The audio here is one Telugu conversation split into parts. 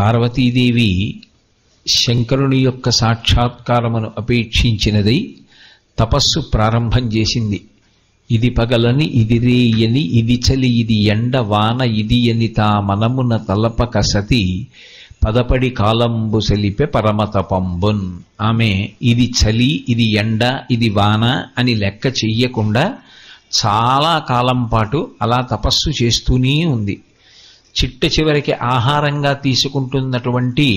పార్వతీదేవి శంకరుని యొక్క సాక్షాత్కారమును అపేక్షించినదై తపస్సు ప్రారంభం చేసింది. ఇది పగలని ఇది రేయని ఇది చలి ఇది ఎండ వాన ఇది అని తా మనమున తలపక సతి పదపడి కాలంబు సెలిపె పరమతపంబున్. ఆమె ఇది చలి ఇది ఎండ ఇది వాన అని లెక్క చెయ్యకుండా చాలా కాలం పాటు అలా తపస్సు చేస్తూనే ఉంది. చిట్ట చివరికి ఆహారంగా తీసుకుంటున్నటువంటి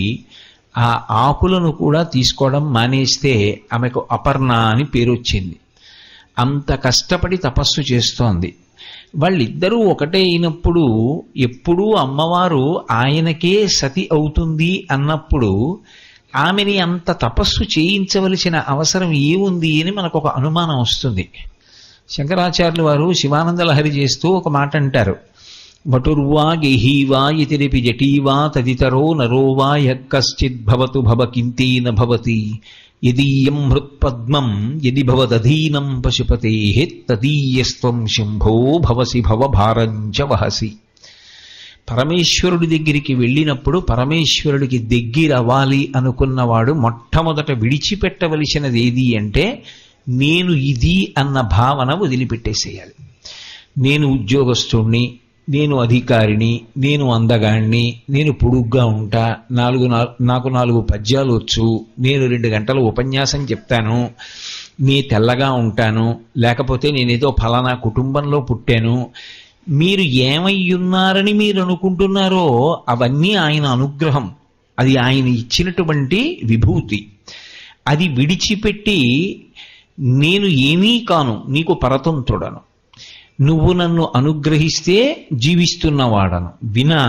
ఆ ఆకులను కూడా తీసుకోవడం మానేస్తే ఆమెకు అపర్ణ అని పేరు వచ్చింది. అంత కష్టపడి తపస్సు చేస్తోంది. వాళ్ళిద్దరూ ఒకటే అయినప్పుడు ఎప్పుడూ అమ్మవారు ఆయనకే సతి అవుతుంది అన్నప్పుడు ఆమెని అంత తపస్సు చేయించవలసిన అవసరం ఏముంది అని మనకు ఒక అనుమానం వస్తుంది. శంకరాచార్యులు వారు శివానంద లహరి చేస్తూ ఒక మాట అంటారు, వటుర్వా గేహీవా ఇతిరిపి జటీవా తదితరో నరోవా యక్కశ్చిద్భవతు భవకింతేన భవతి యదీయం హృత్పద్మం యది భవదధీనం పశుపతేః తదీయస్త్వం శంభో భవసి భవభారంచ వహసి. పరమేశ్వరుడి దగ్గరికి వెళ్ళినప్పుడు పరమేశ్వరుడికి దగ్గరవ్వాలి అనుకున్నవాడు మొట్టమొదట విడిచిపెట్టవలసినది ఏది అంటే నేను ఇది అన్న భావన వదిలిపెట్టేసేయాలి. నేను ఉద్యోగస్తుణ్ణి, నేను అధికారిని, నేను అందగాణ్ణి, నేను పొడుగ్గా ఉంటా, నాకు 4 పద్యాలు వచ్చు, నేను 2 గంటలు ఉపన్యాసం చెప్తాను, నీ తెల్లగా ఉంటాను, లేకపోతే నేనేదో ఫలానా కుటుంబంలో పుట్టాను. మీరు ఏమయ్యున్నారని మీరు అనుకుంటున్నారో అవన్నీ ఆయన అనుగ్రహం, అది ఆయన ఇచ్చినటువంటి విభూతి. అది విడిచిపెట్టి నేను ఏమీ కాను, నీకు పరతంత్రుడను, నువ్వు నన్ను అనుగ్రహిస్తే జీవిస్తున్నవాడను, వినా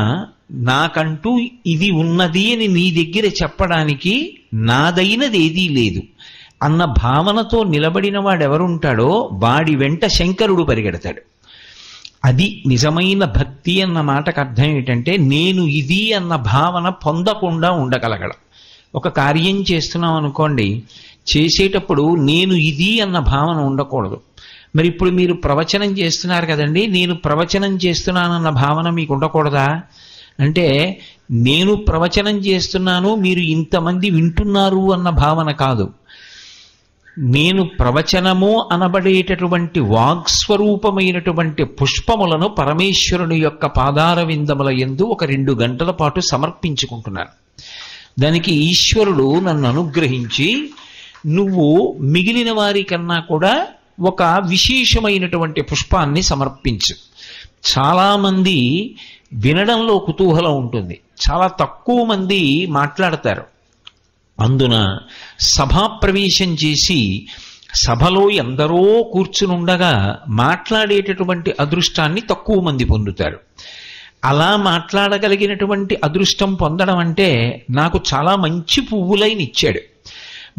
నాకంటూ ఇది ఉన్నది అని నీ దగ్గర చెప్పడానికి నాదైనది ఏదీ లేదు అన్న భావనతో నిలబడిన వాడెవరుంటాడో వాడి వెంట శంకరుడు పరిగెడతాడు. అది నిజమైన భక్తి అన్న మాటకు అర్థం ఏంటంటే నేను ఇది అన్న భావన పొందకుండా ఉండగలగడం. ఒక కార్యం చేస్తున్నాం అనుకోండి, చేసేటప్పుడు నేను ఇది అన్న భావన ఉండకూడదు. మరి ఇప్పుడు మీరు ప్రవచనం చేస్తున్నారు కదండి, నేను ప్రవచనం చేస్తున్నానన్న భావన మీకు ఉండకూడదా అంటే, నేను ప్రవచనం చేస్తున్నాను మీరు ఇంతమంది వింటున్నారు అన్న భావన కాదు. నేను ప్రవచనము అనబడేటటువంటి వాగ్స్వరూపమైనటువంటి పుష్పములను పరమేశ్వరుని యొక్క పాదార విందముల యందు ఒక 2 గంటల పాటు సమర్పించుకుంటున్నాను. దానికి ఈశ్వరుడు నన్ను అనుగ్రహించి నువ్వు మిగిలిన వారికన్నా కూడా ఒక విశేషమైనటువంటి పుష్పాన్ని సమర్పించు. చాలామంది వినడంలో కుతూహలం ఉంటుంది, చాలా తక్కువ మంది మాట్లాడతారు. అందున సభాప్రవేశం చేసి సభలో ఎందరో కూర్చునుండగా మాట్లాడేటటువంటి అదృష్టాన్ని తక్కువ మంది పొందుతారు. అలా మాట్లాడగలిగినటువంటి అదృష్టం పొందడం అంటే నాకు చాలా మంచి పువ్వులైన ఇచ్చాడు.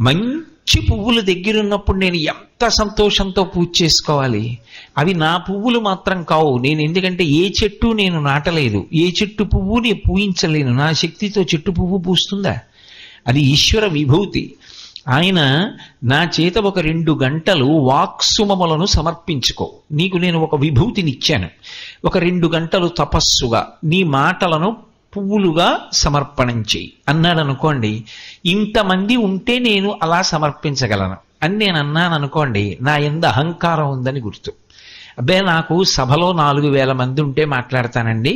మంచి పువ్వులు దగ్గరున్నప్పుడు నేను ఎంత సంతోషంతో పూజ చేసుకోవాలి. అవి నా పువ్వులు మాత్రం కావు. నేను ఎందుకంటే ఏ చెట్టు నేను నాటలేదు, ఏ చెట్టు పువ్వు నేను పూయించలేను. నా శక్తితో చెట్టు పువ్వు పూస్తుందా? అది ఈశ్వర విభూతి. ఆయన నా చేత ఒక 2 గంటలు వాక్సుమములను సమర్పించుకో, నీకు నేను ఒక విభూతినిచ్చాను, ఒక 2 గంటలు తపస్సుగా నీ మాటలను పువ్వులుగా సమర్పణం చేయి అన్నాడు అనుకోండి. ఇంతమంది ఉంటే నేను అలా సమర్పించగలను అని నేను అన్నాను అనుకోండి, నా యందు అహంకారం ఉందని గుర్తు. అబ్బే నాకు సభలో 4000 మంది ఉంటే మాట్లాడతానండి,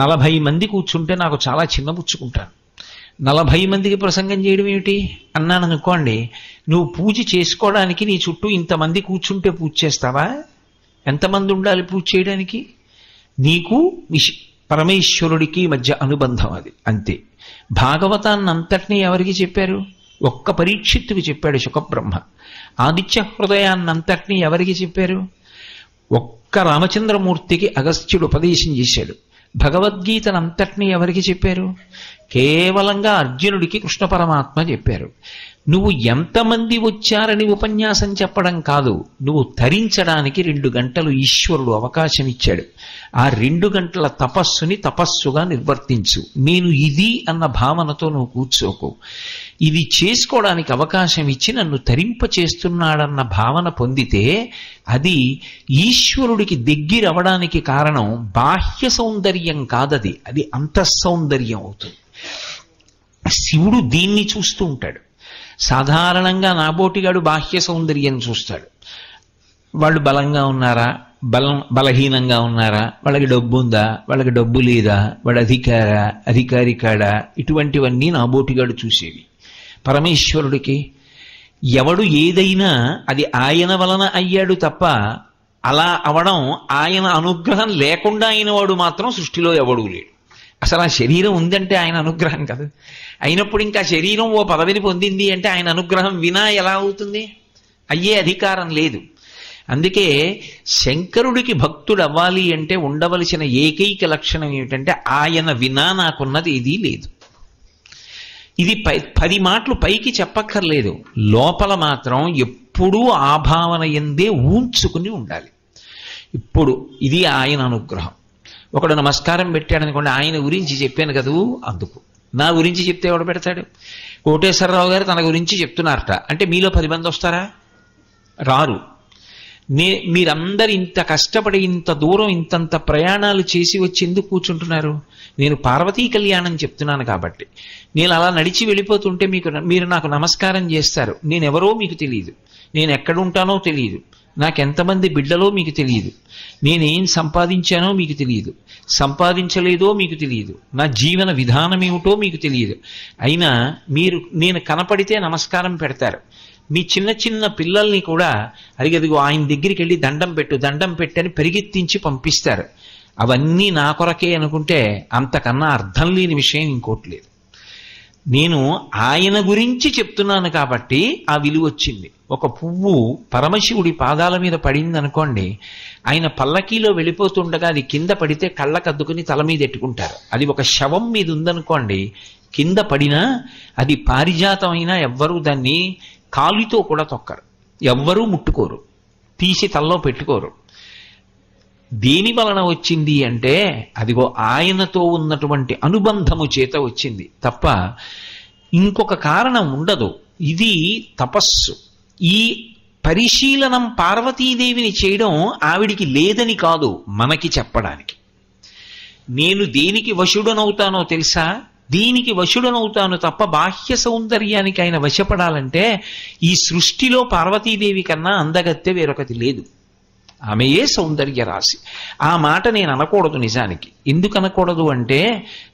40 మంది కూర్చుంటే నాకు చాలా చిన్నపుచ్చుకుంటాను, 40 మందికి ప్రసంగం చేయడం ఏమిటి అన్నాను అనుకోండి. నువ్వు పూజ చేసుకోవడానికి నీ చుట్టూ ఇంతమంది కూర్చుంటే పూజ చేస్తావా? ఎంతమంది ఉండాలి పూజ చేయడానికి? నీకు పరమేశ్వరుడికి మధ్య అనుబంధం అది, అంతే. భాగవతాన్నంతటినీ ఎవరికి చెప్పారు? ఒక్క పరీక్షిత్తుకి చెప్పాడు శుకబ్రహ్మ. ఆదిత్య హృదయాన్నంతటినీ ఎవరికి చెప్పారు? ఒక్క రామచంద్రమూర్తికి అగస్త్యుడు ఉపదేశం చేశాడు. భగవద్గీతనంతటినీ ఎవరికి చెప్పారు? కేవలంగా అర్జునుడికి కృష్ణ పరమాత్మ చెప్పారు. నువ్వు ఎంతమంది వచ్చారని ఉపన్యాసం చెప్పడం కాదు, నువ్వు తరించడానికి 2 గంటలు ఈశ్వరుడు అవకాశం ఇచ్చాడు. ఆ 2 గంటల తపస్సుని తపస్సుగా నిర్వర్తించు. నేను ఇది అన్న భావనతో నువ్వు కూర్చోకు. ఇది చేసుకోవడానికి అవకాశం ఇచ్చి నన్ను తరింప చేస్తున్నాడన్న భావన పొందితే అది ఈశ్వరుడికి దగ్గరవడానికి కారణం బాహ్య సౌందర్యం కాదది, అది అంతఃసౌందర్యం అవుతుంది. శివుడు దీన్ని చూస్తూ ఉంటాడు. సాధారణంగా నాబోటిగాడు బాహ్య సౌందర్యం చూస్తాడు. వాళ్ళు బలంగా ఉన్నారా, బలహీనంగా ఉన్నారా, వాళ్ళకి డబ్బు ఉందా, వాళ్ళకి డబ్బు లేదా, వాడు అధికారి కాడా, ఇటువంటివన్నీ నాబోటిగాడు చూసేవి. పరమేశ్వరుడికి ఎవడు ఏదైనా అది ఆయన వలన అయ్యాడు తప్ప అలా అవడం ఆయన అనుగ్రహం లేకుండా అయిన వాడు మాత్రం సృష్టిలో ఎవడూ లేడు. అసలు ఆ శరీరం ఉందంటే ఆయన అనుగ్రహం కదా. అయినప్పుడు ఇంకా శరీరం ఓ పదవిని పొందింది అంటే ఆయన అనుగ్రహం వినా ఎలా అవుతుంది? అయ్యే అధికారం లేదు. అందుకే శంకరుడికి భక్తుడు అవ్వాలి అంటే ఉండవలసిన ఏకైక లక్షణం ఏమిటంటే ఆయన వినా నాకున్నది ఏదీ లేదు. ఇది 10 మాటలు పైకి చెప్పక్కర్లేదు, లోపల మాత్రం ఎప్పుడూ ఆ భావన ఎందే ఊంచుకుని ఉండాలి. ఇప్పుడు ఇది ఆయన అనుగ్రహం. ఒకడు నమస్కారం పెట్టాడనుకోండి, ఆయన గురించి చెప్పాను కదూ అందుకు. నా గురించి చెప్తే ఎవడు పెడతాడు? కోటేశ్వరరావు గారు తన గురించి చెప్తున్నారట అంటే మీలో 10 మంది వస్తారా? రారు. మీరందరు ఇంత కష్టపడి ఇంత దూరం ఇంతంత ప్రయాణాలు చేసి వచ్చి ఎందుకు కూర్చుంటున్నారు? నేను పార్వతీ కళ్యాణం చెప్తున్నాను కాబట్టి. నేను అలా నడిచి వెళ్ళిపోతుంటే మీరు నాకు నమస్కారం చేస్తారు. నేనెవరో మీకు తెలియదు, నేను ఎక్కడుంటానో తెలియదు, నాకెంతమంది బిడ్డలో మీకు తెలియదు, నేనేం సంపాదించానో మీకు తెలియదు, సంపాదించలేదో మీకు తెలియదు, నా జీవన విధానం ఏమిటో మీకు తెలియదు. అయినా నేను కనపడితే నమస్కారం పెడతారు. మీ చిన్న చిన్న పిల్లల్ని కూడా అడిగదిగో ఆయన దగ్గరికి వెళ్ళి దండం పెట్టని పరిగెత్తించి పంపిస్తారు. అవన్నీ నా కొరకే అనుకుంటే అంతకన్నా అర్థం లేని విషయం ఇంకోటి లేదు. నేను ఆయన గురించి చెప్తున్నాను కాబట్టి ఆ విలువ వచ్చింది. ఒక పువ్వు పరమశివుడి పాదాల మీద పడింది అనుకోండి, ఆయన పల్లకీలో వెళ్ళిపోతుండగా అది కింద పడితే కళ్ళకద్దుకుని తల మీద ఎట్టుకుంటారు. అది ఒక శవం మీద ఉందనుకోండి, కింద పడినా అది పారిజాతం అయినా ఎవ్వరూ దాన్ని కాలితో కూడా తొక్కరు, ఎవ్వరూ ముట్టుకోరు, తీసి తలలో పెట్టుకోరు. దేని వలన వచ్చింది అంటే అదిగో ఆయనతో ఉన్నటువంటి అనుబంధము చేత వచ్చింది తప్ప ఇంకొక కారణం ఉండదు. ఇది తపస్సు. ఈ పరిశీలనం పార్వతీదేవిని చేయడం ఆవిడికి లేదని కాదు, మనకి చెప్పడానికి. నేను దేనికి వశుడనవుతానో తెలుసా? దీనికి వశుడనవుతాను తప్ప బాహ్య సౌందర్యానికి ఆయన వశపడాలంటే ఈ సృష్టిలో పార్వతీదేవి కన్నా అందగత్తె వేరొకటి లేదు. ఆమెయే సౌందర్య రాశి. ఆ మాట నేను అనకూడదు. నిజానికి ఎందుకు అనకూడదు అంటే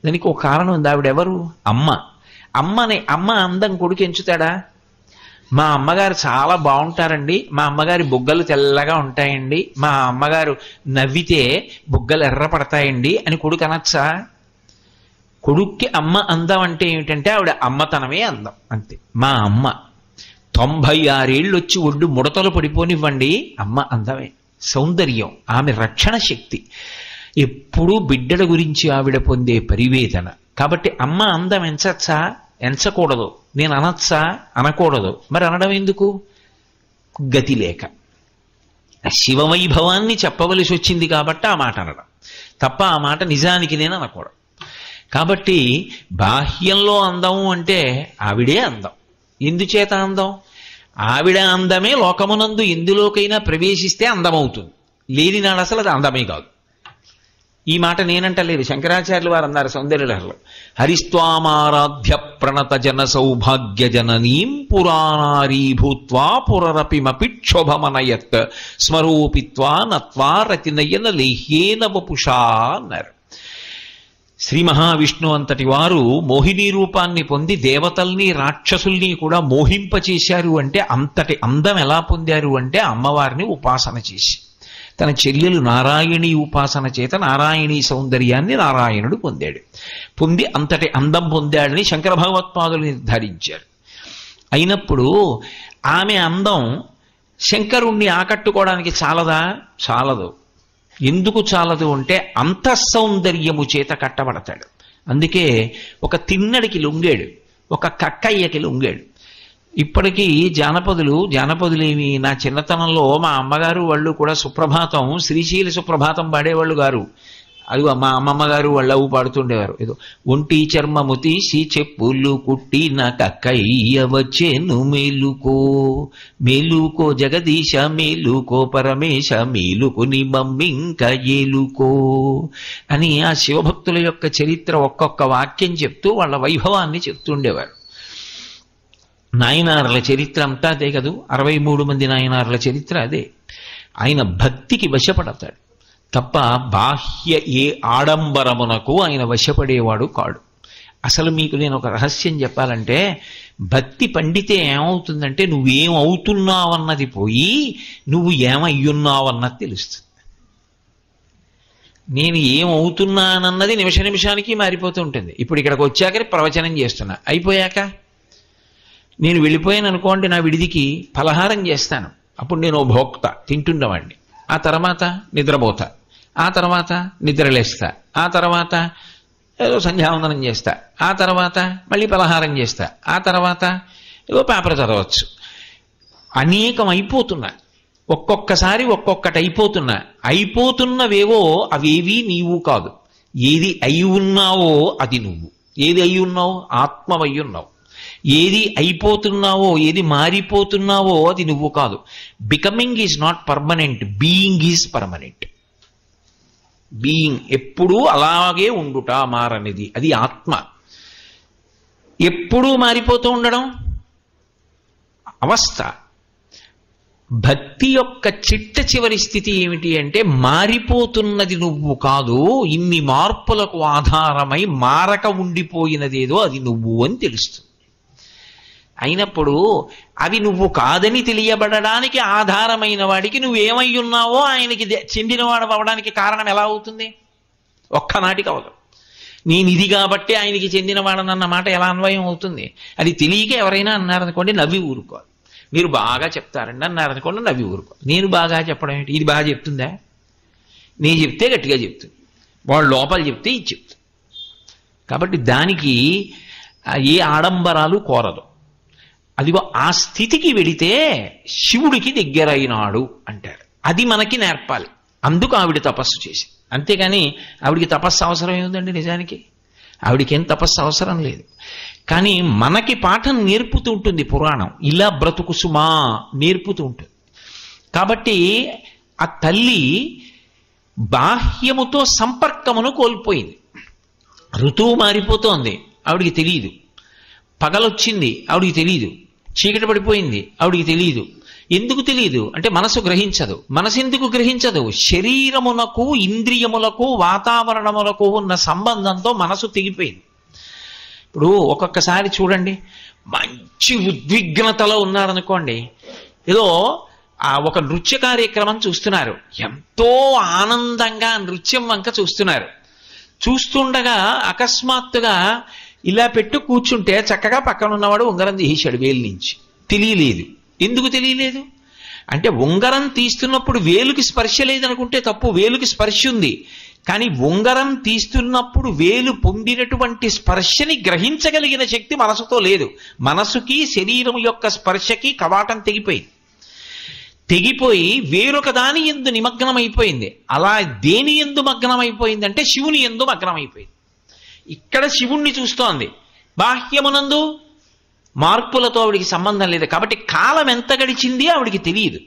దానికి ఒక కారణం ఉంది. ఆవిడెవరు? అమ్మ. అమ్మ అందం కొడుకు ఎంచుతాడా? మా అమ్మగారు చాలా బాగుంటారండి, మా అమ్మగారి బుగ్గలు తెల్లగా ఉంటాయండి, మా అమ్మగారు నవ్వితే బుగ్గలు ఎర్రపడతాయండి అని కొడుకు అనొచ్చా? కొడుక్కి అమ్మ అందం అంటే ఏమిటంటే ఆవిడ అమ్మతనమే అందం, అంతే. మా అమ్మ 96 ఏళ్ళు వచ్చి ఒడ్డు ముడతలు పడిపోనివ్వండి, అమ్మ అందమే, సౌందర్యం, ఆమె రక్షణ శక్తి. ఎప్పుడూ బిడ్డల గురించి ఆవిడ పొందే పరివేదన. కాబట్టి అమ్మ అందం ఎంచచ్చా? ఎంచకూడదు. నేను అనొచ్చా? అనకూడదు. మరి అనడం ఎందుకు? గతి లేక. శివవైభవాన్ని చెప్పవలసి వచ్చింది కాబట్టి ఆ మాట అనడం తప్ప ఆ మాట నిజానికి నేను అనకూడదు. కాబట్టి బాహ్యంలో అందం అంటే ఆవిడే అందం. ఎందుచేత అందం? ఆవిడ అందమే లోకమునందు ఎందులోకైనా ప్రవేశిస్తే అందమవుతుంది, లేని నాడు అసలు అది అందమే కాదు. ఈ మాట నేనంటలేదు, శంకరాచార్యులు వారు అన్నారు సౌందర్యలహరిలో. హరిస్వామారాధ్య ప్రణత జన సౌభాగ్య జననీం పురాణారీ భూత్వా పురరపిమపి క్షోభమనయత్ స్మరోపిత్వా నత్వా రతినయన లేహ్యేన వపుషా అన్నారు. శ్రీ మహావిష్ణు అంతటి వారు మోహిని రూపాన్ని పొంది దేవతల్ని రాక్షసుల్ని కూడా మోహింపచేశారు అంటే అంతటి అందం ఎలా పొందారు అంటే అమ్మవారిని ఉపాసన చేసి, తన చెల్లెలు నారాయణీ ఉపాసన చేత నారాయణీ సౌందర్యాన్ని నారాయణుడు పొంది అంతటి అందం పొందాడని శంకర భగవత్పాదులు నిర్ధారించారు. అయినప్పుడు ఆమె అందం శంకరుణ్ణి ఆకట్టుకోవడానికి చాలదా? చాలదు. ఎందుకు చాలదు అంటే అంతఃసౌందర్యము చేత కట్టబడతాడు. అందుకే ఒక తిన్నడికి లొంగాడు, ఒక కక్కయ్యకి లొంగాడు. ఇప్పటికీ జానపదులేమి నా చిన్నతనంలో మా అమ్మగారు వాళ్ళు కూడా సుప్రభాతం, శ్రీశైల సుప్రభాతం పాడేవాళ్ళు గారు. అది మా అమ్మమ్మ గారు వాళ్ళ అవ్వు పాడుతుండేవారు ఏదో, ఒంటి చర్మము తీసి చెప్పులు కుట్టి నా కక్కయ్య వచ్చేను మేలుకో మేలుకో జగదీశ మేలుకో పరమేశ మేలుకుని మమ్మింక ఏలుకో అని ఆ శివభక్తుల యొక్క చరిత్ర ఒక్కొక్క వాక్యం చెప్తూ వాళ్ళ వైభవాన్ని చెప్తుండేవారు. నాయనార్ల చరిత్ర అంతా అదే కదూ, 63 మంది నాయనార్ల చరిత్ర అదే. ఆయన భక్తికి వశపడతాడు తప్ప బాహ్య ఏ ఆడంబరమునకు ఆయన వశపడేవాడు కాడు. అసలు మీకు నేను ఒక రహస్యం చెప్పాలంటే, భక్తి పండితే ఏమవుతుందంటే నువ్వేం అవుతున్నావన్నది పోయి నువ్వు ఏమయ్యున్నావన్నది తెలుస్తుంది. నేను ఏమవుతున్నానన్నది నిమిష నిమిషానికి మారిపోతూ ఉంటుంది. ఇప్పుడు ఇక్కడికి వచ్చాక ప్రవచనం చేస్తున్నా, అయిపోయాక నేను వెళ్ళిపోయాను అనుకోండి, నా విడిదికి ఫలహారం చేస్తాను, అప్పుడు నేను భోక్త తింటున్నవాడిని. ఆ తర్వాత నిద్రపోతా, ఆ తర్వాత నిద్రలేస్తా, ఆ తర్వాత ఏదో సంధ్యావందనం చేస్తా, ఆ తర్వాత మళ్ళీ ఫలహారం చేస్తా, ఆ తర్వాత ఏదో పేపర్ చదవచ్చు. అనేకం అయిపోతున్నా, ఒక్కొక్కసారి ఒక్కొక్కటి అయిపోతున్నా. అయిపోతున్నవేవో అవేవీ నీవు కాదు. ఏది అయి ఉన్నావో అది నువ్వు. ఏది అయి ఉన్నావో ఆత్మవై ఉన్నావు. ఏది అయిపోతున్నావో ఏది మారిపోతున్నావో అది నువ్వు కాదు. Becoming is not permanent, being is permanent. Being ఎప్పుడూ అలాగే ఉండుట మారనిది, అది ఆత్మ. ఎప్పుడూ మారిపోతూ ఉండడం అవస్థ. భక్తి యొక్క చిట్ట చివరి స్థితి ఏమిటి అంటే, మారిపోతున్నది నువ్వు కాదు, ఇన్ని మార్పులకు ఆధారమై మారక ఉండిపోయినదేదో అది నువ్వు అని తెలుస్తుంది. అయినప్పుడు అవి నువ్వు కాదని తెలియబడడానికి ఆధారమైన వాడికి నువ్వేమై ఉన్నావో ఆయనకి చెందినవాడు అవ్వడానికి కారణం ఎలా అవుతుంది? ఒక్కనాటికి అవదు. నేను ఇది కాబట్టి ఆయనకి చెందినవాడనన్న మాట ఎలా అన్వయం అవుతుంది? అది తెలియక ఎవరైనా అన్నారనుకోండి నవ్వి ఊరుకోవాలి. మీరు బాగా చెప్తారండి అన్నారనుకోండి నవ్వి ఊరుకోవాలి. నేను బాగా చెప్పడం ఏంటి? ఇది బాగా చెప్తుందా? నేను చెప్తే గట్టిగా చెప్తుంది, వాళ్ళు లోపల చెప్తే ఇది చెప్తుంది. కాబట్టి దానికి ఏ ఆడంబరాలు కోరదు. అదిగో ఆ స్థితికి వెడితే శివుడికి దగ్గరైనాడు అంటారు. అది మనకి నేర్పాలి. అందుకు ఆవిడ తపస్సు చేసి. అంతేగాని ఆవిడికి తపస్సు అవసరం ఏముందండి? నిజానికి ఆవిడికి ఏం తపస్సు అవసరం లేదు. కానీ మనకి పాఠం నేర్పుతూ ఉంటుంది పురాణం. ఇలా బ్రతుకు సుమా నేర్పుతూ ఉంటుంది. కాబట్టి ఆ తల్లి బాహ్యముతో సంపర్కమును కోల్పోయింది. ఋతువు మారిపోతోంది, ఆవిడికి తెలియదు. పగలొచ్చింది, ఆవిడికి తెలియదు. చీకటి పడిపోయింది, ఆవిడికి తెలియదు. ఎందుకు తెలియదు అంటే మనసు గ్రహించదు. మనసు ఎందుకు గ్రహించదు? శరీరమునకు ఇంద్రియములకు వాతావరణములకు ఉన్న సంబంధంతో మనసు తెగిపోయింది. ఇప్పుడు ఒక్కొక్కసారి చూడండి, మంచి ఉద్విగ్నతలో ఉన్నారనుకోండి, ఏదో ఒక నృత్య కార్యక్రమం చూస్తున్నారు, ఎంతో ఆనందంగా నృత్యం వంక చూస్తున్నారు. చూస్తుండగా అకస్మాత్తుగా ఇలా పెట్టు కూర్చుంటే చక్కగా పక్కన ఉన్నవాడు ఉంగరం తీసాడు వేలు నుంచి. తెలియలేదు. ఎందుకు తెలియలేదు అంటే ఉంగరం తీస్తున్నప్పుడు వేలుకి స్పర్శ లేదనుకుంటే తప్పు. వేలుకి స్పర్శ ఉంది, కానీ ఉంగరం తీస్తున్నప్పుడు వేలు పొందినటువంటి స్పర్శని గ్రహించగలిగిన శక్తి మనసుతో లేదు. మనసుకి శరీరం యొక్క స్పర్శకి కవాటం తెగిపోయింది. తెగిపోయి వేరొక దాని యందు నిమగ్నమైపోయింది. అలా దేని యందు మగ్నమైపోయిందంటే శివుని యందు మగ్నమైపోయింది. ఇక్కడ శివుణ్ణి చూస్తోంది, బాహ్యమునందు మార్పులతో ఆవిడికి సంబంధం లేదు. కాబట్టి కాలం ఎంత గడిచింది ఆవిడికి తెలియదు,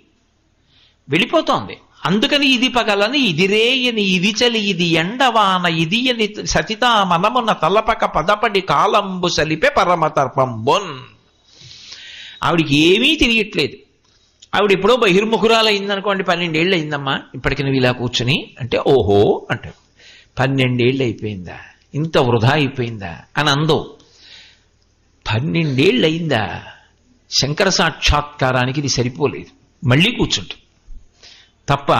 వెళ్ళిపోతోంది. అందుకని ఇది పగలని ఇది రేయని ఇది చలి ఇది ఎండవాన ఇది అని సతితా మనమున్న తలపక పదపడి కాలంబు సలిపే పరమతర్పంబొన్. ఆవిడికి ఏమీ తెలియట్లేదు. ఆవిడ ఎప్పుడో బహిర్ముఖురాలైందనుకోండి, 12 ఏళ్ళు అయిందమ్మా ఇప్పటికి నువ్వు ఇలా కూర్చుని అంటే ఓహో అంటారు. 12 ఏళ్ళు అయిపోయిందా, ఇంత వృధా అయిపోయిందా అని అందో. 12 ఏళ్ళు అయిందా? శంకర సాక్షాత్కారానికి ఇది సరిపోలేదు. మళ్ళీ కూర్చుంటుంది తప్ప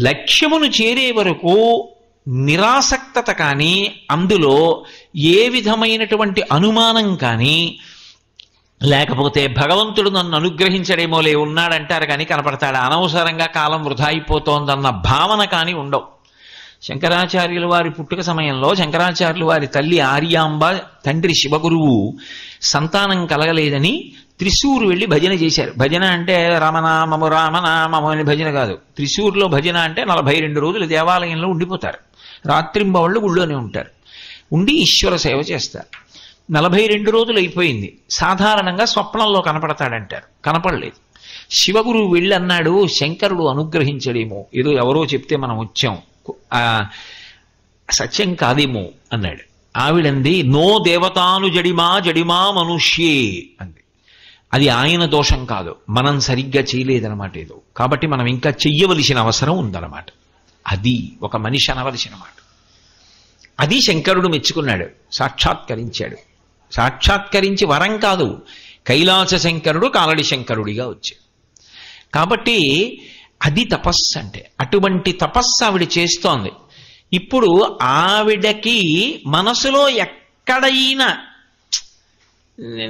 లక్ష్యమును చేరే వరకు నిరాసక్తత కానీ, అందులో ఏ విధమైనటువంటి అనుమానం కానీ లేకపోతే భగవంతుడు నన్ను అనుగ్రహించడేమోలే ఉన్నాడంటారు కానీ కనపడతాడు, అనవసరంగా కాలం వృధా అయిపోతోందన్న భావన కానీ ఉండవు. శంకరాచార్యుల వారి పుట్టుక సమయంలో శంకరాచార్యుల వారి తల్లి ఆర్యాంబ, తండ్రి శివగురువు సంతానం కలగలేదని త్రిశూరు వెళ్ళి భజన చేశారు. భజన అంటే రామనామము రామనామము అని భజన కాదు. త్రిశూరులో భజన అంటే 42 రోజులు దేవాలయంలో ఉండిపోతారు. రాత్రింబవళ్ళు గుళ్ళోనే ఉంటారు, ఉండి ఈశ్వర సేవ చేస్తారు. 42 రోజులు అయిపోయింది. సాధారణంగా స్వప్నంలో కనపడతాడంటారు, కనపడలేదు. శివగురువు వెళ్ళి అన్నాడు, శంకరుడు అనుగ్రహించడేమో, ఏదో ఎవరో చెప్తే మనం వచ్చాం, సత్యం కాదేమో అన్నాడు. ఆవిడంది, నో దేవతాను జడిమా జడిమా మనుష్యే అంది. అది ఆయన దోషం కాదు, మనం సరిగ్గా చేయలేదన్నమాట ఏదో, కాబట్టి మనం ఇంకా చెయ్యవలసిన అవసరం ఉందన్నమాట. అది ఒక మనిషి అనవలసిన మాట. అది శంకరుడు మెచ్చుకున్నాడు, సాక్షాత్కరించాడు. సాక్షాత్కరించి వరం కాదు, కైలాస శంకరుడు కాలడి శంకరుడిగా వచ్చాడు. కాబట్టి అది తపస్సు అంటే. అటువంటి తపస్సు ఆవిడ చేస్తోంది. ఇప్పుడు ఆవిడకి మనసులో ఎక్కడైనా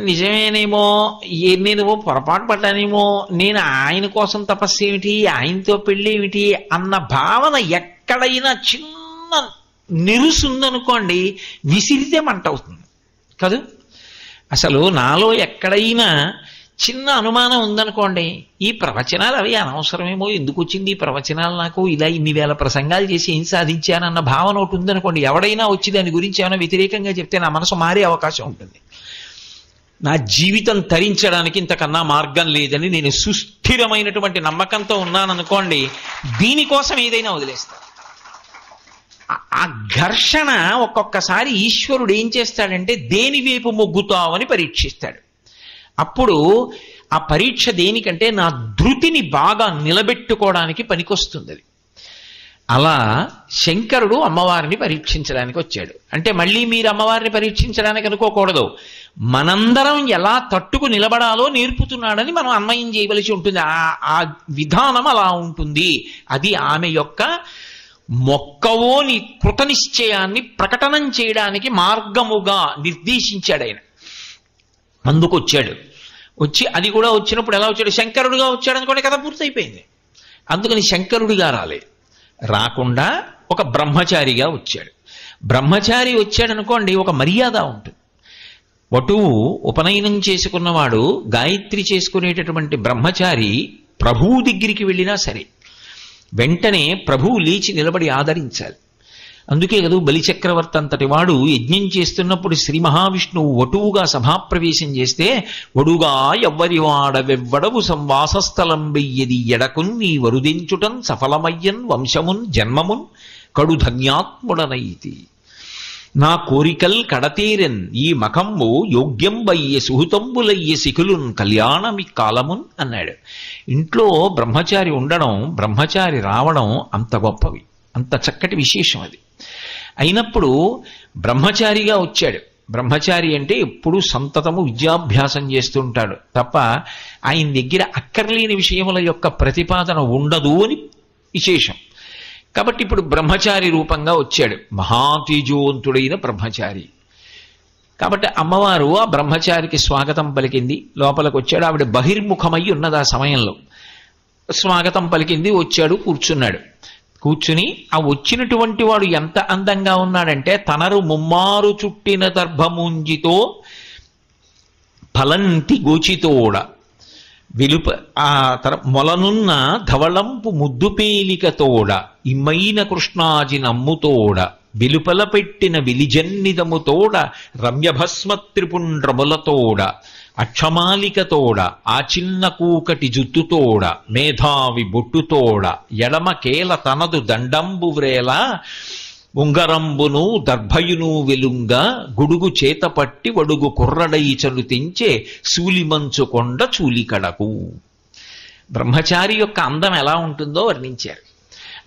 నిజమేనేమో, నేనేమో పొరపాటు పడ్డానేమో, నేను ఆయన కోసం తపస్సు ఏమిటి, ఆయనతో పెళ్ళి ఏమిటి అన్న భావన ఎక్కడైనా చిన్న నిరుసుందనుకోండి, విసిరితే మంట అవుతుంది కాదు. అసలు నాలో ఎక్కడైనా చిన్న అనుమానం ఉందనుకోండి, ఈ ప్రవచనాలు అవి అనవసరమేమో, ఎందుకు వచ్చింది ఈ ప్రవచనాలు, నాకు ఇలా ఇన్ని వేల ప్రసంగాలు చేసి ఏం సాధించానన్న భావన ఒకటి ఉందనుకోండి, ఎవడైనా వచ్చి దాని గురించి ఏమైనా వ్యతిరేకంగా చెప్తే నా మనసు మారే అవకాశం ఉంటుంది. నా జీవితం తరించడానికి ఇంతకన్నా మార్గం లేదని నేను సుస్థిరమైనటువంటి నమ్మకంతో ఉన్నాననుకోండి, దీనికోసం ఏదైనా వదిలేస్తాను. ఆ ఘర్షణ ఒక్కొక్కసారి ఈశ్వరుడు ఏం చేస్తాడంటే, దేని వైపు మొగ్గుతావని పరీక్షిస్తాడు. అప్పుడు ఆ పరీక్ష దేనికంటే, నా ధృతిని బాగా నిలబెట్టుకోవడానికి పనికొస్తుంది అది. అలా శంకరుడు అమ్మవారిని పరీక్షించడానికి వచ్చాడు. అంటే మళ్ళీ మీరు అమ్మవారిని పరీక్షించడానికి అనుకోకూడదు, మనందరం ఎలా తట్టుకు నిలబడాలో నేర్పుతున్నాడని మనం అన్వయం చేయవలసి ఉంటుంది. ఆ విధానం అలా ఉంటుంది. అది ఆమె యొక్క మొక్కవోని కృతనిశ్చయాన్ని ప్రకటనం చేయడానికి మార్గముగా నిర్దేశించాడు ఆయన. అందుకు వచ్చాడు. వచ్చి అది కూడా వచ్చినప్పుడు ఎలా వచ్చాడు, శంకరుడిగా వచ్చాడు అనుకోండి, కథ పూర్తయిపోయింది. అందుకని శంకరుడిగా రాకుండా ఒక బ్రహ్మచారిగా వచ్చాడు. బ్రహ్మచారి వచ్చాడనుకోండి, ఒక మర్యాద ఉంటుంది. వటువు ఉపనయనం చేసుకున్నవాడు, గాయత్రి చేసుకునేటటువంటి బ్రహ్మచారి ప్రభువు దగ్గరికి వెళ్ళినా సరే వెంటనే ప్రభువు లేచి నిలబడి ఆదరించాలి. అందుకే కదా బలిచక్రవర్తి అంతటి వాడు యజ్ఞం చేస్తున్నప్పుడు శ్రీ మహావిష్ణువు వటువుగా సభాప్రవేశం చేస్తే, వడుగా ఎవ్వరి వాడవెవ్వడవు సంవాసస్థలం వెయ్యది ఎడకున్ నీ వరుదించుటన్ సఫలమయ్యన్ వంశమున్ జన్మమున్ కడు ధన్యాత్ముడనైతి. నా కోరికల్ కడతీరెన్ ఈ మకంబు యోగ్యం వయ్య సుహృతంబులయ్య శిఖులున్ కళ్యాణమి కాలమున్ అన్నాడు. ఇంట్లో బ్రహ్మచారి ఉండడం, బ్రహ్మచారి రావడం అంత గొప్పవి, అంత చక్కటి విశేషం అది. అయినప్పుడు బ్రహ్మచారిగా వచ్చాడు. బ్రహ్మచారి అంటే ఎప్పుడు సంతతము విద్యాభ్యాసం చేస్తుంటాడు తప్ప ఆయన దగ్గర అక్కర్లేని విషయముల యొక్క ప్రతిపాదన ఉండదు అని విశేషం. కాబట్టి ఇప్పుడు బ్రహ్మచారి రూపంగా వచ్చాడు, మహాతేజోవంతుడైన బ్రహ్మచారి. కాబట్టి అమ్మవారు ఆ బ్రహ్మచారికి స్వాగతం పలికింది. లోపలికి వచ్చాడు. ఆవిడ బహిర్ముఖమై ఉన్నది ఆ సమయంలో. స్వాగతం పలికింది, వచ్చాడు, కూర్చున్నాడు. కూర్చుని ఆ వచ్చినటువంటి వాడు ఎంత అందంగా ఉన్నాడంటే, తనరు ముమ్మారు చుట్టిన దర్భముంజితో ఫలంతి గోచితోడ వెలుప ఆ మొలనున్న ధవళంపు ముద్దుపేలికతోడ ఇమ్మైన కృష్ణాజి నమ్ముతోడ వెలుపల పెట్టిన విలిజన్నిదముతోడ రమ్యభస్మత్రిపుండ్రములతోడ అక్షమాలికతోడ ఆ చిన్న కూకటి జుత్తుతోడ మేధావి బొట్టుతోడ ఎడమ కేల తనదు దండంబు వ్రేల ఉంగరంబును దర్భయును వెలుంగ గుడుగు చేతపట్టి వడుగు కుర్రడై చలుతించే శూలిమంచుకొండ చూలికడకు. బ్రహ్మచారి యొక్క అందం ఎలా ఉంటుందో వర్ణించారు.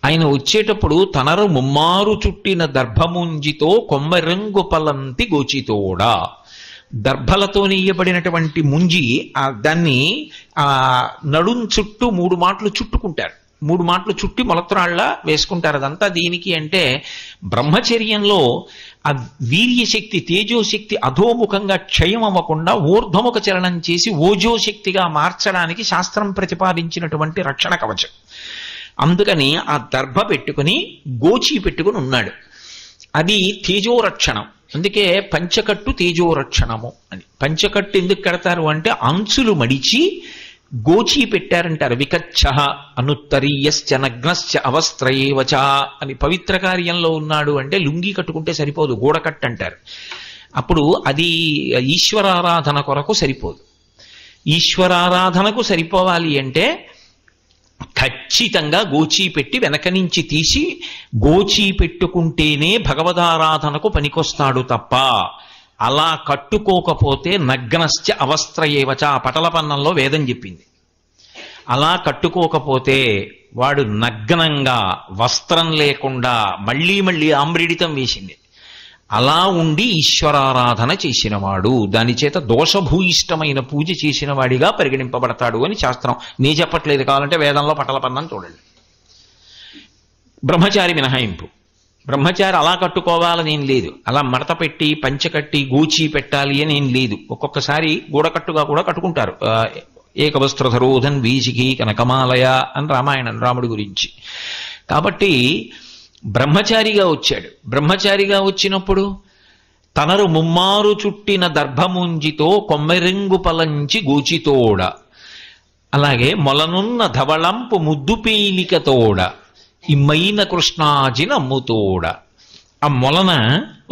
ఆయన వచ్చేటప్పుడు తనరు ముమ్మారు చుట్టిన దర్భముంజితో కొమ్మరంగు పలంతి గోచితోడా, దర్భలతో నెయ్యబడినటువంటి ముంజి దాన్ని నడుం చుట్టూ 3 మాటలు చుట్టుకుంటారు. 3 మాటలు చుట్టి మొలత్రాళ్ళ వేసుకుంటారు. అదంతా దీనికి అంటే బ్రహ్మచర్యంలో ఆ వీర్యశక్తి, తేజోశక్తి అధోముఖంగా క్షయం అవ్వకుండా ఊర్ధ్వముఖ చలనం చేసి ఓజోశక్తిగా మార్చడానికి శాస్త్రం ప్రతిపాదించినటువంటి రక్షణ కవచం. అందుకని ఆ దర్భ పెట్టుకుని గోచి పెట్టుకుని ఉన్నాడు. అది తేజోరక్షణం. అందుకే పంచకట్టు తేజోరక్షణము అని. పంచకట్టు ఎందుకు కడతారు అంటే అంచులు మడిచి గోచీ పెట్టారంటారు. వికచ్చ అనుత్తరీయశ్చ నగ్నశ్చ అవస్త్రయేవచ అని. పవిత్ర కార్యంలో ఉన్నాడు అంటే లుంగి కట్టుకుంటే సరిపోదు, గూడకట్టు అంటారు. అప్పుడు అది ఈశ్వరారాధన కొరకు సరిపోదు. ఈశ్వరారాధనకు సరిపోవాలి అంటే ఖచ్చితంగా గోచీ పెట్టి వెనక నుంచి తీసి గోచీ పెట్టుకుంటేనే భగవదారాధనకు పనికొస్తాడు తప్ప అలా కట్టుకోకపోతే నగ్నశ్చ అవస్త్రయేవచ పటలపన్నంలో వేదం చెప్పింది. అలా కట్టుకోకపోతే వాడు నగ్నంగా వస్త్రం లేకుండా మళ్ళీ మళ్ళీ ఆమ్రిడితం వేసింది. అలా ఉండి ఈశ్వరారాధన చేసినవాడు దాని చేత దోషభూయిష్టమైన పూజ చేసిన వాడిగా పరిగణింపబడతాడు అని శాస్త్రం. నీ చెప్పట్లేదు, కావాలంటే వేదంలో పటలపన్నం చూడండి. బ్రహ్మచారి మినహాయింపు. బ్రహ్మచారి అలా కట్టుకోవాలని ఏం లేదు, అలా మడత పెట్టి పంచకట్టి గోచి పెట్టాలి అని ఏం లేదు. ఒక్కొక్కసారి గూడకట్టుగా కూడా కట్టుకుంటారు. ఏకవస్త్రధరోధన్ వీచికి కనకమాలయ అని రామాయణం రాముడి గురించి. కాబట్టి బ్రహ్మచారిగా వచ్చాడు. బ్రహ్మచారిగా వచ్చినప్పుడు తనరు ముమ్మారు చుట్టిన దర్భముంజితో కొమ్మెరెంగు పలంచి గోచితోడ, అలాగే మొలనున్న ధవళంపు ముద్దు పీలికతోడ ఇమ్మైన కృష్ణాజిన అమ్ముతోడ. ఆ మొలన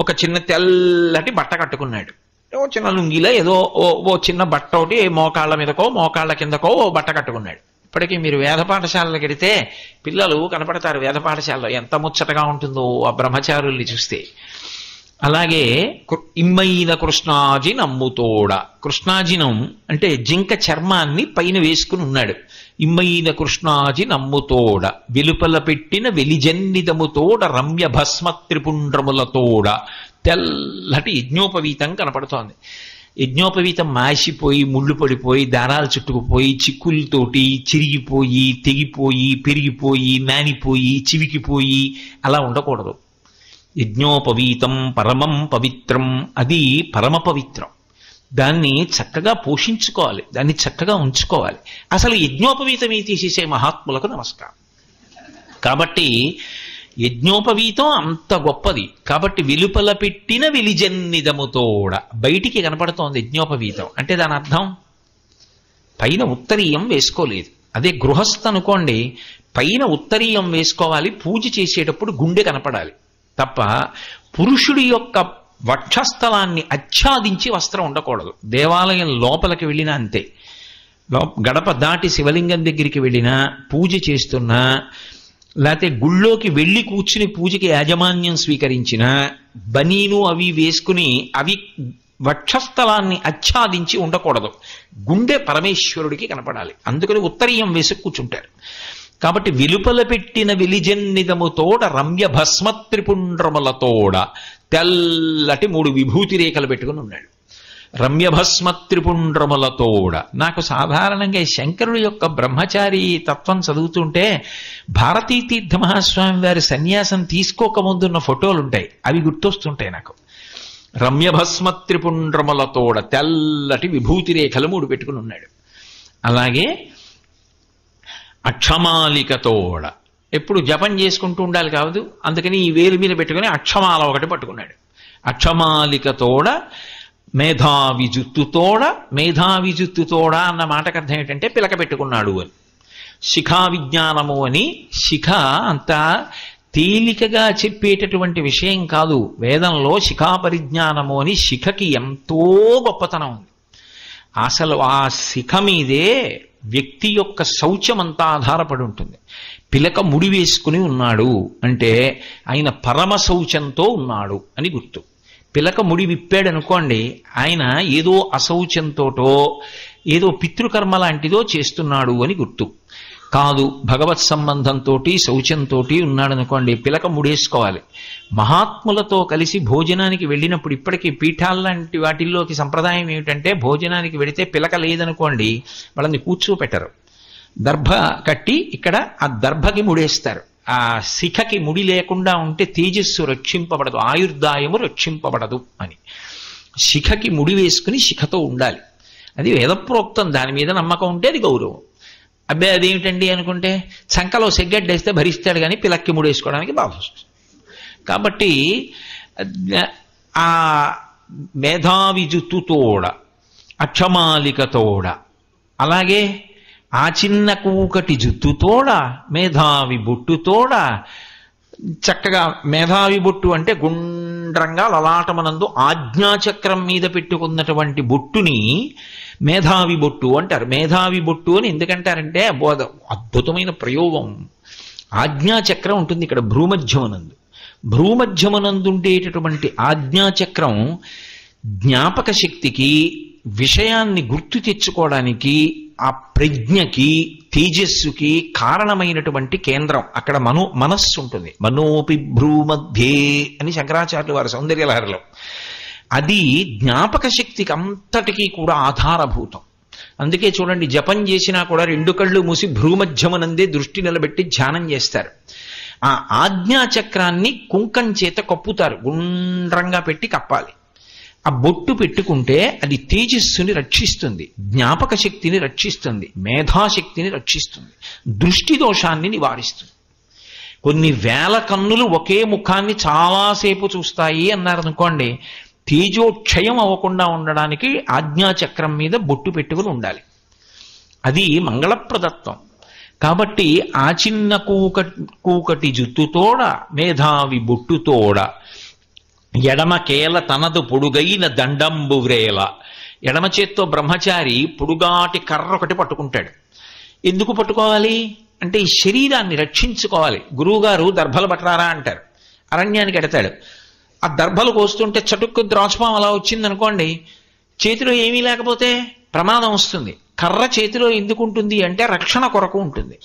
ఒక చిన్న తెల్లటి బట్ట కట్టుకున్నాడు. ఓ చిన్న లుంగిలో ఏదో ఓ చిన్న బట్ట ఒకటి మోకాళ్ళ మీదకో మోకాళ్ళ కిందకో ఓ బట్ట కట్టుకున్నాడు. ఇప్పటికీ మీరు వేద పాఠశాలలకు వెడితే పిల్లలు కనపడతారు. వేద పాఠశాలలో ఎంత ముచ్చటగా ఉంటుందో ఆ బ్రహ్మచారుల్ని చూస్తే. అలాగే ఇమ్మైన కృష్ణాజిన అమ్ముతోడ. కృష్ణాజినం అంటే జింక చర్మాన్ని పైన వేసుకుని ఉన్నాడు. ఇమ్మైన కృష్ణాజిన అమ్ముతోడ వెలుపల పెట్టిన వెలిజన్నిదముతోడ రమ్య భస్మ త్రిపుండ్రములతోడ. తెల్లటి యజ్ఞోపవీతం కనపడుతోంది. యజ్ఞోపవీతం మాసిపోయి ముళ్ళు పడిపోయి దారాలు చుట్టుకుపోయి చిక్కులతోటి చిరిగిపోయి తెగిపోయి పెరిగిపోయి నానిపోయి చివికిపోయి అలా ఉండకూడదు. యజ్ఞోపవీతం పరమం పవిత్రం, అది పరమ పవిత్రం. దాన్ని చక్కగా పోషించుకోవాలి, దాన్ని చక్కగా ఉంచుకోవాలి. అసలు యజ్ఞోపవీతమే తీసేసే మహాత్ములకు నమస్కారం. కాబట్టి యజ్ఞోపవీతం అంత గొప్పది. కాబట్టి వెలుపల పెట్టిన వెలిజన్నిదముతోడ బయటికి కనపడుతోంది యజ్ఞోపవీతం అంటే దాని అర్థం పైన ఉత్తరీయం వేసుకోలేదు. అదే గృహస్థ అనుకోండి, పైన ఉత్తరీయం వేసుకోవాలి. పూజ చేసేటప్పుడు గుండె కనపడాలి తప్ప పురుషుడి యొక్క వక్షస్థలాన్ని ఆచ్ఛాదించి వస్త్రం ఉండకూడదు. దేవాలయం లోపలికి వెళ్ళినా అంతే. గడప దాటి శివలింగం దగ్గరికి వెళ్ళినా, పూజ చేస్తున్నా, లేకపోతే గుళ్ళోకి వెళ్ళి కూర్చుని పూజకి యాజమాన్యం స్వీకరించిన బనీను అవి వేసుకుని అవి వక్షస్థలాన్ని ఆచ్ఛాదించి ఉండకూడదు. గుండె పరమేశ్వరుడికి కనపడాలి. అందుకని ఉత్తరీయం వేసి కూర్చుంటారు. కాబట్టి వెలుపల పెట్టిన వెలిజన్నిదముతోడ రమ్య భస్మ త్రిపుండ్రములతోడ తెల్లటి 3 విభూతి రేఖలు పెట్టుకుని ఉన్నాడు. రమ్యభస్మ త్రిపుండ్రములతోడ. నాకు సాధారణంగా శంకరుడి యొక్క బ్రహ్మచారి తత్వం చదువుతుంటే భారతీ తీర్థ మహాస్వామి వారి సన్యాసం తీసుకోకముందున్న ఫోటోలు ఉంటాయి, అవి గుర్తొస్తుంటాయి నాకు. రమ్యభస్మ త్రిపుండ్రములతోడ తెల్లటి విభూతి రేఖలు 3 పెట్టుకుని ఉన్నాడు. అలాగే అక్షమాలికతోడ, ఎప్పుడు జపం చేసుకుంటూ ఉండాలి కాదు, అందుకని ఈ వేలు మీద పెట్టుకుని అక్షమాల ఒకటి పట్టుకున్నాడు. అక్షమాలికతోడ మేధావి జుత్తుతోడ. మేధావి జుత్తుతోడ అన్న మాటకు అర్థం ఏంటంటే పిలక పెట్టుకున్నాడు అని. శిఖా విజ్ఞానము అని. శిఖ అంత తేలికగా చెప్పేటటువంటి విషయం కాదు. వేదంలో శిఖా పరిజ్ఞానము అని శిఖకి ఎంతో గొప్పతనం ఉంది. అసలు ఆ శిఖ మీదే వ్యక్తి యొక్క శౌచమంతా ఆధారపడి ఉంటుంది. పిలక ముడి వేసుకుని ఉన్నాడు అంటే ఆయన పరమ శౌచంతో ఉన్నాడు అని గుర్తు. పిలక ముడి విప్పాడు అనుకోండి, ఆయన ఏదో అశౌచంతోటో ఏదో పితృకర్మ లాంటిదో చేస్తున్నాడు అని గుర్తు కాదు. భగవత్ సంబంధంతో శౌచంతో ఉన్నాడు అనుకోండి, పిలక ముడేసుకోవాలి. మహాత్ములతో కలిసి భోజనానికి వెళ్ళినప్పుడు ఇప్పటికీ పీఠాల్లాంటి వాటిల్లోకి సంప్రదాయం ఏమిటంటే భోజనానికి వెళితే పిలక లేదనుకోండి వాళ్ళని కూర్చోపెట్టరు, దర్భ కట్టి ఇక్కడ ఆ దర్భకి ముడేస్తారు. ఆ శిఖకి ముడి లేకుండా ఉంటే తేజస్సు రక్షింపబడదు, ఆయుర్దాయము రక్షింపబడదు అని. శిఖకి ముడి వేసుకుని శిఖతో ఉండాలి. అది వేదప్రోక్తం, దాని మీద నమ్మకం ఉంటే అది గౌరవం. అబ్బాయి అదేమిటండి అనుకుంటే చంకలో సెగ్గడ్డేస్తే భరిస్తాడు కానీ పిలక్కి ముడేసుకోవడానికి బాధ వస్తుంది. కాబట్టి ఆ మేధావి జుత్తుతోడ అక్షమాలికతోడ అలాగే ఆ చిన్న కూకటి జుత్తుతోడ మేధావి బొట్టుతోడ, చక్కగా మేధావి బొట్టు అంటే గుండ్రంగా లలాటమనందు ఆజ్ఞాచక్రం మీద పెట్టుకున్నటువంటి బొట్టుని మేధావి బొట్టు అంటారు. మేధావి బొట్టు అని ఎందుకంటారంటే అద్భుతమైన ప్రయోగం. ఆజ్ఞాచక్రం ఉంటుంది ఇక్కడ భ్రూమధ్యమనందు. భ్రూమధ్యమనందు ఉండేటటువంటి ఆజ్ఞాచక్రం జ్ఞాపక శక్తికి, విషయాన్ని గుర్తు తెచ్చుకోవడానికి, ఆ ప్రజ్ఞకి, తేజస్సుకి కారణమైనటువంటి కేంద్రం. అక్కడ మనస్సు ఉంటుంది. మనోపి భ్రూమధ్యే అని శంకరాచార్యులు వారి సౌందర్యలహరిలో. అది జ్ఞాపక శక్తికి అంతటికీ కూడా ఆధారభూతం. అందుకే చూడండి, జపం చేసినా కూడా 2 కళ్ళు మూసి భ్రూమధ్యమనందే దృష్టి నిలబెట్టి ధ్యానం చేస్తారు. ఆ ఆజ్ఞాచక్రాన్ని కుంకం చేత కప్పుతారు, గుండ్రంగా పెట్టి కప్పాలి. ఆ బొట్టు పెట్టుకుంటే అది తేజస్సుని రక్షిస్తుంది, జ్ఞాపక శక్తిని రక్షిస్తుంది, మేధాశక్తిని రక్షిస్తుంది, దృష్టి దోషాన్ని నివారిస్తుంది. కొన్ని వేల కన్నులు ఒకే ముఖాన్ని చాలాసేపు చూస్తాయి అన్నారనుకోండి, తేజోక్షయం అవ్వకుండా ఉండడానికి ఆజ్ఞాచక్రం మీద బొట్టు పెట్టుకుని ఉండాలి. అది మంగళప్రదత్వం. కాబట్టి ఆ చిన్న కూకటి జుత్తుతోడ మేధావి బొట్టుతోడ, ఎడమ కేల తనదు పొడుగైన దండంబు వ్రేల. ఎడమ చేత్తో బ్రహ్మచారి పొడుగాటి కర్ర ఒకటి పట్టుకుంటాడు. ఎందుకు పట్టుకోవాలి అంటే ఈ శరీరాన్ని రక్షించుకోవాలి. గురువుగారు దర్భలు పట్టరారా అంటారు. అరణ్యానికి ఎడతాడు. ఆ దర్భలు కోస్తుంటే చటుక్కు ద్రాక్షపాం అలా వచ్చిందనుకోండి, చేతిలో ఏమీ లేకపోతే ప్రమాదం వస్తుంది. కర్ర చేతిలో ఎందుకు ఉంటుంది అంటే రక్షణ కొరకు ఉంటుంది.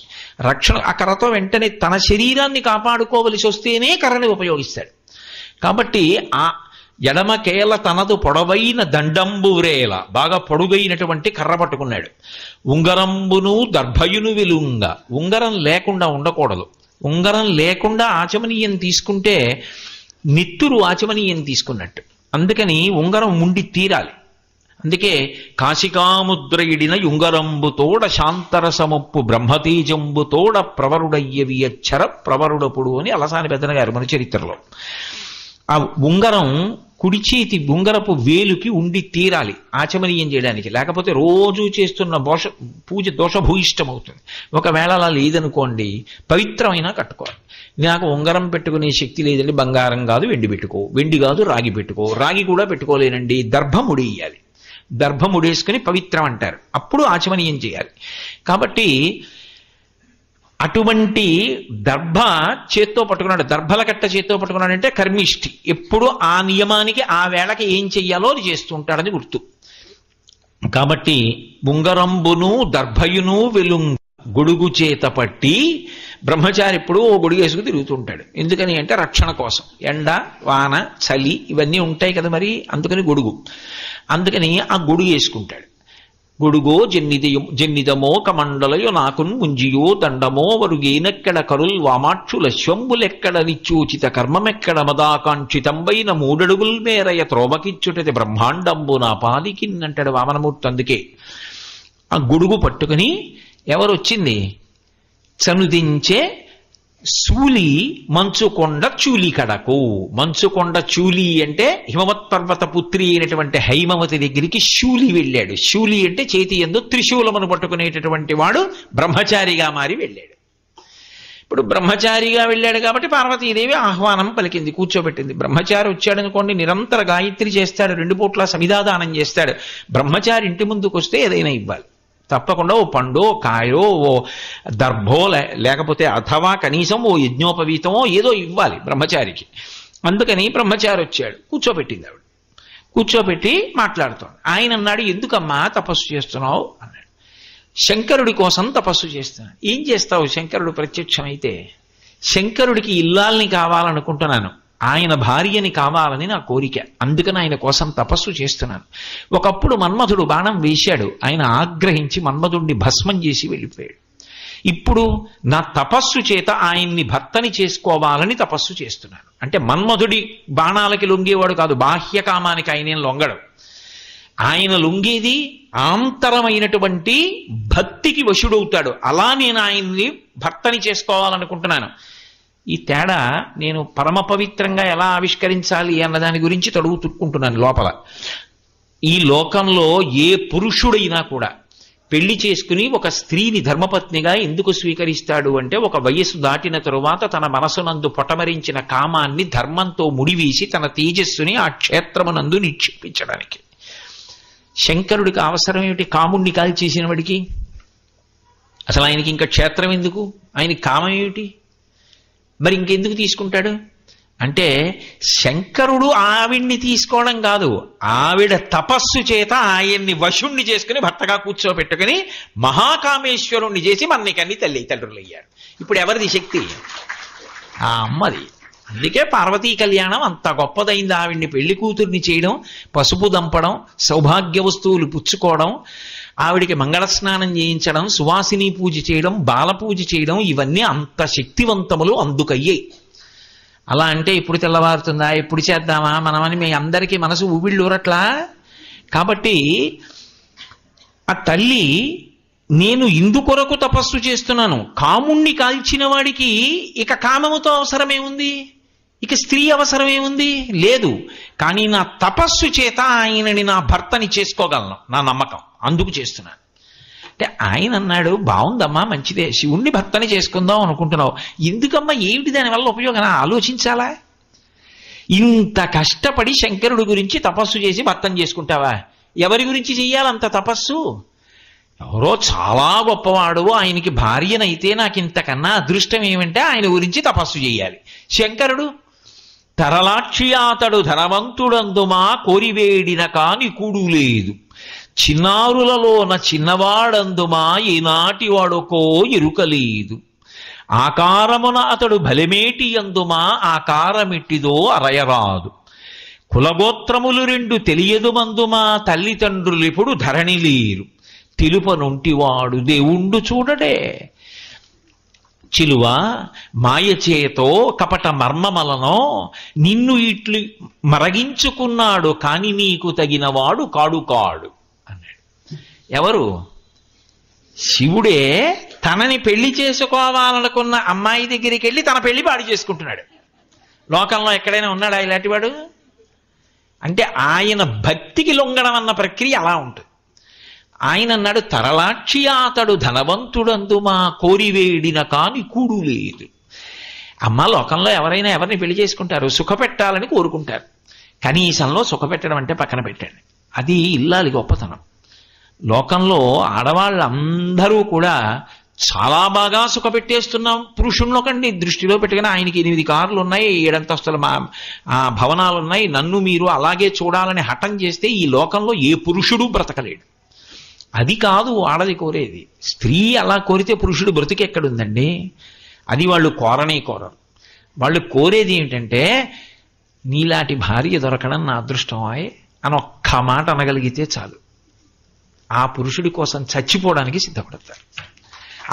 రక్షణ ఆ కర్రతో వెంటనే తన శరీరాన్ని కాపాడుకోవలసి వస్తేనే కర్రని ఉపయోగిస్తాడు. కాబట్టి ఆ ఎడమ కేల తనదు పొడవైన దండంబు వ్రేల, బాగా పొడుగైనటువంటి కర్ర పట్టుకున్నాడు. ఉంగరంబును దర్భయును విలుంగ, ఉంగరం లేకుండా ఉండకూడదు. ఉంగరం లేకుండా ఆచమనీయం తీసుకుంటే నిత్తురు ఆచమనీయం తీసుకున్నట్టు. అందుకని ఉంగరం ఉండి తీరాలి. అందుకే కాశికాముద్రయిడిన యుంగరంబుతోడ శాంతరసముప్పు బ్రహ్మతేజంబుతోడ ప్రవరుడయ్యవియచ్చర ప్రవరుడపుడు అని అలసాని పెద్దన గారు మన చరిత్రలో. ఆ ఉంగరం కుడి చేతి ఉంగరపు వేలుకి ఉండి తీరాలి ఆచమనీయం చేయడానికి, లేకపోతే రోజు చేస్తున్న పూజ దోషభూయిష్టమవుతుంది. ఒకవేళ అలా లేదనుకోండి, పవిత్రమైనా కట్టుకోవాలి. నాకు ఉంగరం పెట్టుకునే శక్తి లేదండి, బంగారం కాదు వెండి పెట్టుకో, వెండి కాదు రాగి పెట్టుకో, రాగి కూడా పెట్టుకోలేనండి, దర్భముడేయాలి. దర్భముడేసుకుని పవిత్రం అంటారు, అప్పుడు ఆచమనీయం చేయాలి. కాబట్టి అటువంటి దర్భ చేత్తో పట్టుకున్నాడు, దర్భల కట్ట చేత్తో పట్టుకున్నాడంటే కర్మిష్టి. ఎప్పుడు ఆ నియమానికి ఆ వేళకి ఏం చెయ్యాలో అది చేస్తూ ఉంటాడని గుర్తు. కాబట్టి ఉంగరంబును దర్భయును వెలుంగ గొడుగు చేత పట్టి బ్రహ్మచారి ఎప్పుడు ఓ గొడుగు వేసుకు తిరుగుతుంటాడు. ఎందుకని అంటే రక్షణ కోసం. ఎండ, వాన, చలి ఇవన్నీ ఉంటాయి కదా మరి, అందుకని గొడుగు. అందుకని ఆ గొడుగు వేసుకుంటాడు. గొడుగో జన్నిదమో కమండలయో నాకున్ ముంజియో దండమో వరుగేనెక్కడ కరుల్ వామాక్షుల శంబులెక్కడ నిచ్చూచిత కర్మమెక్కడ మదాకాంక్షితంబైన 3 అడుగుల మేరయ త్రోమకిచ్చుటది బ్రహ్మాండంబు నా పాదికిన్నంటాడు వామనమూర్తి. అందుకే ఆ గొడుగు పట్టుకుని ఎవరు వచ్చింది, చనుదించే శూలి మంచుకొండ చూలి కడకు. మంచుకొండ చూలి అంటే హిమవత్ పర్వత పుత్రి అయినటువంటి హైమవతి దగ్గరికి శూలి వెళ్ళాడు. శూలి అంటే చేతి యందు త్రిశూలమును పట్టుకునేటటువంటి వాడు బ్రహ్మచారిగా మారి వెళ్ళాడు. ఇప్పుడు బ్రహ్మచారిగా వెళ్ళాడు కాబట్టి పార్వతీదేవి ఆహ్వానం పలికింది, కూర్చోబెట్టింది. బ్రహ్మచారి వచ్చాడు అనుకోండి, నిరంతర గాయత్రి చేస్తాడు, 2 పూట్ల సమిధాదానం చేస్తాడు. బ్రహ్మచారి ఇంటి ముందుకు వస్తే ఏదైనా ఇవ్వాలి తప్పకుండా. ఓ పండో, కాయో, ఓ దర్భో, లేకపోతే అథవా కనీసం ఓ యజ్ఞోపవీతమో ఏదో ఇవ్వాలి బ్రహ్మచారికి. అందుకని బ్రహ్మచారి వచ్చాడు, కూర్చోబెట్టింది ఆవిడ. కూర్చోబెట్టి మాట్లాడుతాడు. ఆయన అన్నాడు, ఎందుకమ్మా తపస్సు చేస్తున్నావు అన్నాడు. శంకరుడి కోసం తపస్సు చేస్తున్నాను. ఏం చేస్తావు శంకరుడు ప్రత్యక్షమైతే? శంకరుడికి ఇల్లాల్ని కావాలనుకుంటున్నాను, ఆయన భార్యని కావాలని నా కోరిక, అందుకని ఆయన కోసం తపస్సు చేస్తున్నాను. ఒకప్పుడు మన్మధుడు బాణం వేశాడు, ఆయన ఆగ్రహించి మన్మధుడిని భస్మం చేసి వెళ్ళిపోయాడు. ఇప్పుడు నా తపస్సు చేత ఆయన్ని భర్తని చేసుకోవాలని తపస్సు చేస్తున్నాను. అంటే మన్మధుడి బాణాలకి లొంగేవాడు కాదు, బాహ్య కామానికి ఆయన లొంగడు. ఆయన లొంగేది ఆంతరమైనటువంటి భక్తికి వశుడవుతాడు. అలా నేను ఆయన్ని భర్తని చేసుకోవాలనుకుంటున్నాను. ఈ తేడా నేను పరమ పవిత్రంగా ఎలా ఆవిష్కరించాలి అన్న దాని గురించి తడువు తుక్కుంటున్నాను లోపల. ఈ లోకంలో ఏ పురుషుడైనా కూడా పెళ్లి చేసుకుని ఒక స్త్రీని ధర్మపత్నిగా ఎందుకు స్వీకరిస్తాడు అంటే ఒక వయస్సు దాటిన తరువాత తన మనసునందు పొటమరించిన కామాన్ని ధర్మంతో ముడివేసి తన తేజస్సుని ఆ క్షేత్రమునందు నిక్షేపించడానికి. శంకరుడికి అవసరం ఏమిటి కాముణ్ణి కాల్చేసిన వాడికి? అసలు ఆయనకి ఇంకా క్షేత్రం ఎందుకు? ఆయనకి కామం ఏమిటి? మరి ఇంకెందుకు తీసుకుంటాడు అంటే శంకరుడు ఆవిడ్ని తీసుకోవడం కాదు, ఆవిడ తపస్సు చేత ఆయన్ని వశుణ్ణి చేసుకుని భర్తగా కూర్చోబెట్టుకుని మహాకామేశ్వరుణ్ణి చేసి మన్నికన్ని తండ్రులయ్యారు. ఇప్పుడు ఎవరిది శక్తి? ఆ అమ్మది. అందుకే పార్వతీ కళ్యాణం అంత గొప్పదైంది. ఆవిడ్ని పెళ్లి కూతుర్ని చేయడం, పసుపు దంపడం, సౌభాగ్య వస్తువులు పుచ్చుకోవడం, ఆవిడికి మంగళ స్నానం చేయించడం, సువాసిని పూజ చేయడం, బాలపూజ చేయడం, ఇవన్నీ అంత శక్తివంతములు అందుకయ్యాయి. అలా అంటే ఇప్పుడు తెల్లవారుతుందా, ఎప్పుడు చేద్దామా మనమని మీ అందరికీ మనసు ఊబిళ్ళూరట్లా. కాబట్టి ఆ తల్లి నేను ఇందుకొరకు తపస్సు చేస్తున్నాను, కాముణ్ణి కాల్చిన వాడికి ఇక కామముతో అవసరమేముంది, ఇక స్త్రీ అవసరమేముంది? లేదు. కానీ నా తపస్సు చేత ఆయనని నా భర్తని చేసుకోగలను, నా నమ్మకం, అందుకు చేస్తున్నాను. అంటే ఆయన అన్నాడు బాగుందమ్మా, మంచిదే, శివుణ్ణి భర్తని చేసుకుందాం అనుకుంటున్నావు, ఎందుకమ్మా, ఏమిటి దానివల్ల ఉపయోగం ఆలోచించాలా? ఇంత కష్టపడి శంకరుడి గురించి తపస్సు చేసి భర్తను చేసుకుంటావా? ఎవరి గురించి చెయ్యాలంత తపస్సు? ఎవరో చాలా గొప్పవాడు, ఆయనకి భార్యనైతే నాకు ఇంతకన్నా అదృష్టం ఏమంటే ఆయన గురించి తపస్సు చేయాలి. శంకరుడు తరలాక్షి అతడు ధనవంతుడందుమా కోరివేడిన కాని కూడు లేదు, చిన్నారులలోన చిన్నవాడందుమా ఈనాటి వాడుకో ఎరుకలేదు, ఆకారమున అతడు బలిమేటి అందుమా ఆకారమిట్టిదో అరయరాదు, కులగోత్రములు రెండు తెలియదు మందుమా తల్లిదండ్రులిప్పుడు ధరణి లేరు, తెలుపనుంటివాడు దేవుండు చూడడే, చిలువ మాయచేతో కపట మర్మమలనో నిన్ను ఇట్లు మరగించుకున్నాడు కాని నీకు తగినవాడు కాడు కాడు అన్నాడు. ఎవరు? శివుడే తనని పెళ్లి చేసుకోవాలనుకున్న అమ్మాయి దగ్గరికి వెళ్ళి తన పెళ్లి పాడి చేసుకుంటున్నాడు. లోకంలో ఎక్కడైనా ఉన్నాడా ఇలాంటివాడు? అంటే ఆయన భక్తికి లొంగడం అన్న ప్రక్రియ అలా ఉంటుంది. ఆయన అన్నాడు తరలాక్షి అతడు ధనవంతుడందుమా కోరివేడిన కాని కూడు లేదు. అమ్మ లోకంలో ఎవరైనా ఎవరిని పెళ్లి చేసుకుంటారు, సుఖపెట్టాలని కోరుకుంటారు. కనీసంలో సుఖపెట్టడం అంటే పక్కన పెట్టండి, అది ఇల్లాలి గొప్పతనం. లోకంలో ఆడవాళ్ళందరూ కూడా చాలా బాగా సుఖపెట్టేస్తున్నాం. పురుషుణ్ణొకండి దృష్టిలో పెట్టుకుని ఆయనకి 8 కార్లు ఉన్నాయి, 7 అంతస్తుల భవనాలు ఉన్నాయి, నన్ను మీరు అలాగే చూడాలని హఠం చేస్తే ఈ లోకంలో ఏ పురుషుడు బ్రతకలేడు. అది కాదు ఆడది కోరేది. స్త్రీ అలా కోరితే పురుషుడు బ్రతికెక్కడుందండి? అది వాళ్ళు కోరనే కోరరు. వాళ్ళు కోరేది ఏమిటంటే నీలాంటి భార్య దొరకడం నా అదృష్టం అని ఒక్క మాట అనగలిగితే చాలు, ఆ పురుషుడి కోసం చచ్చిపోవడానికి సిద్ధపడతారు.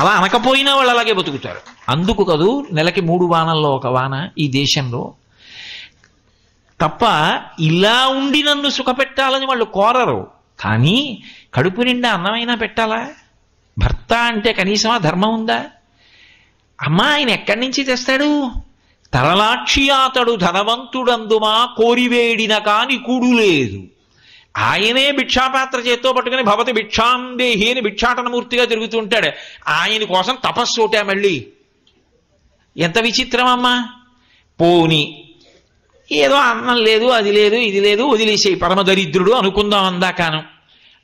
అలా అనకపోయినా వాళ్ళు అలాగే బతుకుతారు. అందుకు కదూ నెలకి 3 వానల్లో 1 వాన ఈ దేశంలో. తప్ప ఇలా ఉండి నన్ను సుఖపెట్టాలని వాళ్ళు కోరరు. కానీ కడుపు నిండా అన్నమైనా పెట్టాలా? భర్త అంటే కనీసం ఆ ధర్మం ఉందా? అమ్మా ఆయన ఎక్కడి నుంచి తెస్తాడు? తరలాక్షి అతడు ధనవంతుడందుమా కోరివేడిన కాని కూడు లేదు. ఆయనే భిక్షాపాత్ర చేత్తో పట్టుకుని భవతి భిక్షాందేహి అని భిక్షాటనమూర్తిగా తిరుగుతుంటాడు. ఆయన కోసం తపస్సు ఒకటే మళ్ళీ. ఎంత విచిత్రం అమ్మా. పోని ఏదో అన్నం లేదు, అది లేదు, ఇది లేదు, వదిలేసేయి పరమదరిద్రుడు అనుకుందాం అందాకాను.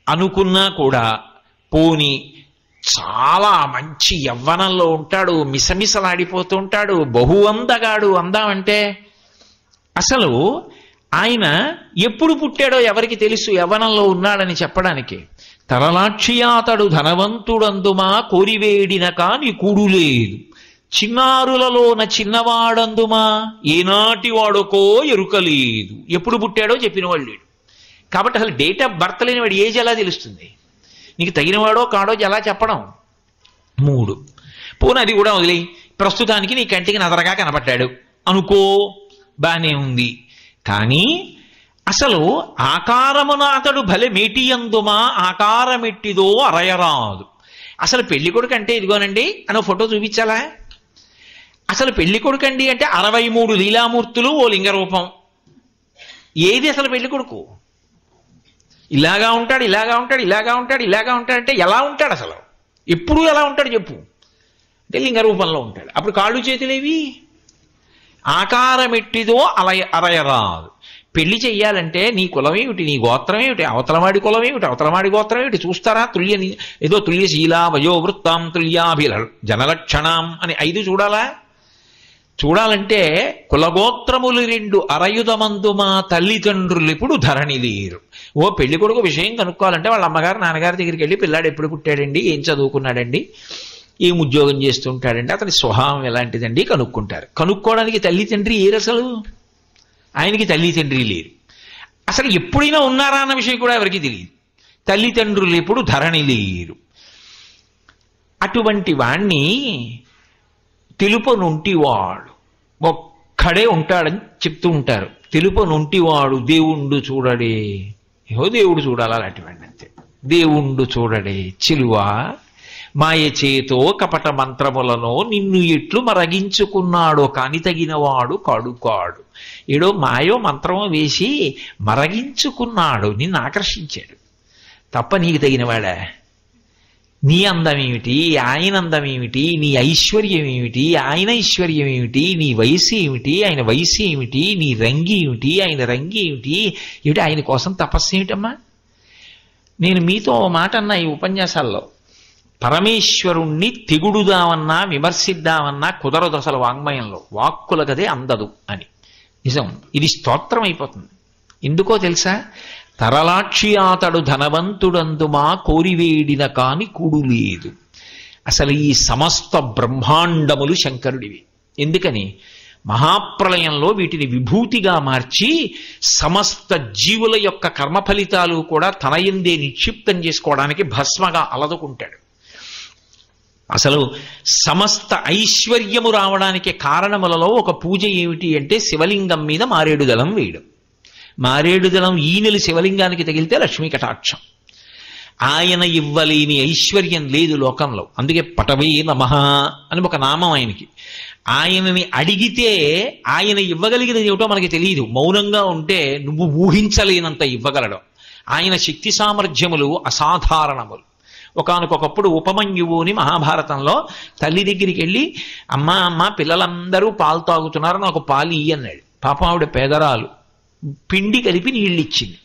అనుకున్నా కూడా పోని చాలా మంచి యవ్వనంలో ఉంటాడు, మిసమిసలాడిపోతూ ఉంటాడు, బహు అందగాడు అందామంటే అసలు ఆయన ఎప్పుడు పుట్టాడో ఎవరికి తెలుసు యవ్వనంలో ఉన్నాడని చెప్పడానికి. తరలాక్షి అతడు ధనవంతుడందుమా కోరివేడిన కాని కూడు లేదు, చిన్నారులలోన చిన్నవాడందుమా ఏనాటి వాడుకో ఎరుకలేదు. ఎప్పుడు పుట్టాడో చెప్పిన వాళ్ళు లేడు. కాబట్టి అసలు డేట్ ఆఫ్ బర్త్ లేని వాడి ఏజ్ ఎలా తెలుస్తుంది? నీకు తగినవాడో కాడో ఎలా చెప్పడం? 3 పోనీ అది కూడా వదిలి ప్రస్తుతానికి నీ కంటికి నదరగా కనపడ్డాడు అనుకో, బానే ఉంది. కానీ అసలు ఆకారమున అతడు భలే మేటియందుమా ఆకారమెట్టిదో అరయరాదు. అసలు పెళ్లి కొడుకు అంటే ఇదిగోనండి అని ఫోటో చూపించాలా? అసలు పెళ్లి కొడుకు అండి అంటే 63 లీలామూర్తులు ఓ లింగరూపం. ఏది అసలు పెళ్లి కొడుకు? ఇలాగా ఉంటాడు, ఇలాగా ఉంటాడు, ఇలాగా ఉంటాడు, ఇలాగా ఉంటాడు అంటే ఎలా ఉంటాడు అసలు? ఎప్పుడూ ఎలా ఉంటాడు చెప్పు అంటే లింగ రూపంలో ఉంటాడు. అప్పుడు కాళ్ళు చేతులేవి ఆకారమెట్టిదో అరయరాదు. పెళ్లి చెయ్యాలంటే నీ కులం ఏమిటి, నీ గోత్రం ఏమిటి, అవతలవాడి కులం ఏమిటి, అవతలవాడి గోత్రం ఏమిటి చూస్తారా? ఏదో తుల్యశీల వయోవృత్తాం తుల్యాభిల జనలక్షణం అని 5 చూడాలా? చూడాలంటే కులగోత్రములు 2 అరయుధమందు మా తల్లిదండ్రులు ఇప్పుడు ధరణి లేరు. ఓ పెళ్లి కొడుకు విషయం కనుక్కోవాలంటే వాళ్ళ అమ్మగారు నాన్నగారి దగ్గరికి వెళ్ళి పిల్లాడు ఎప్పుడు పుట్టాడండి, ఏం చదువుకున్నాడండి, ఏం ఉద్యోగం చేస్తుంటాడండి, అతని స్వభావం ఎలాంటిదండి కనుక్కుంటారు. కనుక్కోవడానికి తల్లి తండ్రి ఏరు అసలు? ఆయనకి తల్లి తండ్రి లేరు. అసలు ఎప్పుడైనా ఉన్నారా అన్న విషయం కూడా ఎవరికి తెలియదు. తల్లిదండ్రులు ఎప్పుడు ధరణి లేరు. అటువంటి వాణ్ణి తెలుపనుంటివాడు ఒక్కడే ఉంటాడని చెప్తూ ఉంటారు. తెలుపనుంటివాడు దేవుండు చూడడే. ఏహో దేవుడు చూడాలా అలాంటివాడిని అంతే. దేవుండు చూడడే చిలువా మాయ చేతో కపట మంత్రములను నిన్ను ఎట్లు మరగించుకున్నాడో కాని తగినవాడు కాడు కాడు. ఏడో మాయో మంత్రమో వేసి మరగించుకున్నాడు, నిన్ను ఆకర్షించాడు తప్ప నీకు తగినవాడా? నీ అందం ఏమిటి, ఆయన అందం ఏమిటి, నీ ఐశ్వర్యం ఏమిటి, ఆయన ఐశ్వర్యం ఏమిటి, నీ వయసు ఏమిటి, ఆయన వయసు ఏమిటి, నీ రంగి ఏమిటి, ఆయన రంగి ఏమిటి, ఏమిటి ఆయన కోసం తపస్సు ఏమిటమ్మా? నేను మీతో ఓ మాట అన్నా ఈ ఉపన్యాసాల్లో, పరమేశ్వరుణ్ణి తెగుడుదామన్నా విమర్శిద్దామన్నా కుదరదు అసలు వాంగ్మయంలో. వాక్కుల గదే అందదు అని నిజం. ఇది స్తోత్రం అయిపోతుంది. ఎందుకో తెలుసా? తరలాక్షి అతడు ధనవంతుడందుమా కోరివేడిన కాని కూడు లేదు. అసలు ఈ సమస్త బ్రహ్మాండములు శంకరుడివి. ఎందుకని? మహాప్రళయంలో వీటిని విభూతిగా మార్చి సమస్త జీవుల యొక్క కర్మ ఫలితాలు కూడా తన యందే నిక్షిప్తం చేసుకోవడానికి భస్మగా అలదుకుంటాడు. అసలు సమస్త ఐశ్వర్యము రావడానికి కారణములలో ఒక పూజ ఏమిటి అంటే శివలింగం మీద మారేడు దళం వేయడం. మారేడు దళం ఈనెలు శివలింగానికి తగిలితే లక్ష్మీ కటాక్షం. ఆయన ఇవ్వలేని ఐశ్వర్యం లేదు లోకంలో. అందుకే పటవే నమః అని ఒక నామం ఆయనకి. ఆయనని అడిగితే ఆయన ఇవ్వగలిగినది ఏమిటో మనకి తెలియదు. మౌనంగా ఉంటే నువ్వు ఊహించలేనంత ఇవ్వగలడం. ఆయన శక్తి సామర్థ్యములు అసాధారణములు. ఒకానొకప్పుడు ఉపమన్యువు అని మహాభారతంలో తల్లి దగ్గరికి వెళ్ళి అమ్మ పిల్లలందరూ పాలు తాగుతున్నారు, నాకు పాలు ఇయ్యి అన్నాడు. పాపం ఆవిడ పేదరాలు, పిండి కలిపి నీళ్ళు ఇచ్చింది.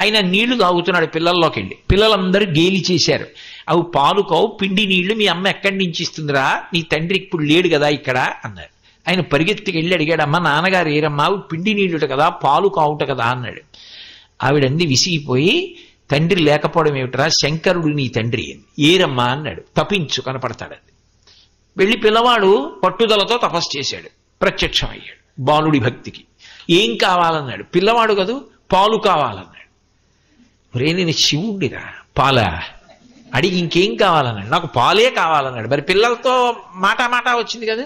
ఆయన నీళ్లు తాగుతున్నాడు పిల్లల్లోకి వెళ్ళి. పిల్లలందరూ గేలి చేశారు, అవి పాలు కావు, పిండి నీళ్లు మీ అమ్మ ఎక్కడి నుంచి ఇస్తుందిరా, నీ తండ్రి ఇప్పుడు లేడు కదా ఇక్కడ అన్నాడు. ఆయన పరిగెత్తికి వెళ్ళి అడిగాడు, అమ్మ నాన్నగారు ఏరమ్మా, పిండి నీళ్ళుట కదా, పాలు కావుట కదా అన్నాడు. ఆవిడంది విసిగిపోయి, తండ్రి లేకపోవడం ఏమిట్రా, శంకరుడు నీ తండ్రి ఏరమ్మా అన్నాడు. తపించు కనపడతాడండి. వెళ్ళి పిల్లవాడు పట్టుదలతో తపస్సు చేశాడు, ప్రత్యక్షమయ్యాడు బాలుడి భక్తికి. ఏం కావాలన్నాడు. పిల్లవాడు కదూ, పాలు కావాలన్నాడు. ఒరే నేను శివుడిరా, పాల అడిగి ఇంకేం కావాలన్నాడు. నాకు పాలే కావాలన్నాడు. మరి పిల్లలతో మాట వచ్చింది కదా.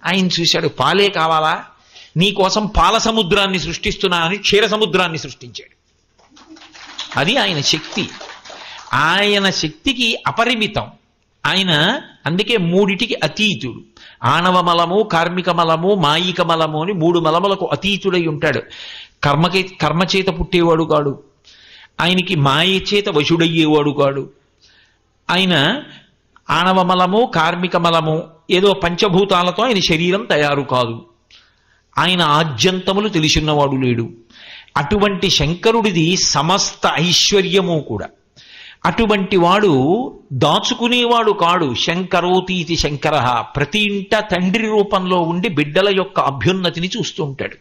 ఆయన చూశాడు, పాలే కావాలా, నీకోసం పాల సముద్రాన్ని సృష్టిస్తున్నానని క్షీర సముద్రాన్ని సృష్టించాడు. అది ఆయన శక్తి. ఆయన శక్తికి అపరిమితం ఆయన. అందుకే 3టికి అతీతుడు. ఆణవ మలము, కార్మిక మలము, మాయిక మలము అని 3 మలములకు అతీతుడై ఉంటాడు. కర్మచేత పుట్టేవాడు కాడు, ఆయనకి మాయ చేత వశుడయ్యేవాడు కాడు. ఆయన ఆణవ మలము, కార్మిక మలము ఏదో పంచభూతాలతో ఆయన శరీరం తయారు కాదు. ఆయన ఆద్యంతములు తెలిసినవాడు లేడు. అటువంటి శంకరుడిది సమస్త ఐశ్వర్యము కూడా. అటువంటి వాడు దాచుకునేవాడు కాడు. శంకరోతీతి శంకర. ప్రతి ఇంట తండ్రి రూపంలో ఉండి బిడ్డల యొక్క అభ్యున్నతిని చూస్తూ ఉంటాడు.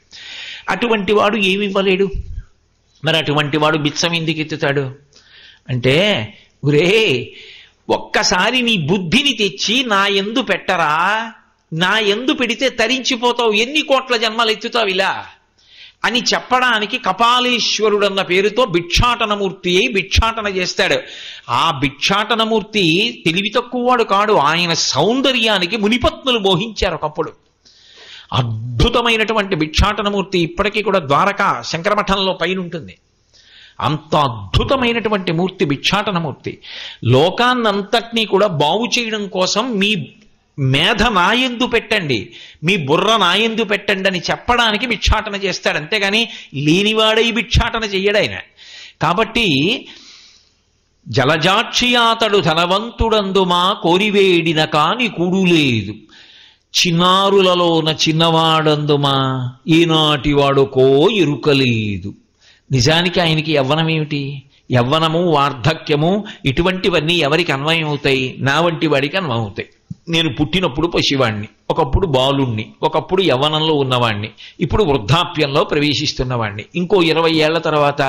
అటువంటి వాడు ఏమి ఇవ్వలేడు. మరి అటువంటి వాడు బిచ్చం ఎందుకు ఎత్తుతాడు అంటే, ఒరే ఒక్కసారి నీ బుద్ధిని తెచ్చి నా యందు పెట్టరా, నా యందు పెడితే తరించిపోతావు, ఎన్ని కోట్ల జన్మలు ఎత్తుతావు ఇలా అని చెప్పడానికి కపాలేశ్వరుడన్న పేరుతో భిక్షాటనమూర్తి అయి భిక్షాటన చేస్తాడు. ఆ భిక్షాటనమూర్తి తెలివి తక్కువవాడు కాడు. ఆయన సౌందర్యానికి మునిపత్నులు మోహించారు ఒకప్పుడు. అద్భుతమైనటువంటి భిక్షాటనమూర్తి ఇప్పటికీ కూడా ద్వారకా శంకరమఠంలో పైన ఉంటుంది. అంత అద్భుతమైనటువంటి మూర్తి భిక్షాటనమూర్తి. లోకాన్నంతటినీ కూడా బాగు చేయడం కోసం మీ మేధ నాయందు పెట్టండి, మీ బుర్ర నాయందు పెట్టండి అని చెప్పడానికి భిక్షాటన చేస్తాడు. అంతేగాని లేనివాడై భిక్షాటన చెయ్యడు ఆయన. కాబట్టి జలజాక్షియాతడు ధనవంతుడందుమా కోరివేడిన కాని కూడులేదు, చిన్నారులలోన చిన్నవాడందుమా ఈనాటి వాడుకో ఎరుకలేదు. నిజానికి ఆయనకి యవ్వనం ఏమిటి? యవ్వనము వార్ధక్యము ఇటువంటివన్నీ ఎవరికి అన్వయం అవుతాయి? నా వంటి వాడికి అన్వయం అవుతాయి. నేను పుట్టినప్పుడు పసివాణ్ణి, ఒకప్పుడు బాలుణ్ణి, ఒకప్పుడు యవ్వనంలో ఉన్నవాణ్ణి, ఇప్పుడు వృద్ధాప్యంలో ప్రవేశిస్తున్నవాణ్ణి. ఇంకో 20 ఏళ్ల తర్వాత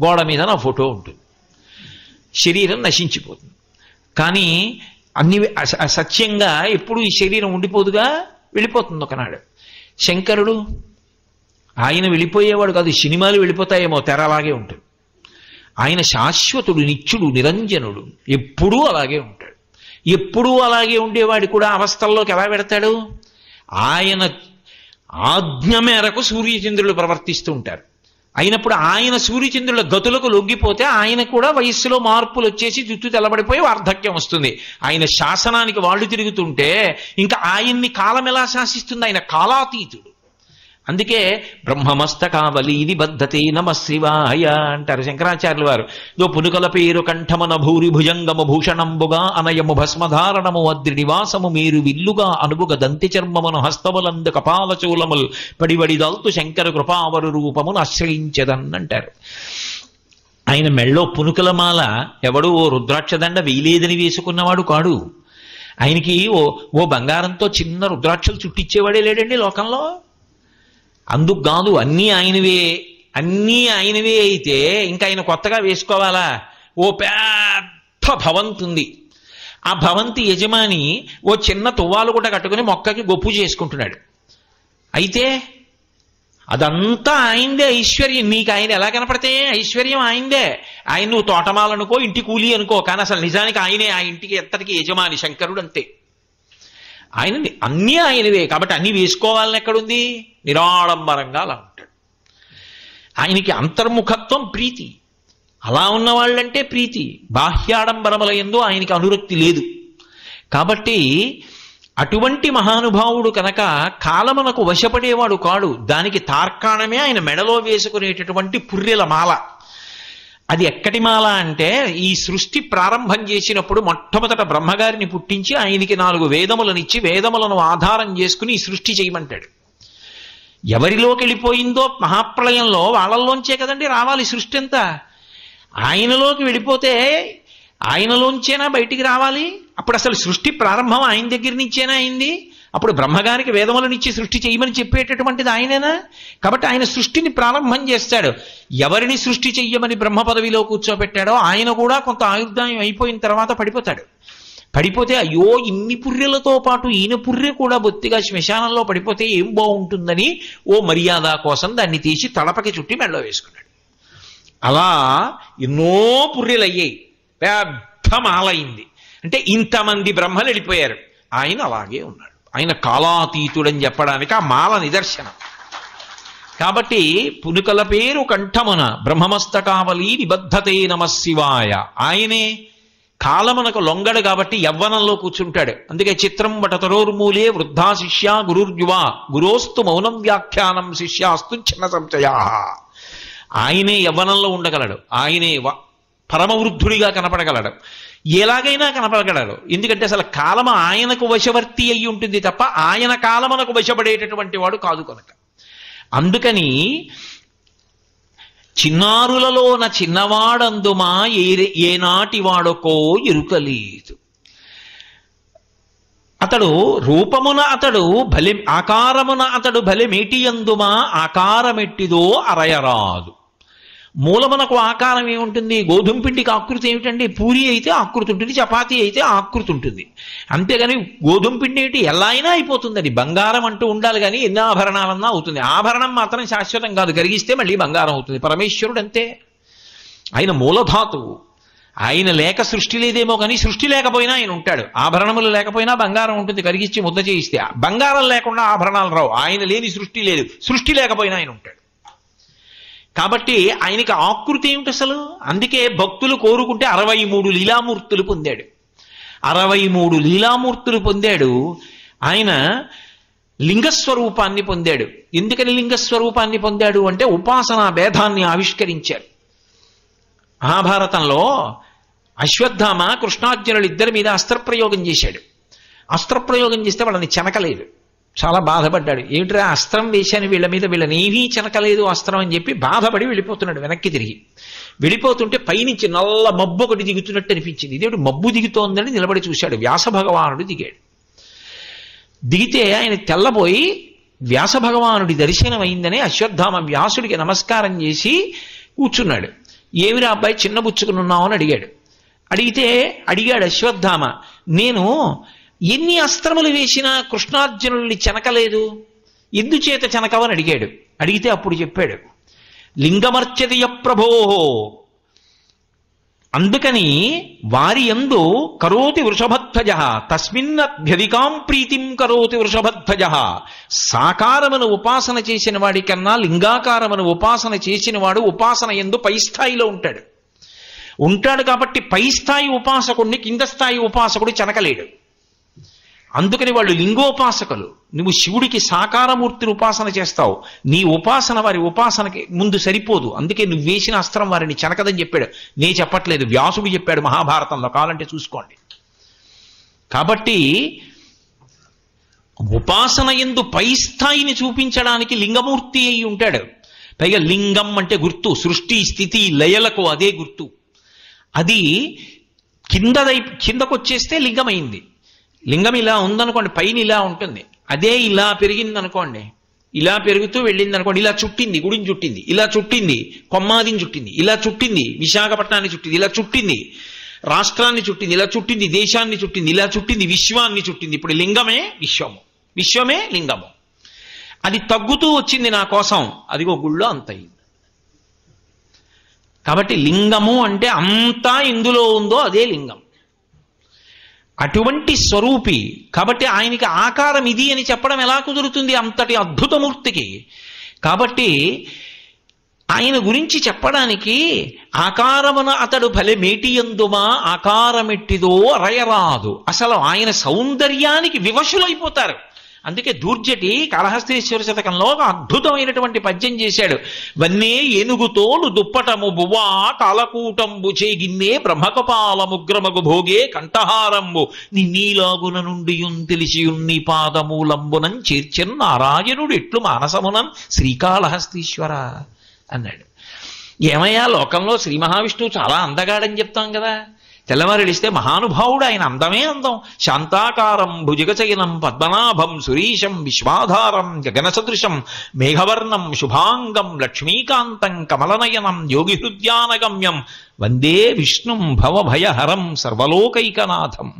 గోడ మీద నా ఫోటో ఉంటుంది, శరీరం నశించిపోతుంది. కానీ అన్ని సత్యంగా ఎప్పుడు ఈ శరీరం ఉండిపోదుగా, వెళ్ళిపోతుంది ఒకనాడు. శంకరుడు ఆయన వెళ్ళిపోయేవాడు కాదు, సినిమాలు వెళ్ళిపోతాయేమో, తెర అలాగే ఉంటుంది. ఆయన శాశ్వతుడు, నిత్యుడు, నిరంజనుడు, ఎప్పుడూ అలాగే ఉంటాడు. ఎప్పుడూ అలాగే ఉండేవాడు కూడా అవస్థల్లోకి ఎలా పెడతాడు? ఆయన ఆజ్ఞ మేరకు సూర్యచంద్రులు ప్రవర్తిస్తూ ఉంటారు. అయినప్పుడు ఆయన సూర్యచంద్రుల గతులకు లొంగిపోతే ఆయన కూడా వయస్సులో మార్పులు వచ్చేసి జుట్టు తెల్లబడిపోయి వార్ధక్యం వస్తుంది. ఆయన శాసనానికి వాళ్ళు తిరుగుతుంటే ఇంకా ఆయన్ని కాలం ఎలా శాసిస్తుంది? ఆయన కాలాతీతుడు. అందుకే బ్రహ్మమస్తకావలి నిబద్ధతే నమ శివాయ అంటారు శంకరాచార్యుల వారు. దో పునుకల పేరు కంఠమన భూరి భుజంగము భూషణంబుగా అనయము భస్మధారణము అద్రి నివాసము మీరు విల్లుగా అనుగుగ దంతి చర్మమును హస్తములందు కపాలచూలముల్ పడివడిదల్తు శంకర కృపావరు రూపమును ఆశ్రయించదన్నంటారు. ఆయన మెళ్ళో పునుకలమాల ఎవడు ఓ రుద్రాక్షదండ వేయలేదని వేసుకున్నవాడు కాడు. ఆయనకి ఓ బంగారంతో చిన్న రుద్రాక్షలు చుట్టించేవాడే లేడండి లోకంలో. అందుకు కాదు, అన్నీ ఆయనవే అయితే ఇంకా ఆయన కొత్తగా వేసుకోవాలా? ఓ పెద్ద భవంతి ఉంది, ఆ భవంతి యజమాని ఓ చిన్న తువ్వాలు కూడా కట్టుకుని మొక్కకి గొప్పు చేసుకుంటున్నాడు. అయితే అదంతా ఆయనదే ఐశ్వర్యం. నీకు ఆయన ఎలా కనపడితే ఐశ్వర్యం ఆయనదే. ఆయన నువ్వు తోటమాలనుకో, ఇంటి కూలి అనుకో, కానీ అసలు నిజానికి ఆయనే ఆ ఇంటికి ఎంతటికి యజమాని. శంకరుడు అంతే, ఆయన అన్నీ ఆయనవే. కాబట్టి అన్నీ వేసుకోవాలని ఎక్కడుంది? నిరాడంబరంగా అలా ఉంటాడు. ఆయనకి అంతర్ముఖత్వం, ప్రీతి. అలా ఉన్నవాళ్ళంటే ప్రీతి. బాహ్యాడంబరముల యందు ఆయనకి అనురక్తి లేదు. కాబట్టి అటువంటి మహానుభావుడు కనుక కాలమునకు వశపడేవాడు కాడు. దానికి తార్కాణమే ఆయన మెడలో వేసుకునేటటువంటి పుర్రెల మాల. అది ఎక్కడి మాల అంటే, ఈ సృష్టి ప్రారంభం చేసినప్పుడు మొట్టమొదట బ్రహ్మగారిని పుట్టించి ఆయనకి 4 వేదములనిచ్చి వేదములను ఆధారం చేసుకుని ఈ సృష్టి చేయమంటాడు. ఎవరిలోకి వెళ్ళిపోయిందో మహాప్రళయంలో వాళ్ళల్లోంచే కదండి రావాలి సృష్టి అంతా. ఆయనలోకి వెళ్ళిపోతే ఆయనలోంచేనా బయటికి రావాలి? అప్పుడు అసలు సృష్టి ప్రారంభం ఆయన దగ్గర నుంచేనా అయింది? అప్పుడు బ్రహ్మగారికి వేదములనిచ్చి సృష్టి చేయమని చెప్పేటటువంటిది ఆయనేనా? కాబట్టి ఆయన సృష్టిని ప్రారంభం చేస్తాడు. ఎవరిని సృష్టి చెయ్యమని బ్రహ్మ పదవిలో కూర్చోబెట్టాడో ఆయన కూడా కొంత ఆయుర్దాయం అయిపోయిన తర్వాత పడిపోతాడు. పడిపోతే అయ్యో ఇన్ని పుర్రెలతో పాటు ఈయన పుర్రె కూడా బొత్తిగా శ్మశానంలో పడిపోతే ఏం బాగుంటుందని ఓ మర్యాద కోసం దాన్ని తీసి తలపకి చుట్టి మెడలో వేసుకున్నాడు. అలా ఎన్నో పుర్రెలు అయ్యాయి, పెద్ద మాలయింది. అంటే ఇంతమంది బ్రహ్మలు వెళ్ళిపోయారు, ఆయన అలాగే ఉన్నాడు. ఆయన కాలాతీతుడని చెప్పడానికి ఆ మాల నిదర్శనం. కాబట్టి పునుకల పేరు కంఠమున బ్రహ్మమస్తకావలి నిబద్ధతే నమ శివాయ. ఆయనే కాలమునకు లొంగడు కాబట్టి యవ్వనంలో కూర్చుంటాడు. అందుకే చిత్రం వటతరోర్మూలే వృద్ధా శిష్య గురుర్యువా గురోస్తు మౌనం వ్యాఖ్యానం శిష్యాస్తు చిన్న సంశయా. ఆయనే యవ్వనంలో ఉండగలడు, ఆయనే పరమవృద్ధుడిగా కనపడగలడు, ఎలాగైనా కనపడగలడు. ఎందుకంటే అసలు కాలము ఆయనకు వశవర్తి అయి ఉంటుంది తప్ప ఆయన కాలమునకు వశపడేటటువంటి వాడు కాదు కనుక. అందుకని చిన్నారులలోన చిన్నవాడందుమా ఏనాటి వాడకో ఎరుకలేదు. అతడు రూపమున అతడు భలె ఆకారమున అతడు భలెమేటి అందుమా ఆకారమెట్టిదో అరయరాదు. మూలమునకు ఆకారం ఏముంటుంది? గోధుమ పిండికి ఆకృతి ఏమిటండి? పూరి అయితే ఆకృతి ఉంటుంది, చపాతీ అయితే ఆకృతి ఉంటుంది. అంతేగాని గోధుమ పిండి ఏంటి? ఎలా అయినా అయిపోతుందండి. బంగారం అంటూ ఉండాలి కానీ ఎన్ని ఆభరణాలన్నా అవుతుంది. ఆభరణం మాత్రం శాశ్వతం కాదు, కరిగిస్తే మళ్ళీ బంగారం అవుతుంది. పరమేశ్వరుడు అంతే, ఆయన మూలధాతువు. ఆయన లేక సృష్టి లేదేమో కానీ సృష్టి లేకపోయినా ఆయన ఉంటాడు. ఆభరణములు లేకపోయినా బంగారం ఉంటుంది, కరిగిచ్చి ముద్ద చేయిస్తే. బంగారం లేకుండా ఆభరణాలు రావు. ఆయన లేని సృష్టి లేదు, సృష్టి లేకపోయినా ఆయన ఉంటాడు. కాబట్టి ఆయనకి ఆకృతి ఏమిటి అసలు? అందుకే భక్తులు కోరుకుంటే 63 లీలామూర్తులు పొందాడు. 63 లీలామూర్తులు పొందాడు. ఆయన లింగస్వరూపాన్ని పొందాడు. ఎందుకని లింగస్వరూపాన్ని పొందాడు అంటే ఉపాసనా భేదాన్ని ఆవిష్కరించారు. మహాభారతంలో అశ్వత్థామ కృష్ణార్జునులు ఇద్దరి మీద అస్త్రప్రయోగం చేశాడు. అస్త్రప్రయోగం చేస్తే వాళ్ళని చెనకలేదు. చాలా బాధపడ్డాడు. ఏమిట్రా అస్త్రం వేశాను వీళ్ళ మీద, వీళ్ళని ఏమీ చెనకలేదు అస్త్రం అని చెప్పి బాధపడి వెళ్ళిపోతున్నాడు. వెనక్కి తిరిగి వెళ్ళిపోతుంటే పైనుంచి నల్ల మబ్బు ఒకటి దిగుతున్నట్టు అనిపించింది. ఇదేమిటి మబ్బు దిగుతోందని నిలబడి చూశాడు. వ్యాస భగవానుడు దిగాడు. దిగితే ఆయన తెల్లబోయి వ్యాస భగవానుడి దర్శనం అయిందని అశ్వత్థామ వ్యాసుడికి నమస్కారం చేసి కూర్చున్నాడు. ఏమిరా అబ్బాయి చిన్నబుచ్చుకుని ఉన్నావు అని అడిగాడు అశ్వత్థామ, నేను ఎన్ని అస్త్రములు వేసినా కృష్ణార్జునుల్ని చెనకలేదు, ఎందుచేత చెనకవని అడిగాడు. అడిగితే అప్పుడు చెప్పాడు, లింగమర్చతియ ప్రభో, అందుకని వారి యందు కరోతి వృషభధ్వజ తస్మిన్నభ్యధికాం ప్రీతిం కరోతి వృషభధ్వజ. సాకారమును ఉపాసన చేసిన వాడి కన్నా లింగాకారమును ఉపాసన చేసిన వాడు ఉపాసన యందు పై స్థాయిలో ఉంటాడు కాబట్టి పై స్థాయి ఉపాసకుడిని కింద స్థాయి ఉపాసకుడు చెనకలేడు. అందుకని వాళ్ళు లింగోపాసకులు. నువ్వు శివుడికి సాకారమూర్తిని ఉపాసన చేస్తావు, నీ ఉపాసన వారి ఉపాసనకి ముందు సరిపోదు. అందుకే నువ్వు వేసిన అస్త్రం వారిని చెనకదని చెప్పాడు. నే చెప్పట్లేదు, వ్యాసుడు చెప్పాడు మహాభారతంలో, కావాలంటే చూసుకోండి. కాబట్టి ఉపాసన యందు పై స్థాయిని చూపించడానికి లింగమూర్తి అయి ఉంటాడు. పైగా లింగం అంటే గుర్తు, సృష్టి స్థితి లయలకు అదే గుర్తు. అది కిందకొచ్చేస్తే లింగమైంది. లింగం ఇలా ఉందనుకోండి, పైన ఇలా ఉంటుంది. అదే ఇలా పెరిగింది అనుకోండి, ఇలా పెరుగుతూ వెళ్ళింది అనుకోండి, ఇలా చుట్టింది, గుడిని చుట్టింది, ఇలా చుట్టింది, కొమ్మాదిని చుట్టింది, ఇలా చుట్టింది, విశాఖపట్నాన్ని చుట్టింది, ఇలా చుట్టింది, రాష్ట్రాన్ని చుట్టింది, ఇలా చుట్టింది, దేశాన్ని చుట్టింది, ఇలా చుట్టింది, విశ్వాన్ని చుట్టింది. ఇప్పుడు లింగమే విశ్వము, విశ్వమే లింగము. అది తగ్గుతూ వచ్చింది నా కోసం, అదిగో గుళ్ళో అంత అయింది. కాబట్టి లింగము అంటే అంతా ఇందులో ఉందో అదే లింగం, అటువంటి స్వరూపి. కాబట్టి ఆయనకి ఆకారం ఇది అని చెప్పడం ఎలా కుదురుతుంది అంతటి అద్భుతమూర్తికి? కాబట్టి ఆయన గురించి చెప్పడానికి ఆకారమున అతడు భలే మేటియందుమా ఆకారమెట్టిదో అరయరాదు. అసలు ఆయన సౌందర్యానికి వివశులైపోతారు. అందుకే దూర్జటి కాళహస్తీశ్వర శతకంలో ఒక అద్భుతమైనటువంటి పద్యం చేశాడు. వన్నే ఏనుగుతోలు దుప్పటము బువ్వా కాలకూటంబు చేగిన్నే బ్రహ్మకపాలముగ్రమగు భోగే కంఠహారంబు నిన్నీలాగున నుండి తెలిసియున్ని పాదమూలంబునం చేర్చెన్ నారాయణుడు ఎట్లు మానసమునం శ్రీకాళహస్తీశ్వర అన్నాడు. ఏమయ్యా, లోకంలో శ్రీ మహావిష్ణువు చాలా అందగాడని చెప్తాం కదా, తెల్లవారులిస్తే మహానుభావుడు, ఆయన అందమే అందం. శాంతాకారం భుజగచయనం పద్మనాభం సురీశం విశ్వాధారం గగన సదృశం మేఘవర్ణం శుభాంగం లక్ష్మీకాంతం కమలనయనం యోగి హృద్యానగమ్యం వందే విష్ణుం భవభయహరం సర్వలోకైకనాథం.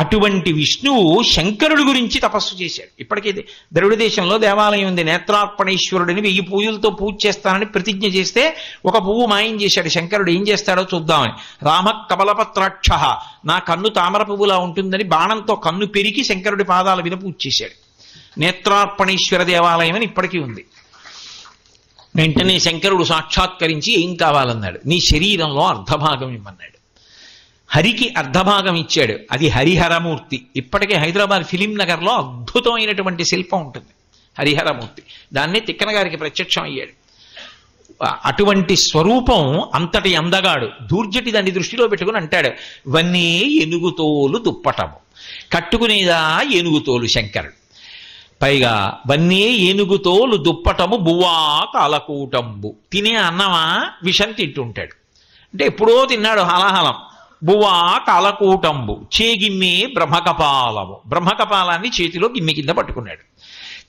అటువంటి విష్ణువు శంకరుడి గురించి తపస్సు చేశాడు. ఇప్పటికీ ద్రవిడ దేశంలో దేవాలయం ఉంది. నేత్రార్పణేశ్వరుడిని 1000 పూజలతో పూజ చేస్తానని ప్రతిజ్ఞ చేస్తే ఒక పువ్వు మాయం చేశాడు. శంకరుడు ఏం చేస్తాడో చూద్దామని, రామ కమలపత్రాక్ష, నా కన్ను తామర పువ్వులా ఉంటుందని బాణంతో కన్ను పెరికి శంకరుడి పాదాల మీద పూజ చేశాడు. నేత్రార్పణేశ్వర దేవాలయం అని ఇప్పటికీ ఉంది. వెంటనే శంకరుడు సాక్షాత్కరించి ఏం కావాలన్నాడు, నీ శరీరంలో అర్ధభాగం ఇమ్మన్నాడు. హరికి అర్ధభాగం ఇచ్చాడు. అది హరిహరమూర్తి. ఇప్పటికే హైదరాబాద్ ఫిలిం నగర్లో అద్భుతమైనటువంటి శిల్పం ఉంటుంది, హరిహరమూర్తి. దాన్ని తిక్కన గారికి ప్రత్యక్షం అయ్యాడు. అటువంటి స్వరూపం, అంతటి అందగాడు. దూర్జటి దాన్ని దృష్టిలో పెట్టుకుని అంటాడు, వన్నీ ఏనుగుతోలు దుప్పటము, కట్టుకునేదా ఏనుగుతోలు శంకరుడు. పైగా వన్నీ ఏనుగుతోలు దుప్పటము బువ్వా కాలకూటంబు, తినే అన్నమా విషం తింటుంటాడు. అంటే ఎప్పుడో తిన్నాడు హలాహలం. బువ్వా కాలకూటంబు చేగిమ్మే బ్రహ్మకపాలము, బ్రహ్మకపాలాన్ని చేతిలో గిన్నె కింద పట్టుకున్నాడు.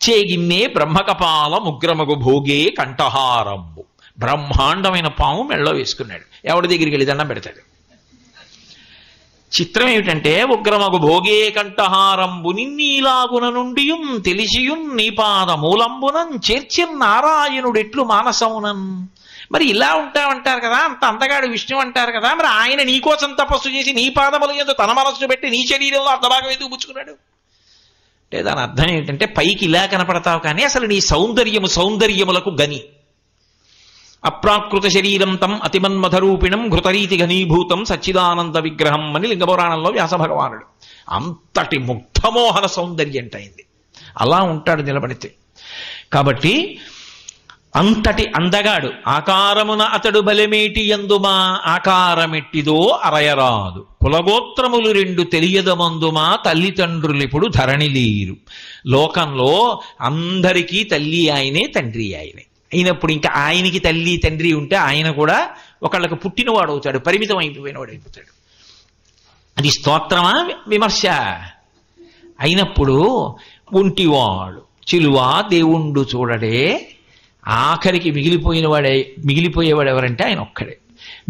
చేగిమ్మే బ్రహ్మకపాలం ఉగ్రమగు భోగే కంఠహారంబు, బ్రహ్మాండమైన పాము మెళ్ళో వేసుకున్నాడు. ఎవడి దగ్గరికి వెళ్ళి దండం పెడతాడు. చిత్రం ఏమిటంటే, ఉగ్రమగు భోగే కంఠహారంబు నిన్నీలాగున నుండి తెలిసియున్ నీ పాద మూలంబునం చేర్చిన్ నారాయణుడు ఎట్లు మానసమునన్. మరి ఇలా ఉంటావంటారు కదా, అంత అందగాడు విష్ణు అంటారు కదా, మరి ఆయన నీకోసం తపస్సు చేసి నీ పాదముల యందు తన మనస్సును పెట్టి నీ శరీరంలో అర్ధభాగం ఎందుకు పుచ్చుకున్నాడు అంటే దాని అర్థం ఏంటంటే, పైకి ఇలా కనపడతావు కానీ అసలు నీ సౌందర్యములకు గని. అప్రాకృత శరీరం తం అతిమన్మధరూపిణం ఘృతరీతి ఘనీభూతం సచ్చిదానంద విగ్రహం అని లింగపురాణంలో వ్యాస భగవానుడు. అంతటి ముగ్ధమోహన సౌందర్యం అయింది. అలా ఉంటాడు నిలబడితే. కాబట్టి అంతటి అందగాడు. ఆకారమున అతడు బలమేటి యందుమా ఆకారమెట్టిదో అరయరాదు. కులగోత్రములు రెండు తెలియదమందుమా తల్లిదండ్రులిప్పుడు ధరణి లేరు. లోకంలో అందరికీ తల్లి ఆయనే, తండ్రి ఆయనే. అయినప్పుడు ఇంకా ఆయనకి తల్లి తండ్రి ఉంటే ఆయన కూడా ఒకళ్ళకు పుట్టినవాడు అవుతాడు, పరిమితం అయిపోయినవాడు అయిపోతాడు. అది స్తోత్రమా విమర్శ? అయినప్పుడు ఒంటివాడు చిలువా దేవుండు చూడడే, ఆఖరికి మిగిలిపోయేవాడు ఎవరంటే ఆయన ఒక్కడే.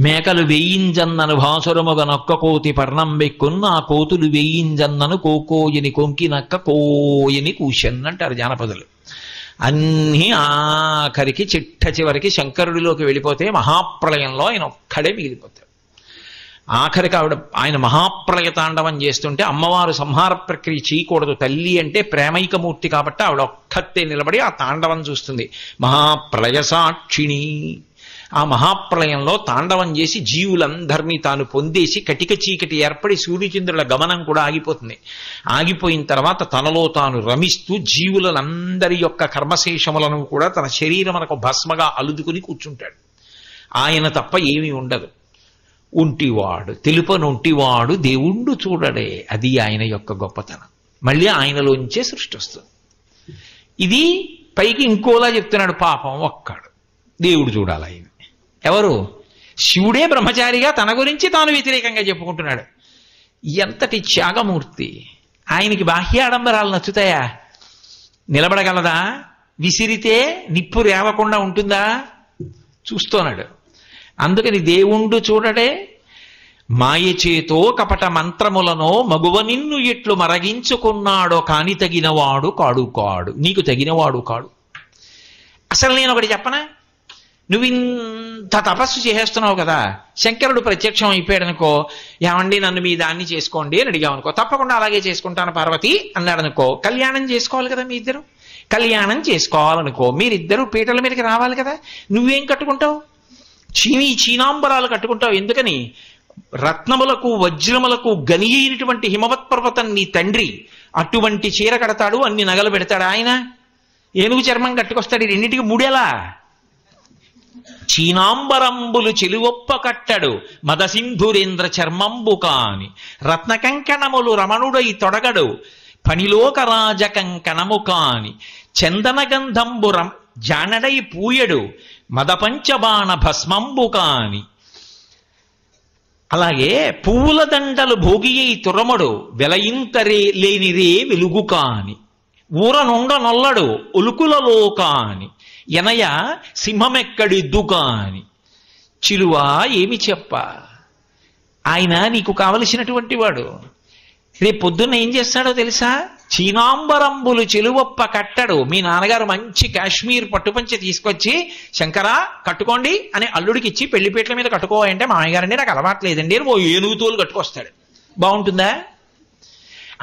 మేకలు వేయింజన్నను భాసురముగనొక్క కోతి పర్ణం బెక్కున్న ఆ కోతులు వేయింజన్నను కోకోయని కొంకినక్క కోయని కూషన్ అంటారు జానపదులు. అన్నీ ఆఖరికి చిట్ట చివరికి శంకరుడిలోకి వెళ్ళిపోతే మహాప్రళయంలో ఆయన ఒక్కడే మిగిలిపోతాడు. ఆఖరికి ఆయన మహాప్రళయ తాండవం చేస్తుంటే అమ్మవారు సంహార ప్రక్రియ చేయకూడదు. తల్లి అంటే ప్రేమైకమూర్తి కాబట్టి ఆవిడ ఒక్కతే నిలబడి ఆ తాండవం చూస్తుంది. మహాప్రళయ సాక్షిణి. ఆ మహాప్రళయంలో తాండవం చేసి జీవులందరినీ తాను పొందేసి కటిక చీకటి ఏర్పడి సూర్యచంద్రుల గమనం కూడా ఆగిపోతుంది. ఆగిపోయిన తర్వాత తనలో తాను రమిస్తూ జీవులందరి యొక్క కర్మశేషములను కూడా తన శరీరమునకు భస్మగా అలుదుకుని కూర్చుంటాడు. ఆయన తప్ప ఏమీ ఉండదు. ఒంటివాడు తెలుపనొంటివాడు దేవుండు చూడడే, అది ఆయన యొక్క గొప్పతనం. మళ్ళీ ఆయనలోంచే సృష్టి వస్తుంది. ఇది పైకి ఇంకోలా చెప్తున్నాడు. పాపం ఒక్కడు దేవుడు చూడాలి. ఆయన ఎవరు? శివుడే బ్రహ్మచారిగా తన గురించి తాను వ్యతిరేకంగా చెప్పుకుంటున్నాడు. ఎంతటి త్యాగమూర్తి! ఆయనకి బాహ్యాడంబరాలు నచ్చుతాయా? నిలబడగలదా? విసిరితే నిప్పు రేవకుండా ఉంటుందా? చూస్తున్నాడు. అందుకని దేవుండు చూడడే, మాయచేతో కపట మంత్రములను మగువ నిన్ను ఎట్లు మరగించుకున్నాడో కాని తగినవాడు కాడు కాడు. నీకు తగినవాడు కాడు. అసలు నేను ఒకటి చెప్పనా? నువ్వు ఇంత తపస్సు చేసేస్తున్నావు కదా, శంకరుడు ప్రత్యక్షం అయిపోయాడనుకో, ఏమండి నన్ను మీ దాన్ని చేసుకోండి అని అడిగామనుకో, తప్పకుండా అలాగే చేసుకుంటాను పార్వతి అన్నాడనుకో, కళ్యాణం చేసుకోవాలి కదా మీ ఇద్దరు. కళ్యాణం చేసుకోవాలనుకో, మీరిద్దరూ పీటల మీదకి రావాలి కదా. నువ్వేం కట్టుకుంటావు? చీనాంబరాలు కట్టుకుంటావు. ఎందుకని? రత్నములకు వజ్రములకు గని అయినటువంటి హిమవత్ పర్వతం నీ తండ్రి అటువంటి చీర కడతాడు, అన్ని నగలు పెడతాడు. ఆయన ఏనుగు చర్మం కట్టుకొస్తాడు. ఈ రెండింటికి ముడేలా? చీనాంబరంబులు చెలువొప్ప కట్టడు మదసింధురేంద్ర చర్మంబు కాని రత్న కంకణములు రమణుడై తొడగడు పనిలోకరాజ కంకణము కాని చందన గంధంబు జానడై పూయడు మదపంచబాణ భస్మంబు కాని. అలాగే పువ్వుల దండలు భోగియై తురముడు వెలయింతరే లేనిరే వెలుగు కాని ఊరనుండ నొల్లడు ఉలుకులలో కాని ఎనయ సింహమెక్కడిద్దు కాని. చిలువా ఏమి చెప్ప? ఆయన నీకు కావలసినటువంటి వాడు. రేపు పొద్దున్న ఏం చేస్తాడో తెలుసా? చీనాంబరంబులు చెలువొప్ప కట్టడు. మీ నాన్నగారు మంచి కాశ్మీర్ పట్టుపంచి తీసుకొచ్చి శంకరా కట్టుకోండి అని అల్లుడికి ఇచ్చి పెళ్లిపేట్ల మీద కట్టుకోవాలంటే మామయ్యగారండి నాకు అలవాట్లేదండి అని ఓ ఏనుగు తోలు కట్టుకొస్తాడు. బాగుంటుందా?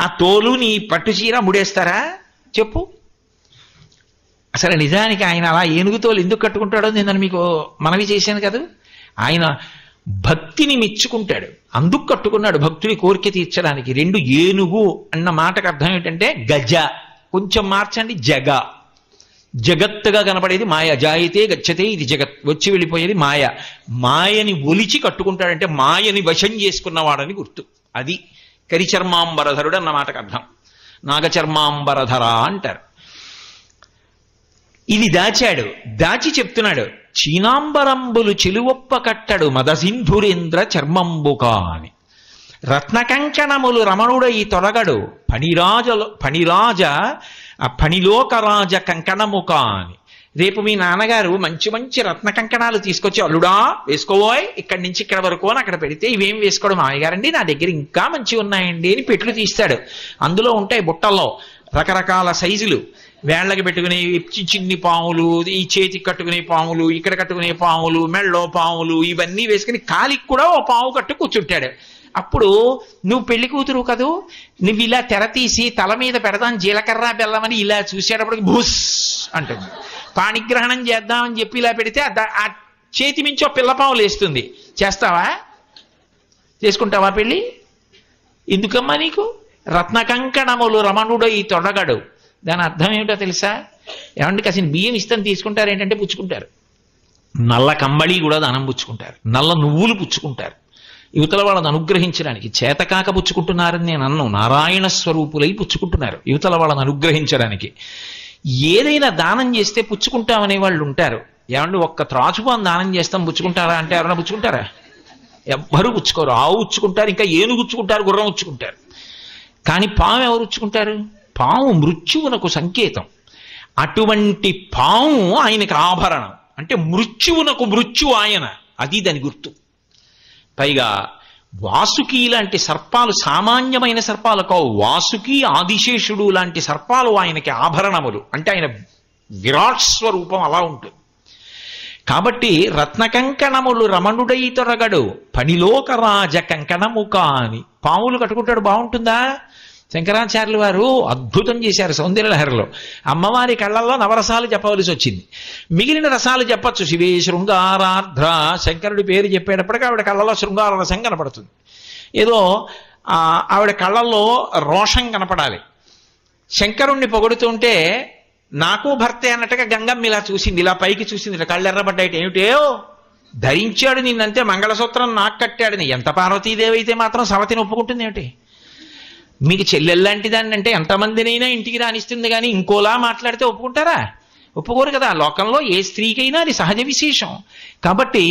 ఆ తోలు నీ పట్టు చీర ముడేస్తారా చెప్పు? అసలు నిజానికి ఆయన అలా ఏనుగు తోలు ఎందుకు కట్టుకుంటాడో నేను మీకు మనవి చేశాను కదా. ఆయన భక్తిని మెచ్చుకుంటాడు, అందుకు కట్టుకున్నాడు. భక్తుడి కోరిక తీర్చడానికి. రెండు ఏనుగు అన్న మాటకు అర్థం ఏంటంటే గజ, కొంచెం మార్చండి జగ. జగత్తుగా కనపడేది మాయ. జాయితే గచ్చతే ఇది జగత్, వచ్చి వెళ్ళిపోయేది మాయ. మాయని ఒలిచి కట్టుకుంటాడంటే మాయని వశం చేసుకున్నవాడని గుర్తు. అది కరిచర్మాంబరధరుడు అన్న మాటకు అర్థం. నాగచర్మాంబరధర అంటారు. ఇది దాచాడు. దాచి చెప్తున్నాడు, చీనాంబరంబులు చెలువొప్ప కట్టడు మదసింధురేంద్ర చర్మంబుకా అని రత్నకంకణములు రమణుడై తొడగడు పణిరాజ పణిలోకరాజ కంకణముకా అని. రేపు మీ నాన్నగారు మంచి మంచి రత్న కంకణాలు తీసుకొచ్చి అల్లుడా వేసుకోబోయ్ ఇక్కడి నుంచి ఇక్కడ వరకు అని అక్కడ పెడితే ఇవేం వేసుకోవడం మామయ్యగారండి నా దగ్గర ఇంకా మంచి ఉన్నాయండి అని పెట్లు తీస్తాడు. అందులో ఉంటాయి బుట్టల్లో రకరకాల సైజులు, వేళ్లకి పెట్టుకునే చిన్ని పాములు, ఈ చేతికి కట్టుకునే పాములు, ఇక్కడ కట్టుకునే పాములు, మెళ్ళో పాములు, ఇవన్నీ వేసుకుని కాలికి కూడా ఓ పాము కట్టు కూర్చుంటాడు. అప్పుడు నువ్వు పెళ్లి కూతురు కదూ, నువ్వు ఇలా తెర తీసి తల మీద పెడదాం జీలకర్ర బెల్లమని ఇలా చూసేటప్పటికి భూస్ అంటుంది. పాణిగ్రహణం చేద్దామని చెప్పి ఇలా పెడితే ఆ చేతి మించి పిల్లపాము లేస్తుంది. చేస్తావా? చేసుకుంటావా పెళ్ళి? ఎందుకమ్మా నీకు? రత్నకంకణములు రమణుడై తొడగడు. దాని అర్థం ఏమిటో తెలుసా? ఏమంటే కాసిన బియ్యం ఇస్తాను తీసుకుంటారు ఏంటంటే పుచ్చుకుంటారు. నల్ల కంబళి కూడా దానం పుచ్చుకుంటారు, నల్ల నువ్వులు పుచ్చుకుంటారు. యువతల వాళ్ళని అనుగ్రహించడానికి చేతకాక పుచ్చుకుంటున్నారని నేను అన్ను, నారాయణ స్వరూపులై పుచ్చుకుంటున్నారు యువతల వాళ్ళని అనుగ్రహించడానికి. ఏదైనా దానం చేస్తే పుచ్చుకుంటామనే వాళ్ళు ఉంటారు. ఏమంటే ఒక్క త్రాచుపాను దానం చేస్తాం పుచ్చుకుంటారా అంటే ఎవరైనా పుచ్చుకుంటారా? ఎవ్వరూ పుచ్చుకోరు. ఆవు పుచ్చుకుంటారు, ఇంకా ఏనుగు పుచ్చుకుంటారు, గుర్రం పుచ్చుకుంటారు. కానీ పాము ఎవరు పుచ్చుకుంటారు? పాము మృత్యువునకు సంకేతం. అటువంటి పాము ఆయనకి ఆభరణం. అంటే మృత్యువునకు మృత్యు ఆయన, అది దాని గుర్తు. పైగా వాసుకి లాంటి సర్పాలు సామాన్యమైన సర్పాలు కావు. వాసుకి, ఆదిశేషుడు లాంటి సర్పాలు ఆయనకి ఆభరణములు. అంటే ఆయన విరాట్ స్వరూపం అలా ఉంటుంది. కాబట్టి రత్నకంకణములు రమణుడై తొరగడు పనిలోకరాజ కంకణము కాని. పాములు కట్టుకుంటాడు, బాగుంటుందా? శంకరాచార్యులు వారు అద్భుతం చేశారు సౌందర్యలహరిలో. అమ్మవారి కళ్ళల్లో నవరసాలు చెప్పవలసి వచ్చింది. మిగిలిన రసాలు చెప్పచ్చు. శివే శృంగారార్ధ్ర, శంకరుడి పేరు చెప్పేటప్పటికీ ఆవిడ కళ్ళలో శృంగార రసం కనపడుతుంది. ఏదో ఆవిడ కళ్ళల్లో రోషం కనపడాలి. శంకరుణ్ణి పొగుడుతుంటే నాకు భర్తే అన్నట్టుగా గంగమ్మ ఇలా చూసింది, ఇలా పైకి చూసింది, ఇలా కళ్ళు ఎర్రబడ్డాయి. ఏమిటో ధరించాడు నిన్నంతే, మంగళసూత్రం నాకు కట్టాడని. ఎంత పార్వతీదేవి అయితే మాత్రం సవతిని ఒప్పుకుంటుంది ఏమిటి? మీకు చెల్లెల్లాంటి దాన్ని అంటే ఎంతమందినైనా ఇంటికి రానిస్తుంది, కానీ ఇంకోలా మాట్లాడితే ఒప్పుకుంటారా? ఒప్పుకోరు కదా. లోకంలో ఏ స్త్రీకైనా అది సహజ విశేషం. కాబట్టి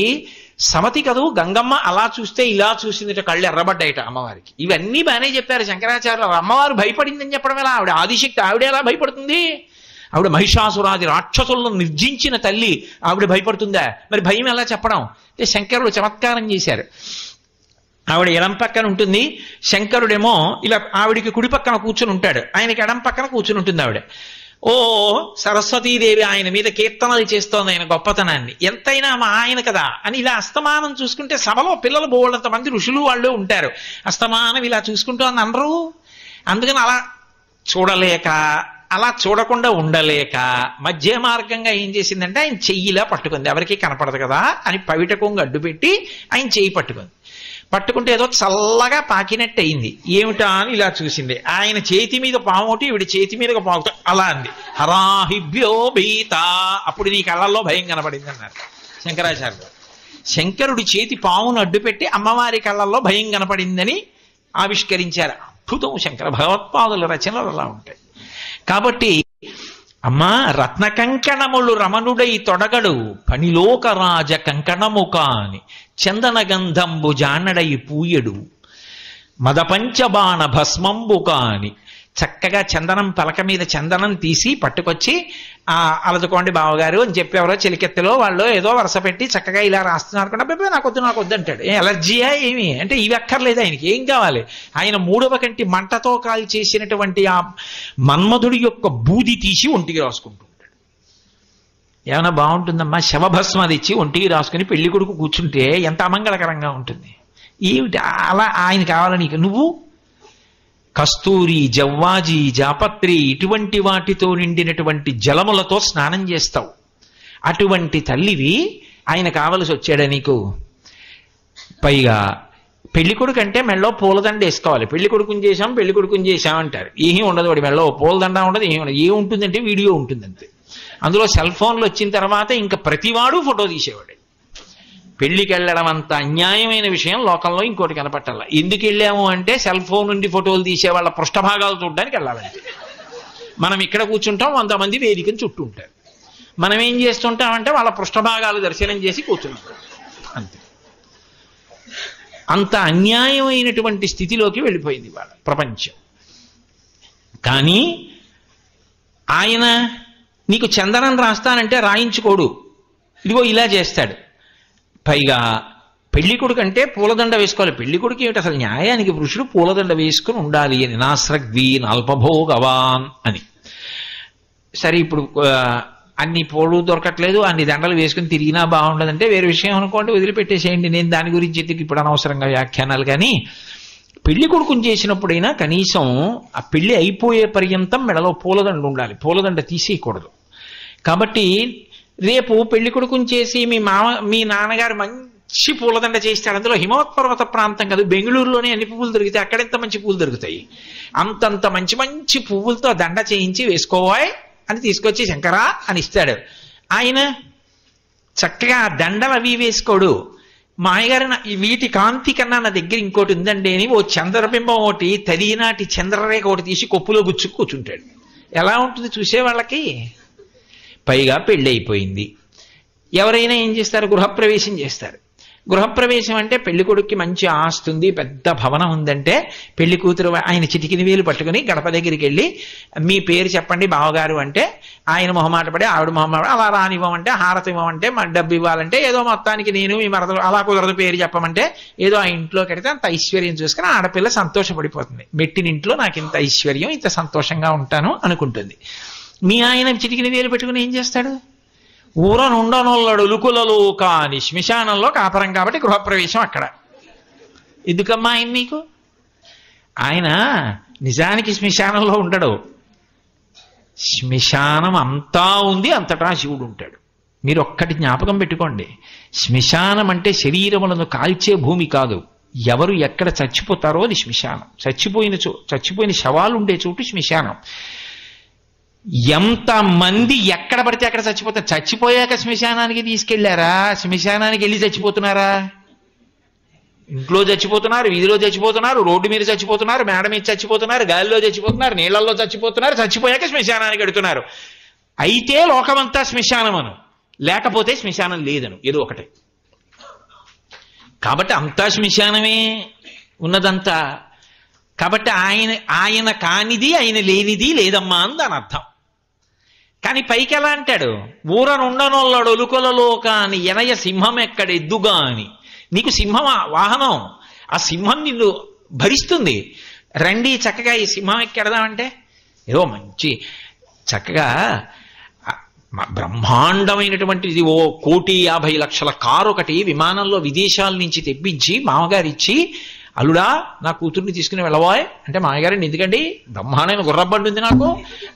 సవతి కదూ గంగమ్మ అలా చూస్తే ఇలా చూసిందిట, కళ్ళు ఎర్రబడ్డాయిట అమ్మవారికి. ఇవన్నీ బాగానే చెప్పారు శంకరాచార్యులు. అమ్మవారు భయపడిందని చెప్పడం ఎలా? ఆవిడ ఆదిశక్తి, ఆవిడ ఎలా భయపడుతుంది? ఆవిడ మహిషాసురాది రాక్షసులను నిర్జించిన తల్లి, ఆవిడ భయపడుతుందా? మరి భయం ఎలా చెప్పడం? అంటే శంకరుడు చమత్కారం చేశారు. ఆవిడ ఎడం పక్కన ఉంటుంది, శంకరుడేమో ఇలా ఆవిడికి కుడి పక్కన కూర్చుని ఉంటాడు, ఆయనకి ఎడం పక్కన కూర్చుని ఉంటుంది ఆవిడ. ఓ సరస్వతీదేవి ఆయన మీద కీర్తనలు చేస్తోంది ఆయన గొప్పతనాన్ని. ఎంతైనా మా ఆయన కదా అని ఇలా అస్తమానం చూసుకుంటే సభలో పిల్లలు బోళ్ళంత మంది ఋషులు వాళ్ళు ఉంటారు. అస్తమానం ఇలా చూసుకుంటూ అని అనరు. అందుకని అలా చూడలేక, అలా చూడకుండా ఉండలేక మధ్య మార్గంగా ఏం చేసిందంటే ఆయన చెయ్యిలా పట్టుకుంది. ఎవరికి కనపడదు కదా అని పవిట కొంగు అడ్డు పెట్టి ఆయన చెయ్యి పట్టుకుంది. పట్టుకుంటే ఏదో చల్లగా పాకినట్టు అయింది. ఏమిటా అని ఇలా చూసింది. ఆయన చేతి మీద పాము ఒకటి, ఈవిడ చేతి మీద పాముతో అలా అంది. హరాహిభ్యో భీత, అప్పుడు నీ కళ్ళల్లో భయం కనపడింది అన్నారు శంకరాచార్యులు. శంకరుడి చేతి పామును అడ్డుపెట్టి అమ్మవారి కళ్ళల్లో భయం కనపడిందని ఆవిష్కరించారు. అద్భుతం శంకర భగవత్పాదుల రచనలు అలా ఉంటాయి. కాబట్టి అమ్మా రత్న కంకణములు రమణుడై తొడగడు పనిలోకరాజ కంకణము కాని చందన గంధంబు జానడై పూయడు మదపంచబాణ భస్మంబు కాని. చక్కగా చందనం పలక మీద చందనం తీసి పట్టుకొచ్చి అలదుకోండి బావగారు అని చెప్పి ఎవరో చెలికెత్తలో వాళ్ళు ఏదో వరుస పెట్టి చక్కగా ఇలా రాస్తున్నారు కూడా, అబ్బాయి నాకు వద్దు అంటాడు. ఎలర్జీయా ఏమి అంటే ఇవి అక్కర్లేదు ఆయనకి. ఏం కావాలి? ఆయన 3వ కంటి మంటతో కాల్ చేసినటువంటి ఆ మన్మధుడి యొక్క బూది తీసి ఒంటికి రాసుకుంటుంటాడు. ఏమైనా బాగుంటుందమ్మా? శవభస్మ తెచ్చి ఒంటికి రాసుకుని పెళ్లి కొడుకు కూర్చుంటే ఎంత అమంగళకరంగా ఉంటుంది. ఏమిటి అలా ఆయన కావాలి నీకు? నువ్వు కస్తూరి, జవ్వాజి, జాపత్రి ఇటువంటి వాటితో నిండినటువంటి జలములతో స్నానం చేస్తావు. అటువంటి తల్లివి ఆయన కావలసి వచ్చాడా నీకు? పైగా పెళ్లి కొడుకు అంటే మెళ్ళో పూలదండ వేసుకోవాలి. పెళ్లి కొడుకుని చేశాం అంటారు. ఏమీ ఉండదు, వాడి మెళ్ళో పూలదండ ఉండదు, ఏమి ఉండదు. ఏముంటుందంటే వీడియో ఉంటుందంతే. అందులో సెల్ ఫోన్లు వచ్చిన తర్వాత ఇంకా ప్రతివాడు ఫోటో తీసేవాడు. పెళ్లికి వెళ్ళడం అంత అన్యాయమైన విషయం లోకంలో ఇంకోటి కనపట్టాల. ఎందుకు వెళ్ళాము అంటే సెల్ ఫోన్ నుండి ఫోటోలు తీసే వాళ్ళ పృష్ఠభాగాలు చూడడానికి వెళ్ళాలంటే. మనం ఇక్కడ కూర్చుంటాం, 100 మంది వేదికను చుట్టూ ఉంటారు. మనం ఏం చేస్తుంటామంటే వాళ్ళ పృష్ఠభాగాలు దర్శనం చేసి కూర్చుంటాం అంతే. అంత అన్యాయమైనటువంటి స్థితిలోకి వెళ్ళిపోయింది వాళ్ళ ప్రపంచం. కానీ ఆయన నీకు చందనం రాస్తానంటే రాయించుకోడు, ఇదిగో ఇలా చేస్తాడు. పైగా పెళ్లి కొడుకు అంటే పూలదండ వేసుకోవాలి. పెళ్లి కొడుకు ఏమిటి అసలు? న్యాయానికి పురుషుడు పూలదండ వేసుకుని ఉండాలి అని. నాస్రగ్వీన్ అల్పభోగవాన్ అని. సరే ఇప్పుడు అన్ని పూలు దొరకట్లేదు, అన్ని దండలు వేసుకుని తిరిగినా బాగుండదంటే వేరే విషయం అనుకోండి, వదిలిపెట్టేసేయండి. నేను దాని గురించి ఇప్పుడు అనవసరంగా వ్యాఖ్యానాలు. కానీ పెళ్లి కొడుకుని చేసినప్పుడైనా కనీసం ఆ పెళ్లి అయిపోయే పర్యంతం మెడలో పూలదండ ఉండాలి, పూలదండ తీసేయకూడదు. కాబట్టి రేపు పెళ్లి కొడుకుని చేసి మీ నాన్నగారు మంచి పూలదండ చేస్తాడు. అందులో హిమవత్పర్వత ప్రాంతం కదా, బెంగళూరులోనే అన్ని పువ్వులు దొరికితే అక్కడెంత మంచి పువ్వులు దొరుకుతాయి. అంతంత మంచి మంచి పువ్వులతో దండ చేయించి వేసుకోవాయి అని తీసుకొచ్చి శంకరా అని ఇస్తాడు. ఆయన చక్కగా దండలు అవి వేసుకోడు. మాయగారు వీటి కాంతి కన్నా నా దగ్గర ఇంకోటి ఉందండి అని ఓ చంద్రబింబం ఒకటి తదినాటి చంద్రరేఖ ఒకటి తీసి కొప్పులో గుచ్చుకు కూర్చుంటాడు. ఎలా ఉంటుంది చూసేవాళ్ళకి? పైగా పెళ్ళి అయిపోయింది. ఎవరైనా ఏం చేస్తారు? గృహప్రవేశం చేస్తారు. గృహప్రవేశం అంటే పెళ్లి కొడుక్కి మంచి ఆస్తి ఉంది, పెద్ద భవనం ఉందంటే పెళ్లి కూతురు ఆయన చిటికిన వేలు పట్టుకుని గడప దగ్గరికి వెళ్ళి మీ పేరు చెప్పండి బావగారు అంటే ఆయన మొహమాట పడి ఆవిడ మొహమాట అలా రానివ్వమంటే హారతి ఇవ్వమంటే డబ్బు ఇవ్వాలంటే ఏదో మొత్తానికి నేను మీ మరదలు అలా కుదరదు పేరు చెప్పమంటే ఏదో ఆ ఇంట్లో కడితే అంత ఐశ్వర్యం చూసుకుని ఆడపిల్ల సంతోషపడిపోతుంది. మెట్టినింట్లో నాకు ఇంత ఐశ్వర్యం ఇంత సంతోషంగా ఉంటాను అనుకుంటుంది. మీ ఆయన చిటికిన వేలు పెట్టుకుని ఏం చేస్తాడు? ఊరనుండనొల్లడు లుకులలో కాని శ్మశానంలో కాపరం కాబట్టి గృహప్రవేశం అక్కడ. ఎందుకమ్మా ఆయన మీకు? ఆయన నిజానికి శ్మశానంలో ఉండడు. శ్మశానం అంతా ఉంది, అంతటా శివుడు ఉంటాడు. మీరు ఒక్కటి జ్ఞాపకం పెట్టుకోండి, శ్మశానం అంటే శరీరములను కాల్చే భూమి కాదు. ఎవరు ఎక్కడ చచ్చిపోతారో అది శ్మశానం. చచ్చిపోయిన శవాలు ఉండే చోటు శ్మశానం. ఎంతమంది ఎక్కడ పడితే అక్కడ చచ్చిపోతారు. చచ్చిపోయాక శ్మశానానికి తీసుకెళ్లారా? శ్మశానానికి వెళ్ళి చచ్చిపోతున్నారా? ఇంట్లో చచ్చిపోతున్నారు, వీధిలో చచ్చిపోతున్నారు, రోడ్డు మీద చచ్చిపోతున్నారు, మేడ మీద చచ్చిపోతున్నారు, గాలిలో చచ్చిపోతున్నారు, నీళ్లలో చచ్చిపోతున్నారు. చచ్చిపోయాక శ్మశానానికి వెడుతున్నారు. అయితే లోకమంతా శ్మశానమను, లేకపోతే శ్మశానం లేదను, ఏదో ఒకటే. కాబట్టి అంతా శ్మశానమే ఉన్నదంతా. కాబట్టి ఆయన కానిది ఆయన లేనిది లేదమ్మా అని దాని అర్థం. కానీ పైకి ఎలా అంటాడు? ఊరనుండనొల్లడు ఒలుకొలలో కాని ఎనయ సింహం ఎక్కడెద్దుగా అని. నీకు సింహం వాహనం, ఆ సింహం నిన్ను భరిస్తుంది. రండి చక్కగా ఈ సింహం ఎక్కెడదామంటే ఏదో మంచి చక్కగా బ్రహ్మాండమైనటువంటిది ఓ 1,50,00,000 కారు ఒకటి విమానంలో విదేశాల నుంచి తెప్పించి మామగారిచ్చి, అల్లుడా నా కూతుర్ని తీసుకుని వెళ్ళబోయ్ అంటే, మామగారిని ఎందుకండి బ్రహ్మాండమైన గుర్రబండి ఉంది నాకు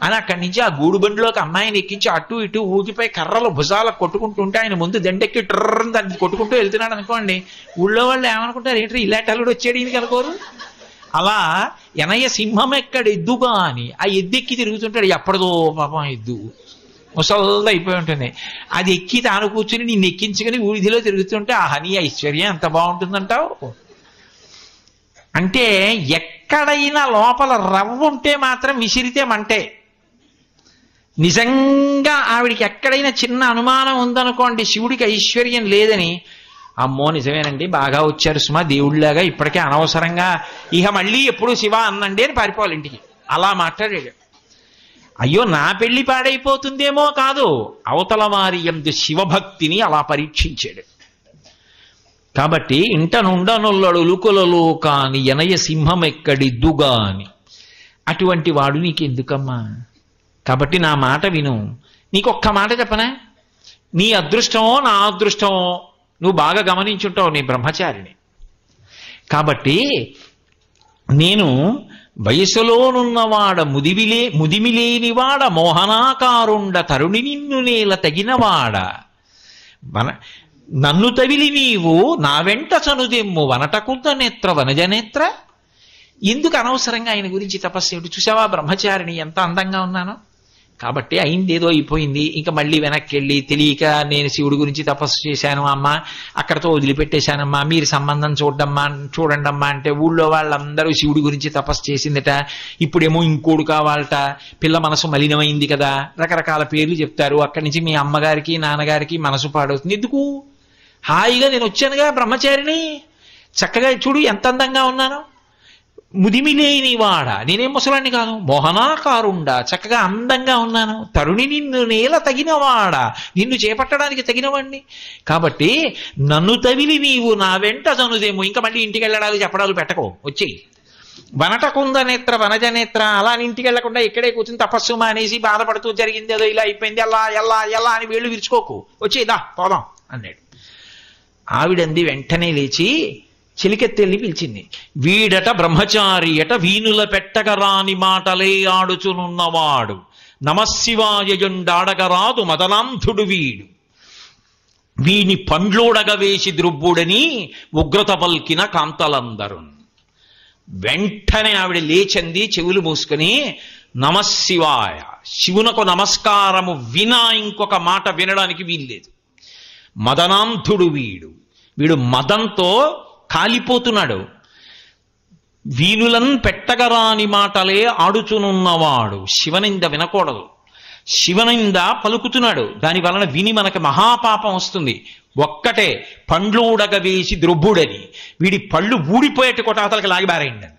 అని అక్కడి నుంచి ఆ గూడు బండిలోకి అమ్మాయిని ఎక్కించి అటు ఇటు ఊగిపోయి కర్రలు భుజాలకు కొట్టుకుంటుంటే ఆయన ముందు దండెక్కి ట్రర్రని దాన్ని కొట్టుకుంటూ వెళ్తున్నాడు అనుకోండి. ఊళ్ళో వాళ్ళు ఏమనుకుంటారు? ఏంటి ఇలాంటి అల్లుడు వచ్చాడు ఈయనకి అనుకోరు. అలా ఎనయ సింహం ఎక్కడ ఎద్దుగా అని ఆ ఎద్దెక్కి తిరుగుతుంటాడు. ఎప్పటిదో పాపం ఎద్దు ముసల్దా అయిపోయి ఉంటుంది. అది ఎక్కి తాను కూర్చుని నిన్ను ఎక్కించుకుని ఊడిదిలో తిరుగుతుంటే ఆ హనీ ఐశ్వర్యం ఎంత బాగుంటుందంటావు. అంటే ఎక్కడైనా లోపల రవ్వ ఉంటే మాత్రం విసిరితే మంటే. నిజంగా ఆవిడికి ఎక్కడైనా చిన్న అనుమానం ఉందనుకోండి శివుడికి ఐశ్వర్యం లేదని, అమ్మో నిజమేనండి బాగా వచ్చారు సుమా దేవుడిలాగా, ఇప్పటికే అనవసరంగా ఇక మళ్ళీ ఎప్పుడు శివ అన్నండి అని పారిపోవాలి ఇంటికి. అలా మాట్లాడాడు. అయ్యో నా పెళ్లి పాడైపోతుందేమో కాదు, అవతల వారి యందు శివభక్తిని అలా పరీక్షించాడు. కాబట్టి ఇంట నుండనొల్లడు లుకులలో కాని ఎనయ సింహం ఎక్కడిద్దుగా అని. అటువంటి వాడు నీకెందుకమ్మా? కాబట్టి నా మాట విను. నీకొక్క మాట చెప్పనా? నీ అదృష్టమో నా అదృష్టమో నువ్వు బాగా గమనించుంటావు, నీ బ్రహ్మచారిని. కాబట్టి నేను వయసులోనున్నవాడ ముదిమిలేనివాడ మోహనాకారుండ తరుణి నిన్ను నేల తగినవాడ నన్ను తవిలి నీవు నా వెంట చనుదెమ్ము వనటకుంద నేత్ర వనజనేత్ర. ఎందుకు అనవసరంగా ఆయన గురించి తపస్సు ఏమిటి? చూసావా బ్రహ్మచారిని ఎంత అందంగా ఉన్నానో. కాబట్టి అయింది ఏదో అయిపోయింది, ఇంకా మళ్ళీ వెనక్కి వెళ్ళి తెలియక నేను శివుడి గురించి తపస్సు చేశాను అమ్మ, అక్కడతో వదిలిపెట్టేశానమ్మా, మీరు సంబంధం చూడండమ్మా అంటే ఊళ్ళో వాళ్ళందరూ శివుడి గురించి తపస్సు చేసిందట, ఇప్పుడేమో ఇంకోడు కావాలట, పిల్ల మనసు మలినమైంది కదా, రకరకాల పేర్లు చెప్తారు. అక్కడి నుంచి మీ అమ్మగారికి నాన్నగారికి మనసు పాడవుతుంది. ఎందుకు? హాయిగా నేను వచ్చానుగా బ్రహ్మచారిని, చక్కగా చూడు ఎంత అందంగా ఉన్నాను. ముదిమిలేని వాడ, నేనేం ముసలాన్ని కాదు, మోహనాకారుండా చక్కగా అందంగా ఉన్నాను. తరుణి నిన్ను నేల తగినవాడ, నిన్ను చేపట్టడానికి తగినవాడిని. కాబట్టి నన్ను తవిలి నీవు నా వెంట చనుదేమో. ఇంకా మళ్ళీ ఇంటికి వెళ్ళడాలు చెప్పడాలు పెట్టకో, వచ్చేయి. వనటకుంద నేత్ర వనజనేత్ర, అలా ఇంటికి వెళ్లకుండా ఇక్కడే కూర్చుని తపస్సు మానేసి బాధపడుతూ జరిగింది ఏదో ఇలా అయిపోయింది అలా ఎలా ఎలా అని వేళ్ళు విరుచుకోకు, వచ్చేదా పోదాం అన్నాడు. ఆవిడంది వెంటనే లేచి చిలికెత్తెల్ని పిలిచింది. వీడట బ్రహ్మచారియట వీనుల పెట్టగరాని మాటలే ఆడుచునున్నవాడు, నమశివాయయుండాడగరాదు మదనాంధుడు వీడు, వీని పండ్లోడగ వేసి ద్రుబ్బుడని ఉగ్రత పల్కిన కాంతలందరు. వెంటనే ఆవిడ లేచింది, చెవులు మూసుకుని నమశివాయ, శివునకు నమస్కారము వినా ఇంకొక మాట వినడానికి వీల్లేదు. మదనాంధుడు వీడు మదంతో కాలిపోతున్నాడు. వీనులన్ పెట్టగరాని మాటలే ఆడుచునున్నవాడు. శివనింద వినకూడదు, శివనింద పలుకుతున్నాడు. దాని వలన విని మనకి మహాపాపం వస్తుంది. ఒక్కటే పండ్లు ఉడగవేసి ద్రొబ్బుడని, వీడి పళ్ళు ఊడిపోయేట్టు కొటాతలకి లాగిబారేయండి.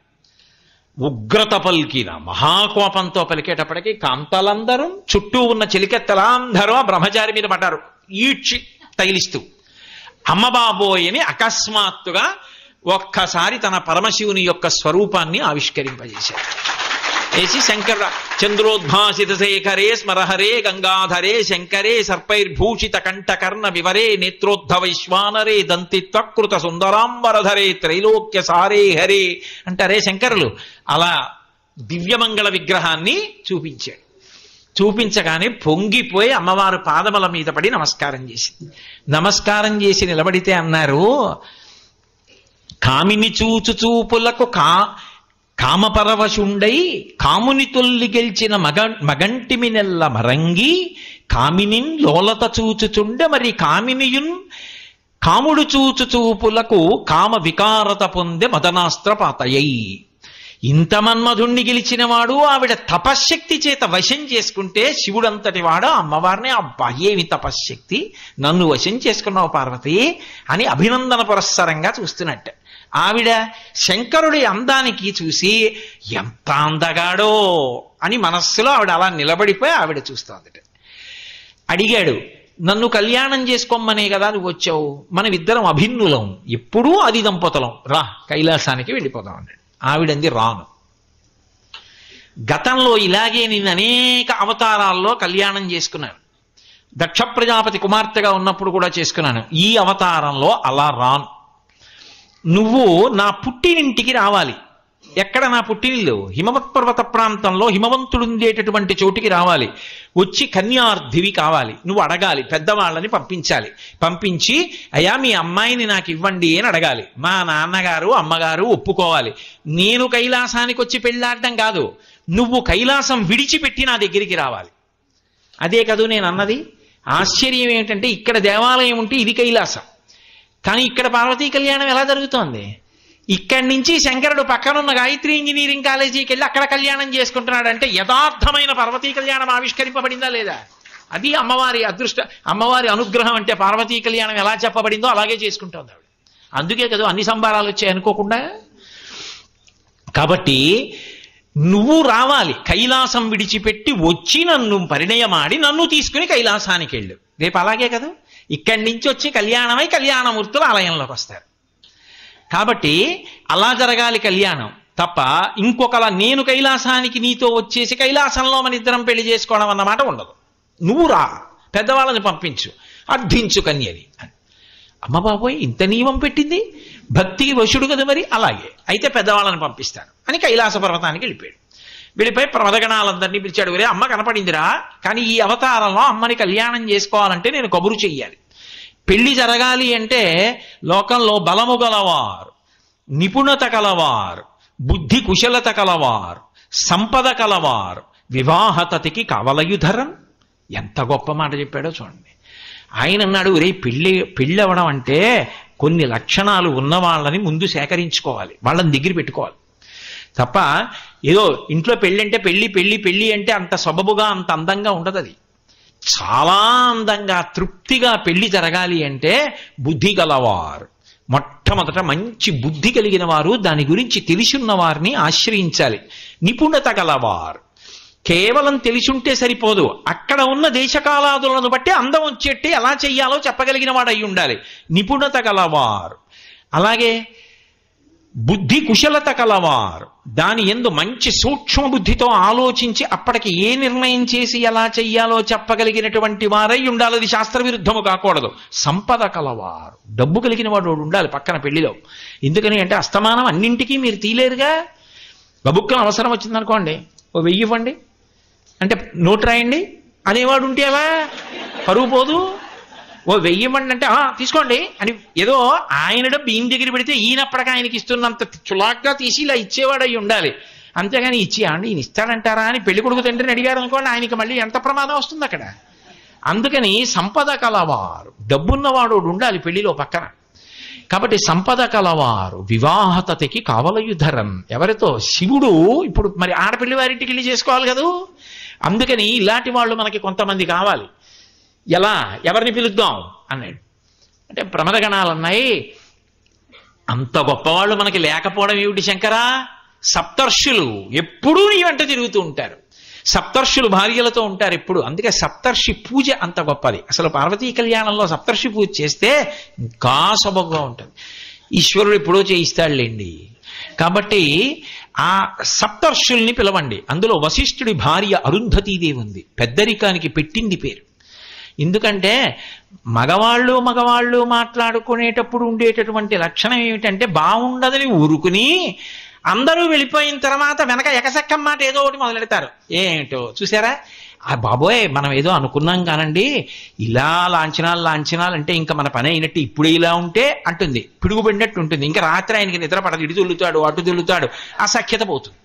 ఉగ్రత పలికిన మహాకోపంతో పలికేటప్పటికీ కాంతలందరూ చుట్టూ ఉన్న చెలికెత్తలందరూ ఆ బ్రహ్మచారి మీద పడ్డారు, ఈడ్చి తగిలిస్తూ. అమ్మబాబోయ్ అని అకస్మాత్తుగా ఒక్కసారి తన పరమశివుని యొక్క స్వరూపాన్ని ఆవిష్కరింపజేశారు. వేసి శంకర చంద్రోద్భాసిత శేఖరే స్మరహరే గంగాధరే శంకరే సర్పైర్భూషిత కంఠకర్ణ వివరే నేత్రోద్ధవైశ్వానరే దంతిత్వకృత సుందరాంబరధరే త్రైలోక్య సారే హరే అంటారే శంకరులు. అలా దివ్యమంగళ విగ్రహాన్ని చూపించాడు. చూపించగానే పొంగిపోయి అమ్మవారు పాదముల మీద పడి నమస్కారం చేసింది. నమస్కారం చేసి నిలబడితే అన్నారు, కామిని చూచు చూపులకు కామపరవశుండై కాముని తొల్లి గెలిచిన మగంటిమి నెల్ల మరంగి కామినిన్ లోలత చూచుచుండ మరి కామినియున్ కాముడు చూచు చూపులకు కామ వికారత పొందే మదనాస్త్రపాతయై. ఇంత మన్మధుణ్ణి గెలిచినవాడు ఆవిడ తపశ్శక్తి చేత వశం చేసుకుంటే శివుడంతటి వాడు అమ్మవారిని, అబ్బా ఏమి తపశ్శక్తి, నన్ను వశం చేసుకున్నావు పార్వతి అని అభినందన పురస్సరంగా చూస్తున్నట్టు. ఆవిడ శంకరుడి అందానికి చూసి ఎంత అందగాడో అని మనస్సులో ఆవిడ అలా నిలబడిపోయి ఆవిడ చూస్తోందట. అడిగాడు, నన్ను కళ్యాణం చేసుకోమనే కదా నువ్వు వచ్చావు, మనమిద్దరం అభిన్నులం, ఎప్పుడూ అది దంపతులం, రా కైలాసానికి వెళ్ళిపోదాం అన్నాడు. ఆవిడంది, రాను. గతంలో ఇలాగే నేను అనేక అవతారాల్లో కళ్యాణం చేసుకున్నాను. దక్ష ప్రజాపతి కుమార్తెగా ఉన్నప్పుడు కూడా చేసుకున్నాను. ఈ అవతారంలో అలా రాను. నువ్వు నా పుట్టినింటికి రావాలి. ఎక్కడ నా పుట్టినిల్లు? హిమవత్ పర్వత ప్రాంతంలో హిమవంతుడుండేటటువంటి చోటికి రావాలి. వచ్చి కన్యార్థివి కావాలి. నువ్వు అడగాలి, పెద్దవాళ్ళని పంపించాలి. పంపించి అయ్యా మీ అమ్మాయిని నాకు ఇవ్వండి అని అడగాలి. మా నాన్నగారు అమ్మగారు ఒప్పుకోవాలి. నేను కైలాసానికి వచ్చి పెళ్ళాడడం కాదు, నువ్వు కైలాసం విడిచిపెట్టి నా దగ్గరికి రావాలి. అదే కదూ నేను అన్నది. ఆశ్చర్యం ఏంటంటే ఇక్కడ దేవాలయం ఉంటే ఇది కైలాసం, కానీ ఇక్కడ పార్వతీ కళ్యాణం ఎలా జరుగుతోంది? ఇక్కడి నుంచి శంకరుడు పక్కనున్న గాయత్రి ఇంజనీరింగ్ కాలేజీకి వెళ్ళి అక్కడ కళ్యాణం చేసుకుంటున్నాడంటే యథార్థమైన పార్వతీ కళ్యాణం ఆవిష్కరింపబడిందా లేదా? అది అమ్మవారి అదృష్ట, అమ్మవారి అనుగ్రహం. అంటే పార్వతీ కళ్యాణం ఎలా చెప్పబడిందో అలాగే చేసుకుంటోంది ఆవిడ. అందుకే కదా అన్ని సంబారాలు వచ్చాయి అనుకోకుండా. కాబట్టి నువ్వు రావాలి, కైలాసం విడిచిపెట్టి వచ్చి నన్ను పరిణయమాడి నన్ను తీసుకుని కైలాసానికి వెళ్ళు. రేపు అలాగే కదా, ఇక్కడి నుంచి వచ్చి కళ్యాణమై కళ్యాణమూర్తులు ఆలయంలోకి వస్తారు. కాబట్టి అలా జరగాలి కళ్యాణం తప్ప ఇంకొకలా నేను కైలాసానికి నీతో వచ్చేసి కైలాసంలో మన ఇద్దరం పెళ్లి చేసుకోవడం అన్నమాట ఉండదు. నువ్వు రా, పెద్దవాళ్ళని పంపించు, అర్థించు కన్యని. అమ్మ బాబోయ్ ఇంత నియమం పెట్టింది, భక్తికి వశుడు కదా మరి, అలాగే అయితే పెద్దవాళ్ళని పంపిస్తాను అని కైలాస పర్వతానికి వెళ్ళిపోయాడు. వెళ్ళిపోయి ప్రమదగణాలందరినీ పిలిచాడు. ఒరే అమ్మ కనపడిందిరా, కానీ ఈ అవతారంలో అమ్మని కళ్యాణం చేసుకోవాలంటే నేను కబురు చెయ్యాలి. పెళ్లి జరగాలి అంటే లోకంలో బలము గలవారు, నిపుణత కలవారు, బుద్ధి కుశలత కలవారు, సంపద కలవారు వివాహతతికి కవలయుధరం. ఎంత గొప్ప మాట చెప్పాడో చూడండి. ఆయన అన్నాడు, రే పెళ్ళి అవ్వడం అంటే కొన్ని లక్షణాలు ఉన్న వాళ్ళని ముందు సేకరించుకోవాలి, వాళ్ళని దగ్గర పెట్టుకోవాలి తప్ప ఏదో ఇంట్లో పెళ్ళి అంటే పెళ్ళి పెళ్ళి పెళ్ళి అంటే అంత సబబుగా అంత అందంగా ఉండదు. అది చాలా అందంగా తృప్తిగా పెళ్లి జరగాలి అంటే బుద్ధి గలవారు, మొట్టమొదట మంచి బుద్ధి కలిగిన వారు, దాని గురించి తెలిసిన్న వారిని ఆశ్రయించాలి. నిపుణత గలవారు, కేవలం తెలిసుంటే సరిపోదు, అక్కడ ఉన్న దేశకాలాదులను బట్టి అందం వచ్చేట్టే ఎలా చెయ్యాలో చెప్పగలిగిన వాడు అయి ఉండాలి. నిపుణత గలవారు, అలాగే బుద్ధి కుశలత కలవారు, దాని యందు మంచి సూక్ష్మ బుద్ధితో ఆలోచించి అప్పటికి ఏ నిర్ణయం చేసి ఎలా చెయ్యాలో చెప్పగలిగినటువంటి వారై ఉండాలి. అది శాస్త్ర విరుద్ధము కాకూడదు. సంపద కలవారు, డబ్బు కలిగిన వాడు ఉండాలి పక్కన పెళ్లిలో. ఎందుకని అంటే అస్తమానం అన్నింటికీ మీరు తీలేరుగా. బబుక్కలు అవసరం వచ్చిందనుకోండి, ఓ 1000 ఇవ్వండి అంటే నోట్ రాయండి అనేవాడు ఉంటేవా పరువు పోదు. ఓ 1000 ఇవ్వండి అంటే తీసుకోండి అని ఏదో ఆయన డబ్బు ఈయన దగ్గర పెడితే ఈయనప్పటికీ ఆయనకి ఇస్తున్నంత చులాగ్గా తీసి ఇలా ఇచ్చేవాడు అయి ఉండాలి. అంతేగాని ఇచ్చి అండి ఈయన ఇస్తాడంటారా అని పెళ్లి కొడుకు తండ్రిని అడిగారు అనుకోండి, ఆయనకి మళ్ళీ ఎంత ప్రమాదం వస్తుంది అక్కడ. అందుకని సంపద కలవారు, డబ్బున్నవాడు ఉండాలి పెళ్లిలో పక్కన. కాబట్టి సంపద కలవారు వివాహతకి కావలయుధరన్. ఎవరితో? శివుడు. ఇప్పుడు మరి ఆడపిల్లి వారింటికి వెళ్ళి చేసుకోవాలి కదా. అందుకని ఇలాంటి వాళ్ళు మనకి కొంతమంది కావాలి. ఎలా, ఎవరిని పిలుద్దాం అన్నాడు. అంటే ప్రమదగణాలు అన్నాయి. అంత గొప్పవాళ్ళు మనకి లేకపోవడం ఏమిటి శంకరా? సప్తర్షులు ఎప్పుడూ నీ వెంట తిరుగుతూ ఉంటారు. సప్తర్షులు భార్యలతో ఉంటారు ఎప్పుడు. అందుకే సప్తర్షి పూజ అంత గొప్పది. అసలు పార్వతీ కళ్యాణంలో సప్తర్షి పూజ చేస్తే ఇంకా సొబగ్గా ఉంటుంది. ఈశ్వరుడు ఎప్పుడో చేయిస్తాడులేండి. కాబట్టి ఆ సప్తర్షుల్ని పిలవండి. అందులో వశిష్ఠుడి భార్య అరుంధతీదేవి ఉంది. పెద్దరికానికి పెట్టింది పేరు. ఎందుకంటే మగవాళ్ళు మాట్లాడుకునేటప్పుడు ఉండేటటువంటి లక్షణం ఏమిటంటే, బాగుండదని ఊరుకుని అందరూ వెళ్ళిపోయిన తర్వాత వెనక ఎకసెక్కం మాట ఏదో ఒకటి మొదలెడతారు. ఏంటో చూసారా, ఆ బాబోయ్ మనం ఏదో అనుకున్నాం కానండి, ఇలా లాంఛనాలు అంటే ఇంకా మన పని అయినట్టు, ఇప్పుడే ఇలా ఉంటే అంటుంది, పిడుగుపడినట్టు ఉంటుంది. ఇంకా రాత్రి ఆయనకి నిద్ర పడదు, ఇటు తుల్లుతాడు అటు తుల్లుతాడు, ఆ సఖ్యత పోతుంది.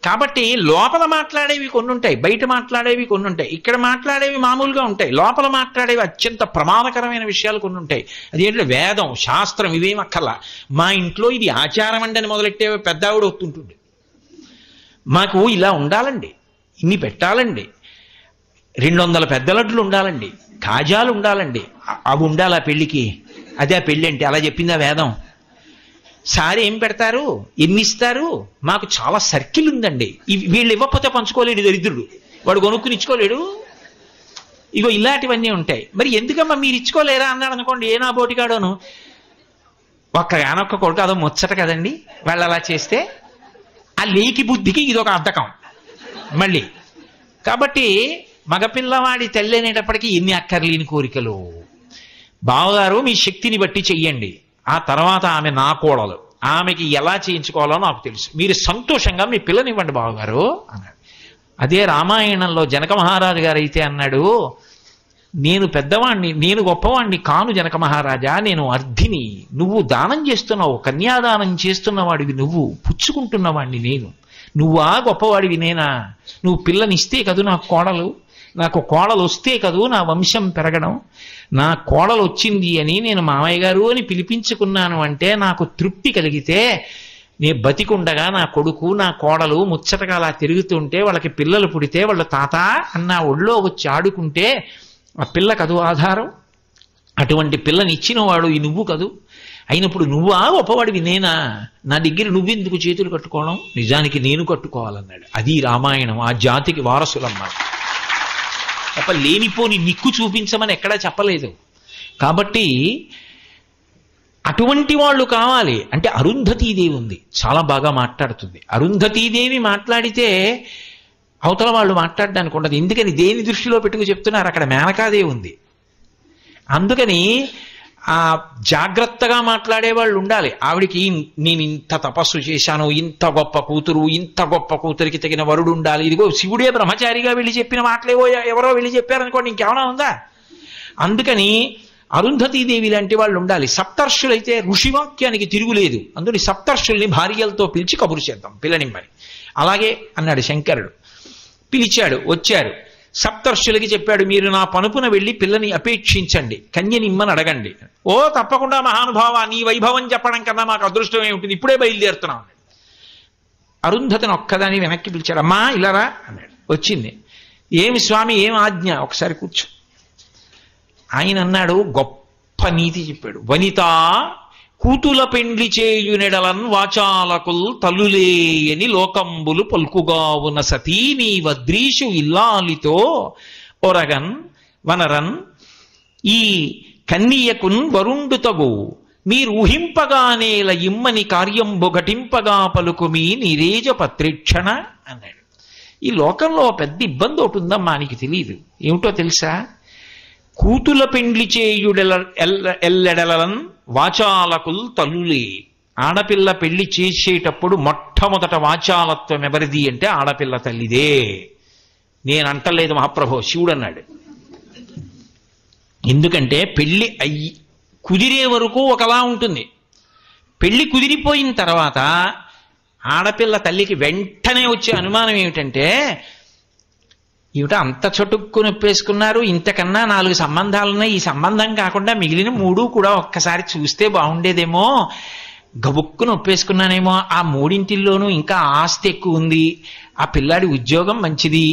కాబట్టి లోపల మాట్లాడేవి కొన్ని ఉంటాయి, బయట మాట్లాడేవి కొన్ని ఉంటాయి. ఇక్కడ మాట్లాడేవి మామూలుగా ఉంటాయి, లోపల మాట్లాడేవి అత్యంత ప్రమాదకరమైన విషయాలు కొన్ని ఉంటాయి. అదేంటో వేదం శాస్త్రం ఇవేం అక్కర్లా. మా ఇంట్లో ఇది ఆచారం అండి అని మొదలెట్టే పెద్ద ఆవిడ వస్తుంటుంది. మాకు ఇలా ఉండాలండి, ఇన్ని పెట్టాలండి, 200 పెద్ద లడ్డులు ఉండాలండి, కాజాలు ఉండాలండి, అవి ఉండాలా పెళ్లికి, అదే ఆ పెళ్ళి అంటే అలా చెప్పిందా వేదం. సారీ ఏం పెడతారు, ఎన్ని ఇస్తారు, మాకు చాలా సర్కిల్ ఉందండి, వీళ్ళు ఇవ్వకపోతే పంచుకోలేడు దరిద్రుడు, వాడు కొనుక్కుని ఇచ్చుకోలేడు. ఇగో ఇలాంటివన్నీ ఉంటాయి. మరి ఎందుకమ్మా మీరు ఇచ్చుకోలేరా అన్నాడు అనుకోండి, ఏ నా బోటికాడోను, ఒక్కగానొక్క కొడుకు, అదో ముచ్చట కదండి వాళ్ళు అలా చేస్తే. ఆ లేకి బుద్ధికి ఇదొక అద్దకం మళ్ళీ. కాబట్టి మగపిల్లవాడి తల్లి అనేటప్పటికీ ఎన్ని అక్కర్లేని కోరికలు. బావగారు మీ శక్తిని బట్టి చెయ్యండి, ఆ తర్వాత ఆమె నా కోడలు, ఆమెకి ఎలా చేయించుకోవాలో నాకు తెలుసు, మీరు సంతోషంగా మీ పిల్లనివ్వండి బావగారు అన్నాడు. అదే రామాయణంలో జనక మహారాజు గారు అయితే అన్నాడు, నేను పెద్దవాణ్ణి, నేను గొప్పవాణ్ణి కాను జనక మహారాజా, నేను అర్ధిని, నువ్వు దానం చేస్తున్నావు, కన్యాదానం చేస్తున్నవాడివి నువ్వు, పుచ్చుకుంటున్నవాడిని నేను, నువ్వా గొప్పవాడివి నేనా? నువ్వు పిల్లనిస్తే కదూ నాకు కోడలు, నాకు కోడలు వస్తే కదూ నా వంశం పెరగడం, నా కోడలు వచ్చింది అని నేను మామయ్య గారు అని పిలిపించుకున్నాను అంటే నాకు తృప్తి కలిగితే, నే బతికుండగా నా కొడుకు నా కోడలు ముచ్చటగా అలా తిరుగుతుంటే, వాళ్ళకి పిల్లలు పుడితే వాళ్ళు తాత అన్న ఒళ్ళో వచ్చి ఆడుకుంటే ఆ పిల్ల కదూ ఆధారం. అటువంటి పిల్లని ఇచ్చినవాడు ఈ నువ్వు కదూ. అయినప్పుడు నువ్వా గొప్పవాడివి నేనా? నా దగ్గర నువ్వెందుకు చేతులు కట్టుకోవడం, నిజానికి నేను కట్టుకోవాలన్నాడు. అది రామాయణం, ఆ జాతికి వారసులన్నమాట. తప్ప లేనిపోని నిక్కు చూపించమని ఎక్కడా చెప్పలేదు. కాబట్టి అటువంటి వాళ్ళు కావాలి. అంటే అరుంధతీదేవి ఉంది, చాలా బాగా మాట్లాడుతుంది. అరుంధతీదేవి మాట్లాడితే అవతల వాళ్ళు మాట్లాడడానికి ఉండదు. ఎందుకని దేని దృష్టిలో పెట్టుకు చెప్తున్నారు, అక్కడ మేనకాదేవి ఉంది. అందుకని ఆ జాగ్రత్తగా మాట్లాడే వాళ్ళు ఉండాలి. ఆవిడికి నేను ఇంత తపస్సు చేశాను, ఇంత గొప్ప కూతురు, ఇంత గొప్ప కూతురికి తగిన వరుడు ఉండాలి, ఇదిగో శివుడే బ్రహ్మచారిగా వెళ్ళి చెప్పిన మాటలేవో ఎవరో వెళ్ళి చెప్పారనుకోండి, ఇంకేమైనా ఉందా? అందుకని అరుంధతీదేవి లాంటి వాళ్ళు ఉండాలి. సప్తర్షులైతే ఋషివాక్యానికి తిరుగులేదు. అందుకని సప్తర్షుల్ని భార్యలతో పిలిచి కబురు చేద్దాం పిల్లనిమ్మని. అలాగే అన్నాడు శంకరుడు. పిలిచాడు, వచ్చారు. సప్తర్షులకి చెప్పాడు, మీరు నా పనుపున వెళ్ళి పిల్లని అపేక్షించండి, కన్యనిమ్మని అడగండి. ఓ తప్పకుండా మహానుభావ, నీ వైభవం చెప్పడం కన్నా మాకు అదృష్టం ఏమిటి, ఇప్పుడే బయలుదేరుతున్నాం. అరుంధతిని ఒక్కదాని వెనక్కి పిలిచాడు. అమ్మా ఇలారా అన్నాడు. వచ్చింది. ఏమి స్వామి, ఏం ఆజ్ఞ, ఒకసారి కూర్చో. ఆయన అన్నాడు, గొప్ప నీతి చెప్పాడు. వనిత కూతుల పెండ్లి చేయునెడలన్ వాచాలకుల్ తల్లులేయని లోకంబులు పల్కుగావున సతీ నీ వద్రీషు ఇల్లాలితో ఒరగన్ వనరన్ ఈ కన్నియకున్ వరుండు తగు మీరు ఊహింపగానేల ఇమ్మని కార్యంబు ఘటింపగా పలుకుమీ నిరేజ పత్రిక్షణ అన్నాడు. ఈ లోకంలో పెద్ద ఇబ్బంది ఒకటి ఉందమ్మా, నీకు తెలియదు. ఏమిటో తెలుసా? కూతుల పెండ్లి చేయుడెల ఎల్లెడలన్ వాచాలకుల్ తల్లులే. ఆడపిల్ల పెళ్లి చేసేటప్పుడు మొట్టమొదట వాచాలత్వం ఎవరిది అంటే ఆడపిల్ల తల్లిదే. నేనంటలేదు మహాప్రభు, శివుడు అన్నాడు. ఎందుకంటే పెళ్లి కుదిరే వరకు ఒకలా ఉంటుంది, పెళ్లి కుదిరిపోయిన తర్వాత ఆడపిల్ల తల్లికి వెంటనే వచ్చే అనుమానం ఏమిటంటే, ఏమిటో అంత చటుక్కు నొప్పేసుకున్నారు, ఇంతకన్నా 4 సంబంధాలున్నాయి, ఈ సంబంధం కాకుండా మిగిలిన 3 కూడా ఒక్కసారి చూస్తే బాగుండేదేమో, గబుక్కు నొప్పేసుకున్నానేమో, ఆ 3 ఇంకా ఆస్తి ఎక్కువ ఉంది, ఆ పిల్లాడి ఉద్యోగం మంచిది,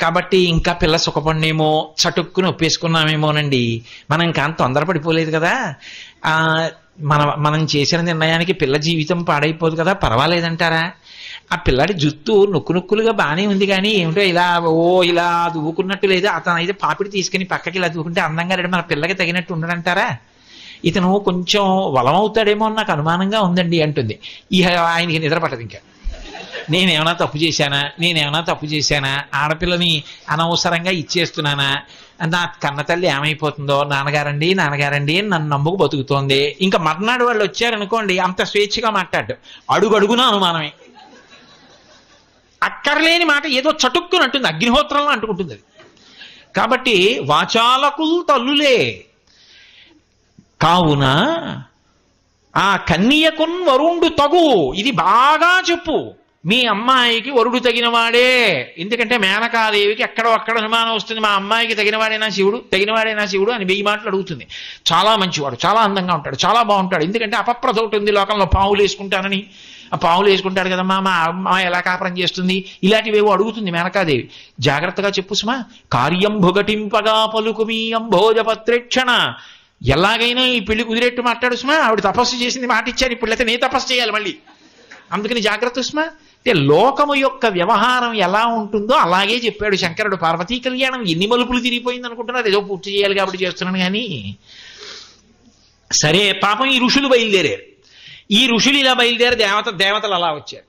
కాబట్టి ఇంకా పిల్ల సుఖపడినేమో, చటుక్కు నొప్పేసుకున్నామేమోనండి. మనం కానీ తొందరపడిపోలేదు కదా, మనం చేసిన నిర్ణయానికి పిల్ల జీవితం పాడైపోదు కదా, పర్వాలేదంటారా? ఆ పిల్లాడి జుత్తు నొక్కులుగా బాగానే ఉంది, కానీ ఏమిటో ఇలా దువ్వుకున్నట్టు లేదు. అతను అయితే పాపిడి తీసుకుని పక్కకి ఇలా దువ్వుకుంటే అందంగా రెడీ, మన పిల్లకి తగినట్టు ఉండడంటారా? ఇతను కొంచెం వలమవుతాడేమో అని నాకు అనుమానంగా ఉందండి అంటుంది. ఆయనకి నిద్ర పట్టదు. ఇంకా నేనేమైనా తప్పు చేశానా, ఆడపిల్లని అనవసరంగా ఇచ్చేస్తున్నానా, నా కన్న తల్లి ఏమైపోతుందో, నాన్నగారండి అని నన్ను నమ్ముకు బతుకుతోంది. ఇంకా మర్నాడు వాళ్ళు వచ్చారనుకోండి, అంత స్వేచ్ఛగా మాట్లాడు, అడుగడుగునా అనుమానమే. అక్కర్లేని మాట ఏదో చటుక్కునంటుంది, అగ్నిహోత్రంలో అంటుకుంటుంది అది. కాబట్టి వాచాలకులు తల్లులే కావున ఆ కన్యకున్ వరుండు తగు, ఇది బాగా చెప్పు, మీ అమ్మాయికి వరుడు తగినవాడే. ఎందుకంటే మేనకాదేవికి ఎక్కడో అక్కడ అనుమానం వస్తుంది, మా అమ్మాయికి తగినవాడేనా శివుడు అని 1000 మాటలు అడుగుతుంది. చాలా మంచివాడు, చాలా అందంగా ఉంటాడు, చాలా బాగుంటాడు. ఎందుకంటే అపప్రదోటి ఉంది లోకంలో, పావులు వేసుకుంటానని. ఆ పావులు వేసుకుంటాడు కదమ్మా, మా అమ్మాయి ఎలా కాపురం చేస్తుంది, ఇలాంటివేవో అడుగుతుంది మేనకాదేవి. జాగ్రత్తగా చెప్పు సుమా, కార్యం భుగటింపగా పలుకు మీ అంభోజపత్రేక్షణ, ఎలాగైనా ఈ పెళ్లి కుదిరేట్టు మాట్లాడు సుమా. ఆవిడ తపస్సు చేసింది, మాట ఇచ్చాను, ఇప్పుడు అయితే నేను తపస్సు చేయాలి మళ్ళీ, అందుకని జాగ్రత్త సుమా. అంటే లోకము యొక్క వ్యవహారం ఎలా ఉంటుందో అలాగే చెప్పాడు శంకరుడు. పార్వతీ కళ్యాణం ఎన్ని మలుపులు తిరిగిపోయింది అనుకుంటున్నారు, ఏదో పూర్తి చేయాలి కాబట్టి చేస్తున్నాను కానీ. సరే, పాపం ఈ ఋషులు బయలుదేరారు. ఈ ఋషులు ఇలా బయలుదేరి దేవతలు అలా వచ్చారు.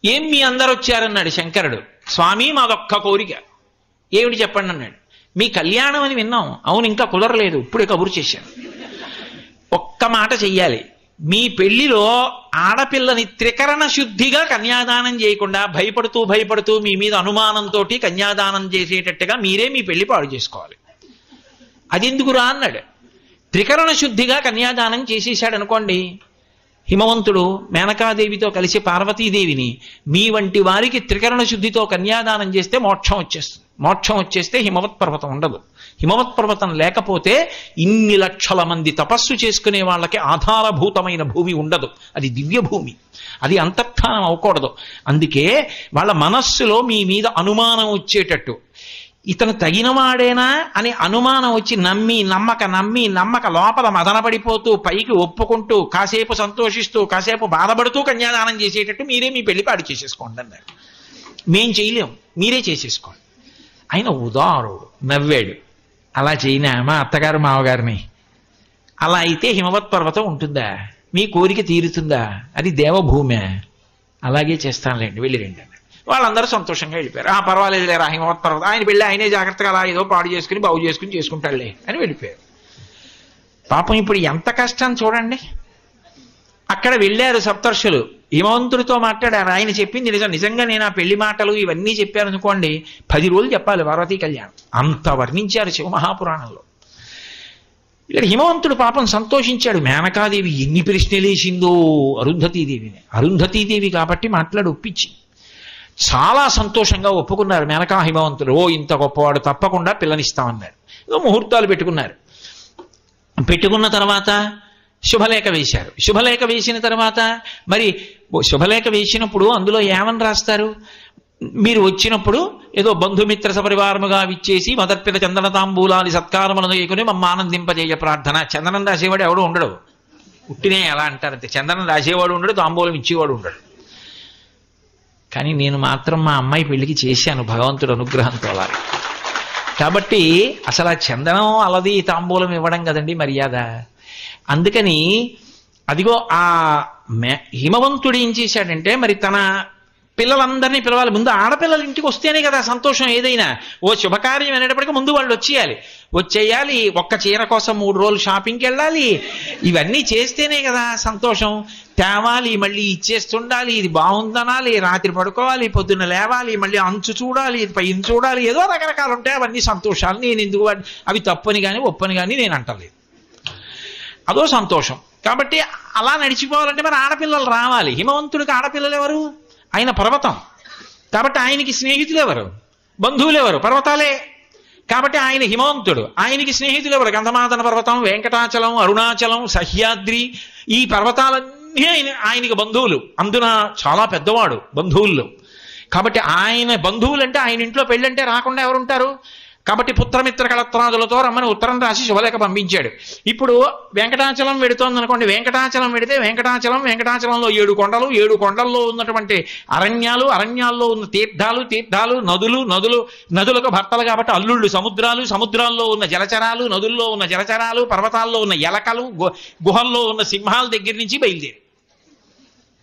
ఏం మీ అందరు వచ్చారన్నాడు శంకరుడు. స్వామి, మాదొక్క కోరిక. ఏమిటి చెప్పండి అన్నాడు. మీ కళ్యాణం అని విన్నాం, అవును ఇంకా కుదరలేదు, ఇప్పుడే కబురు చేశాను. ఒక్క మాట చెయ్యాలి, మీ పెళ్లిలో ఆడపిల్లని త్రికరణ శుద్ధిగా కన్యాదానం చేయకుండా భయపడుతూ మీ మీద అనుమానంతో కన్యాదానం చేసేటట్టుగా మీరే మీ పెళ్లి పాడు చేసుకోవాలి. అది ఎందుకురా అన్నాడు. త్రికరణ శుద్ధిగా కన్యాదానం చేసేసాడు అనుకోండి, హిమవంతుడు మేనకాదేవితో కలిసి పార్వతీదేవిని మీ వంటి వారికి త్రికరణ శుద్ధితో కన్యాదానం చేస్తే మోక్షం వచ్చేస్తే హిమవత్ పర్వతం ఉండదు. హిమవత్ పర్వతం లేకపోతే ఇన్ని లక్షల మంది తపస్సు చేసుకునే వాళ్ళకి ఆధారభూతమైన భూమి ఉండదు. అది దివ్య భూమి, అది అంతర్ధానం అవ్వకూడదు. అందుకే వాళ్ళ మనస్సులో మీ మీద అనుమానం వచ్చేటట్టు, ఇతను తగినవాడేనా అని అనుమానం వచ్చి నమ్మక లోపల మదనపడిపోతూ పైకి ఒప్పుకుంటూ కాసేపు సంతోషిస్తూ కాసేపు బాధపడుతూ కన్యాదానం చేసేటట్టు మీరే మీ పెళ్లి పాడు చేసేసుకోండి అన్నారు. మేం చేయలేం, మీరే చేసేసుకోండి. ఆయన ఉదారుడు, నవ్వాడు. అలా చేయనా మా అత్తగారు మావగారిని? అలా అయితే హిమవత్ పర్వతం ఉంటుందా, మీ కోరిక తీరుతుందా? అది దేవభూమే, అలాగే చేస్తానులేండి, వెళ్ళి రండి. వాళ్ళందరూ సంతోషంగా వెళ్ళిపోయారు. పర్వాలేదు లేరా హిమవత్ పర్వతం, ఆయన పెళ్ళి ఆయనే జాగ్రత్తగా అలా ఏదో పాడు చేసుకుని బాగు చేసుకుంటాడులే అని వెళ్ళిపోయారు. పాపం ఇప్పుడు ఎంత కష్టం చూడండి. అక్కడ వెళ్ళారు సప్తర్షులు, హిమవంతుడితో మాట్లాడారు. ఆయన చెప్పింది నిజంగా నేను ఆ పెళ్లి మాటలు ఇవన్నీ చెప్పాను అనుకోండి, 10 రోజులు చెప్పాలి పార్వతీ కళ్యాణం, అంత వర్ణించారు శివమహాపురాణంలో. ఇక్కడ హిమవంతుడు పాపం సంతోషించాడు. మేనకాదేవి ఎన్ని ప్రశ్నలేసిందో అరుంధతీదేవిని. అరుంధతీదేవి కాబట్టి మాట్లాడి ఒప్పించి చాలా సంతోషంగా ఒప్పుకున్నారు మేనకా హిమవంతుడు. ఇంత గొప్పవాడు, తప్పకుండా పిల్లనిస్తామన్నారు. ఏదో ముహూర్తాలు పెట్టుకున్న తర్వాత శుభలేఖ వేశారు. శుభలేఖ వేసిన తర్వాత మరి శుభలేఖ వేసినప్పుడు అందులో ఏమని రాస్తారు? మీరు వచ్చినప్పుడు ఏదో బంధుమిత్ర సపరివారముగా విచ్చేసి మదర్పిత చందన తాంబూలాది సత్కారములను చేయకుని మమ్మ ఆనందింపజేయ ప్రార్థన. చందనం రాసేవాడు ఎవడో ఉండడు, ఉట్టినే ఎలా అంటారంతే. చందనం రాసేవాడు ఉండడు, తాంబూలం ఇచ్చేవాడు ఉండడు. కానీ నేను మాత్రం మా అమ్మాయి పెళ్లికి చేశాను భగవంతుడు అనుగ్రహంతో అలా. కాబట్టి అసలు ఆ చందనం అలది తాంబూలం ఇవ్వడం కదండి మర్యాద. అందుకని అదిగో ఆ హిమవంతుడు ఏం చేశాడంటే, మరి తన పిల్లలందరినీ పిలవాలి. ముందు ఆడపిల్లల ఇంటికి వస్తేనే కదా సంతోషం ఏదైనా. ఓ శుభకార్యం అనేటప్పటికీ ముందు వాళ్ళు వచ్చేయాలి. ఒక్క చీర కోసం 3 రోజులు షాపింగ్కి వెళ్ళాలి. ఇవన్నీ చేస్తేనే కదా సంతోషం. తేవాలి, మళ్ళీ ఇచ్చేస్తుండాలి, ఇది బాగుందనాలి, రాత్రి పడుకోవాలి, పొద్దున్న లేవాలి, మళ్ళీ అంచు చూడాలి, పైన చూడాలి, ఏదో రకరకాలు ఉంటాయి. అవన్నీ సంతోషాలు. నేను ఎందుకు అవి తప్పని కానీ ఒప్పని కానీ నేను అంటలేదు. అదో సంతోషం. కాబట్టి అలా నడిచిపోవాలంటే మరి ఆడపిల్లలు రావాలి. హిమవంతుడికి ఆడపిల్లలు ఎవరు? ఆయన పర్వతం. కాబట్టి ఆయనకి స్నేహితులు ఎవరు? బంధువులు ఎవరు? పర్వతాలే. కాబట్టి ఆయన హిమవంతుడు. ఆయనకి స్నేహితులు ఎవరు? గంధమాదన పర్వతం, వెంకటాచలం, అరుణాచలం, సహ్యాద్రి. ఈ పర్వతాలన్నీ ఆయనకి బంధువులు. అందున చాలా పెద్దవాడు బంధువుల్లో. కాబట్టి ఆయన బంధువులు అంటే ఆయన ఇంట్లో పెళ్ళంటే రాకుండా ఎవరుంటారు? కాబట్టి పుత్రమిత్ర కళత్రాదులతో రమ్మని ఉత్తరం రాసి శుభలేఖ పంపించాడు. ఇప్పుడు వెంకటాచలం వెడుతోంది అనుకోండి, వెంకటాచలం వెడితే వెంకటాచలంలో 7 కొండలు, 7 కొండల్లో ఉన్నటువంటి అరణ్యాలు, అరణ్యాల్లో ఉన్న తీర్థాలు, నదులకు భర్తలు కాబట్టి అల్లుళ్ళు సముద్రాల్లో ఉన్న జలచరాలు, నదుల్లో ఉన్న జలచరాలు, పర్వతాల్లో ఉన్న ఎలకలు, గుహల్లో ఉన్న సింహాల దగ్గర నుంచి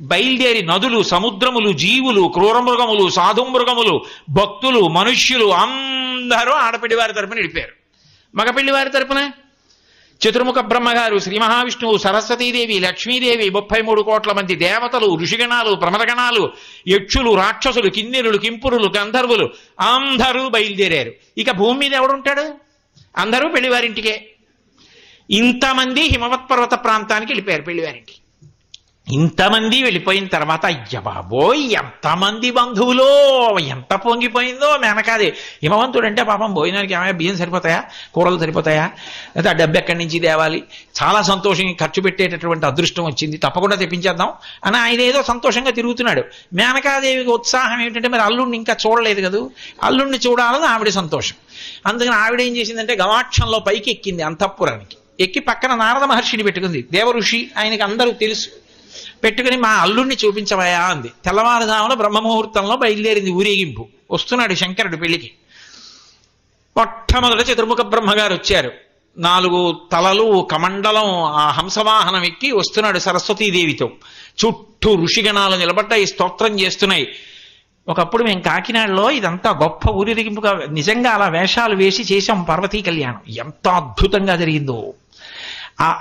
బయలుదేరి నదులు, సముద్రములు, జీవులు, క్రూరమృగములు, సాధుమృగములు, భక్తులు, మనుష్యులు అందరూ ఆడపిల్లి వారి తరపున నడిపారు. మగపిల్లి వారి తరపున చతుర్ముఖ బ్రహ్మగారు, శ్రీ మహావిష్ణువు, సరస్వతీదేవి, లక్ష్మీదేవి, 33 కోట్ల మంది దేవతలు, ఋషిగణాలు, ప్రమదగణాలు, యక్షులు, రాక్షసులు, కిన్నెరులు, కింపురులు, గంధర్వులు అందరూ బయలుదేరారు. ఇక భూమి మీద ఎవడుంటాడు? అందరూ పెళ్లివారింటికే. ఇంతమంది హిమవత్ పర్వత ప్రాంతానికి వెళ్ళిపోయారు పెళ్లివారింటికి. ఇంతమంది వెళ్ళిపోయిన తర్వాత అయ్య బాబోయ్ ఎంతమంది బంధువులో, ఎంత పొంగిపోయిందో మేనకాది. హిమవంతుడు అంటే పాపం భోజనానికి ఏమైనా బియ్యం సరిపోతాయా, కూరలు సరిపోతాయా, లేదా డబ్బు ఎక్కడి నుంచి తేవాలి, చాలా సంతోషంగా ఖర్చు పెట్టేటటువంటి అదృష్టం వచ్చింది, తప్పకుండా తెప్పించేద్దాం అని ఆయన ఏదో సంతోషంగా తిరుగుతున్నాడు. మేనకాదేవికి ఉత్సాహం ఏమిటంటే మరి అల్లుడిని ఇంకా చూడలేదు కదా, అల్లుడిని చూడాలని ఆవిడ సంతోషం. అందుకని ఆవిడ ఏం చేసిందంటే గవాక్షంలో పైకి ఎక్కింది అంతఃపురానికి. ఎక్కి పక్కన నారద మహర్షిని పెట్టుకుంది. దేవఋషి, ఆయనకి అందరూ తెలుసు. పెట్టుకుని మా అల్లుడిని చూపించవయా అంది. తెల్లవారుజామున బ్రహ్మముహూర్తంలో బయలుదేరింది ఊరేగింపు. వస్తున్నాడు శంకరుడు పెళ్లికి. మొట్టమొదట చతుర్ముఖ బ్రహ్మగారు వచ్చారు. 4 తలలు, కమండలం, ఆ హంసవాహనం ఎక్కి వస్తున్నాడు సరస్వతీదేవితో. చుట్టూ ఋషిగణాలు నిలబడ్డాయి, స్తోత్రం చేస్తున్నాయి. ఒకప్పుడు మేము కాకినాడలో ఇదంతా గొప్ప ఊరేగింపుగా నిజంగా అలా వేషాలు వేసి చేశాం పార్వతీ కళ్యాణం. ఎంత అద్భుతంగా జరిగిందో.